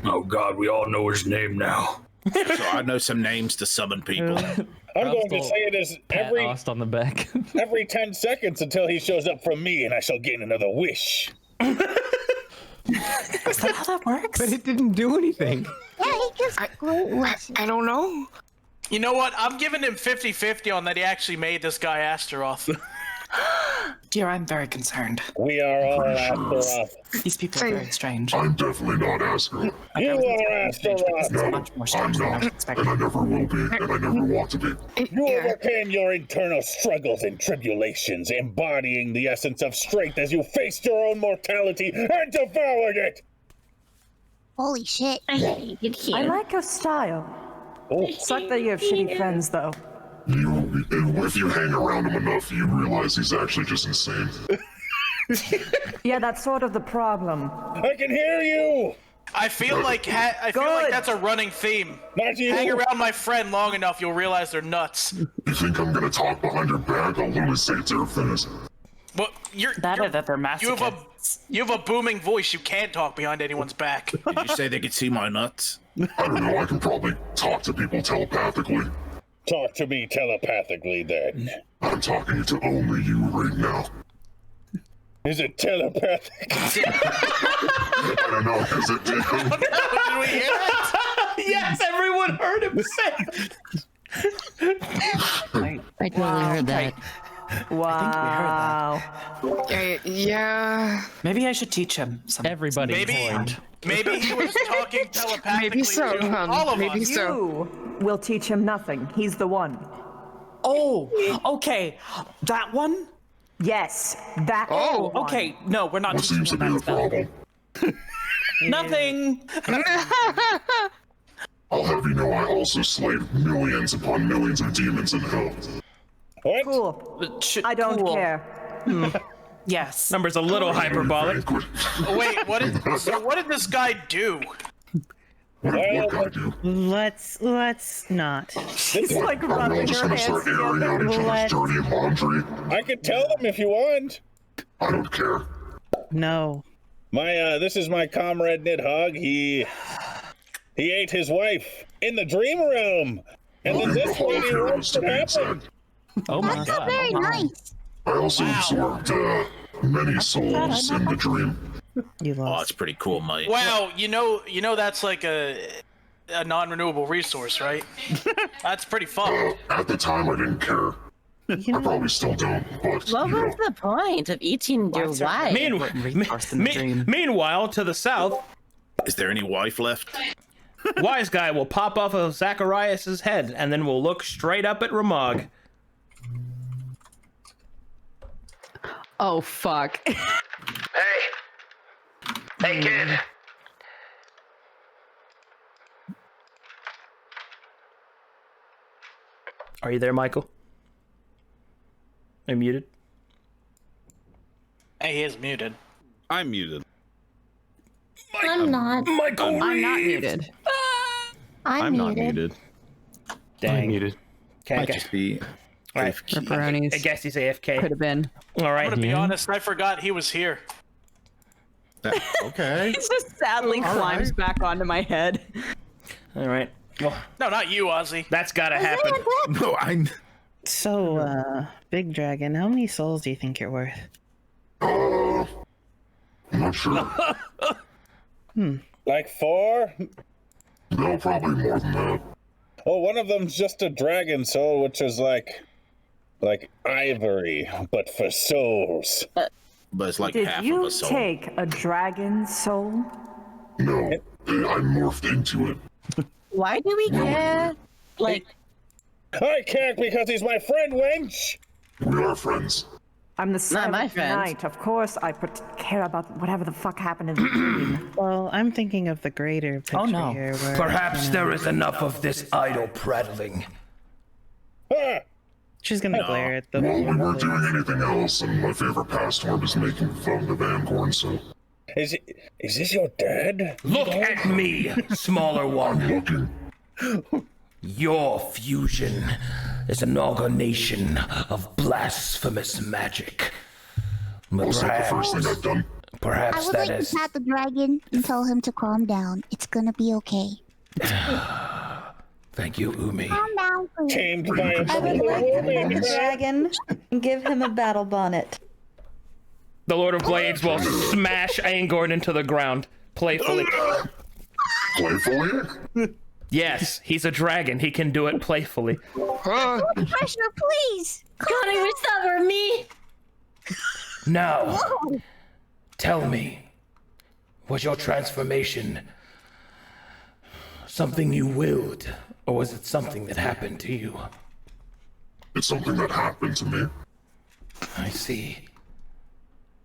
Oh God, we all know his name now. So I know some names to summon people. I'm going to say it is every Ast on the back. every 10 seconds until he shows up from me and I shall gain another wish. Is that how that works? But it didn't do anything. Yeah, he gives great wishes. I don't know. You know what? I'm giving him 50-50 on that he actually made this guy Astaroth. Dear, I'm very concerned. We are all Astaroth. These people are very strange. I'm definitely not Astaroth. You are Astaroth. No, much more I'm strange than I not, was expecting. and I never will be, and I never want to be. You overcame your internal struggles and tribulations, embodying the essence of strength as you faced your own mortality and devoured it. Holy shit. I like your style. Oh. Suck that you have shitty friends, though. If you hang around him enough, you realize he's actually just insane. Yeah, that's sort of the problem. I can hear you. I feel like that's a running theme. Not you. Hang around my friend long enough, you'll realize they're nuts. You think I'm gonna talk behind your back? I'll literally say it to your face. Well, that they're you have a booming voice. You can't talk behind anyone's back. Did you say they could see my nuts? I don't know, I can probably talk to people telepathically. Talk to me telepathically then. I'm talking to only you right now. Is it telepathic? I don't know. Is it? Did we hear it? Yes, everyone heard him say it. I totally heard that. Wow. Yeah. Maybe I should teach him something. Everybody joined. Maybe he was talking telepathically Maybe so, to all of maybe us. so. You will teach him nothing. He's the one. Oh, okay. That one? Yes, that one. Okay, no, we're not What teaching seems to him be that the spell. problem? Nothing. I'll have you know I also slayed millions upon millions of demons in hell. What? Cool. I don't care. Yes. Number's a little hyperbolic. Wait, what did this guy do? What guy do? Let's not. She's like Are we all rubbing just her gonna hands start airing out each other's dirty laundry? I can tell them if you want. I don't care. No. This is my comrade Nidhogg. He ate his wife in the dream realm, and then this lady wants to happen. Oh my god. Very nice. I also absorbed many souls in the dream. You Oh, lost. that's pretty cool, mate. Wow, you know that's like a non-renewable resource, right? That's pretty fun. At the time, I didn't care. I probably still don't, but What you know. was the point of eating your wife? Meanwhile, to the south, Is there any wife left? Wise Guy will pop off of Zacharias' head, and then we'll look straight up at Ramog. Oh, fuck. Hey, kid. Are you there, Michael? Are you muted? Hey, he is muted. I'm muted. I'm not. Michael, I'm not muted. I'm not muted. muted. Dang. I'm muted. Okay, Might okay. just be All right. Pepperonis. I guess he's AFK. Could have been. All I'm right. gonna be honest, I forgot he was here. Okay. He just sadly climbs back onto my head. All right. Well, No, not you, Ozzy. that's gotta happen. No, I'm. So, Big Dragon, how many souls do you think you're worth? I'm not sure. Like 4? No, probably more than that. Oh, one of them's just a dragon soul, which is like ivory, but for souls. But it's like Did half of you a soul. take a dragon soul? No, I morphed into it. Why do we care? Like, I can't because he's my friend, wench! We are friends. I'm the Not my seventh friends. knight. Of course, I care about whatever the fuck happened in the dream. Well, I'm thinking of the greater picture no. here. Where, Perhaps you know, there is enough of this idle prattling. Ah! she's gonna glare at the. Well, we weren't doing anything else, and my favorite pastime is making fun of Angorn, so Is this your dad? Look at me, smaller I'm one. looking. Your fusion is an amalgamation of blasphemous magic. But Was that the first thing I've done? I perhaps would that like is. to pat the dragon and tell him to calm down. It's gonna be okay. Thank you, Umi. Calm down, please. Tamed by a I would like to pet the dragon and give him a battle bonnet. The Lord of Blades will smash Angorn into the ground playfully. Playfully? Yes, he's a dragon. He can do it playfully. Pressure, please. God, I wish that were me. Now, tell me, was your transformation something you willed, or was it something that happened to you? It's something that happened to me. I see.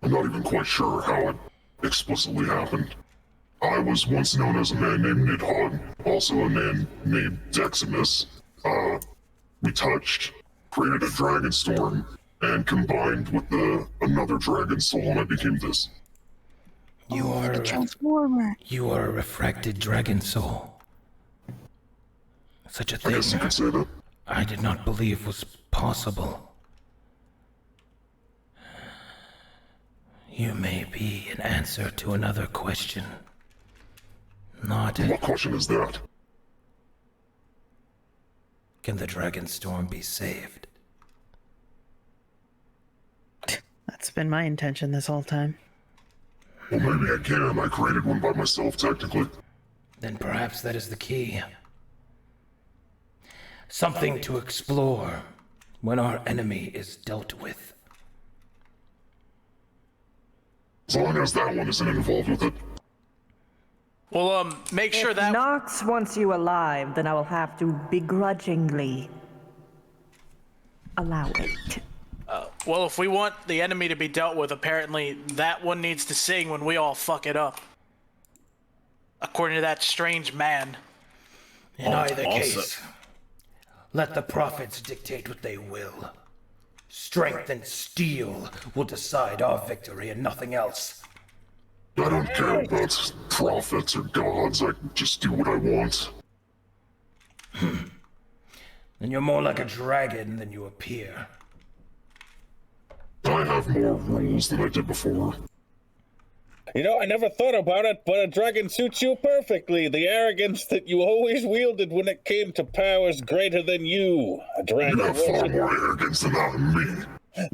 I'm not even quite sure how it explicitly happened. I was once known as a man named Nidhogg, also a man named Deximus. We touched, created a dragon storm, and combined with another dragon soul, and I became this. You are a transformer. You are a refracted dragon soul. Such a thing I guess you could say that. I did not believe was possible. You may be an answer to another question. Not. What question is that? Can the Dragonstorm be saved? That's been my intention this whole time. Well, maybe I can. I created one by myself, technically. Then perhaps that is the key. Something to explore when our enemy is dealt with. As long as that one isn't involved with it. Well, make sure that... If Nox wants you alive, then I will have to begrudgingly allow it. Well, if we want the enemy to be dealt with, apparently that one needs to sing when we all fuck it up. According to that strange man. In either case, let the prophets dictate what they will. Strength and steel will decide our victory and nothing else. I don't care about prophets or gods. I just do what I want. Then you're more like a dragon than you appear. I have more rules than I did before. You know, I never thought about it, but a dragon suits you perfectly. The arrogance that you always wielded when it came to powers greater than you. A dragon You have far more arrogance than that in me.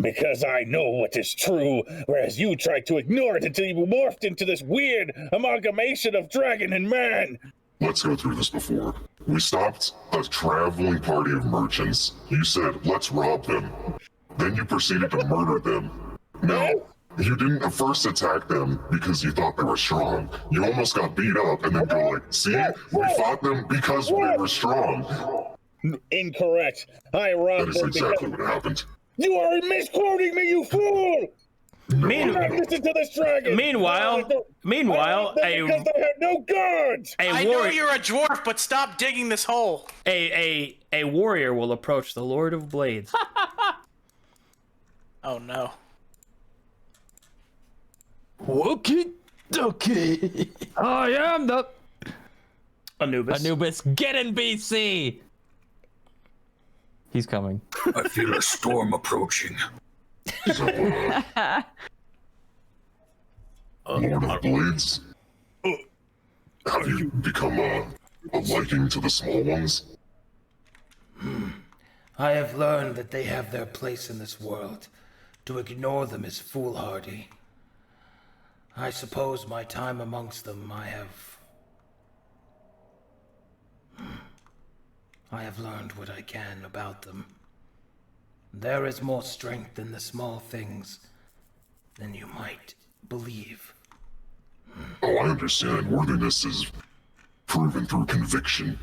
Because I know what is true, whereas you tried to ignore it until you morphed into this weird amalgamation of dragon and man. Let's go through this before. We stopped a traveling party of merchants. You said, let's rob them. Then you proceeded to murder them. Now, you didn't at first attack them because you thought they were strong. You almost got beat up and then go like, see, we fought them because we were strong. Incorrect. I robbed That is them exactly because... what happened. You are misquoting me, you fool! Listen to this dragon! Meanwhile, because they have no guards! I know you're a dwarf, but stop digging this hole. A warrior will approach the Lord of Blades. Oh no. Okay. I am the Anubis. Get in, BC. He's coming. I feel a storm approaching. Lord of Blades, have you become a liking to the small ones? I have learned that they have their place in this world. To ignore them is foolhardy. I suppose my time amongst them I have learned what I can about them. There is more strength in the small things than you might believe. Oh, I understand. Worthiness is proven through conviction.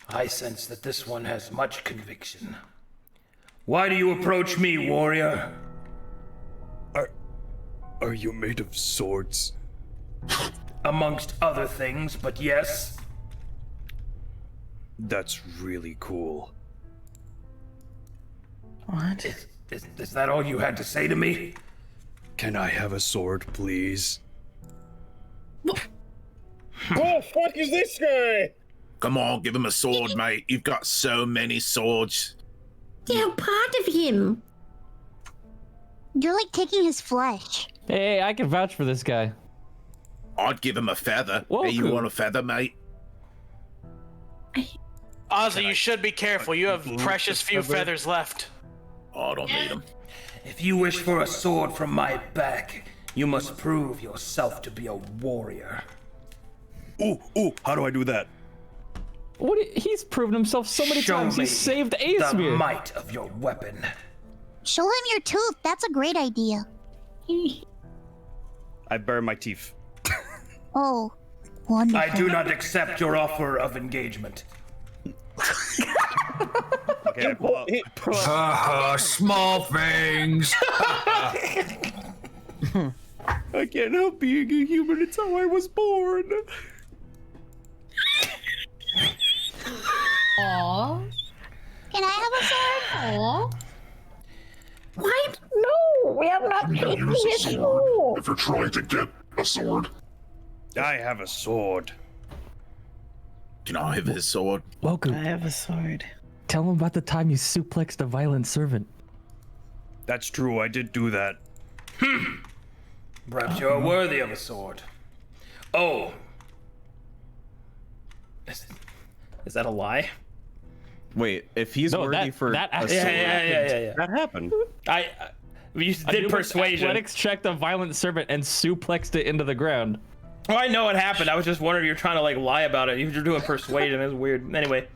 I sense that this one has much conviction. Why do you approach me, warrior? Are you made of swords? Amongst other things, but yes. That's really cool. What? Is that all you had to say to me? Can I have a sword, please? Who the fuck is this guy? Come on, give him a sword, mate. You've got so many swords. They're part of him. You're like taking his flesh. Hey, I can vouch for this guy. I'd give him a feather. Hey, you want a feather, mate? Ozzy, you should be careful. You have precious few feathers left. Oh, I don't need them. If you wish for a sword from my back, you must prove yourself to be a warrior. Ooh, how do I do that? He's proven himself so many times. He saved the Aesmir. might of your weapon. Show him your tooth. That's a great idea. I bare my teeth. Oh, wonderful. I do not accept your offer of engagement. Okay, I pull out. Haha, small things. I can't help being a human. It's how I was born. Aww. Can I have a sword? Aww. What? No, we have not You taken use a his sword sword. if you're trying to get a sword. I have a sword. Can I have his sword? Welcome. I have a sword. Tell him about the time you suplexed a violent servant. That's true, I did do that. Perhaps you are worthy of a sword. Oh. Is that a lie? Wait, if he's worthy for that a sword, Yeah. That happened. You did persuasion. Athletics checked a violent servant and suplexed it into the ground. Oh, I know what happened. I was just wondering if you're trying to like lie about it. You're doing persuasion. It's weird. Anyway.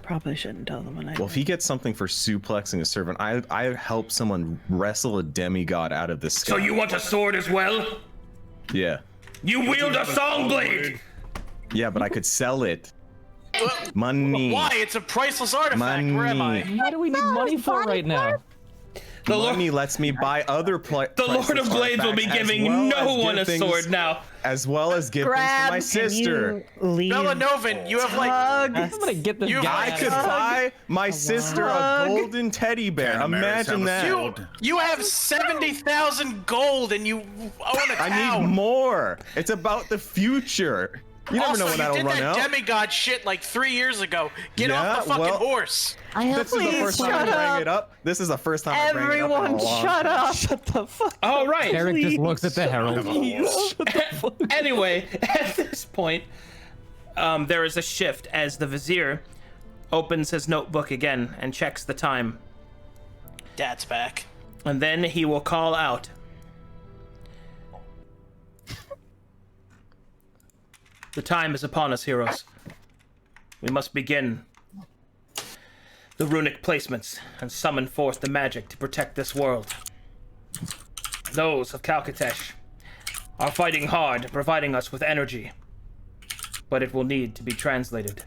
Probably shouldn't tell them when I. Well, if he gets something for suplexing a servant, I help someone wrestle a demigod out of the sky. So you want a sword as well? Yeah. You wield a song blade! Yeah, but I could sell it. Money. Why? It's a priceless artifact. Where am I? What do we need money for right now? The money lets me buy other The Lord of Blades will be giving no one a sword now. As well as give things to my sister. Belanovan, you have like. I'm gonna get this guy. I could buy my sister a golden teddy bear. Imagine that. You have 70,000 gold and you own a town. I need more. It's about the future. You never know when that'll run out. You did that demigod shit like 3 years ago. Get off the fucking horse. This is the first time I bring it up. This is the first time I bring it up. Everyone, shut up. Shut the fuck. All right. Eric just looks at the herald. Anyway, at this point, there is a shift as the vizier opens his notebook again and checks the time. Dad's back. And then he will call out. The time is upon us, heroes. We must begin the runic placements and summon forth the magic to protect this world. Those of Calcatesh are fighting hard, providing us with energy, but it will need to be translated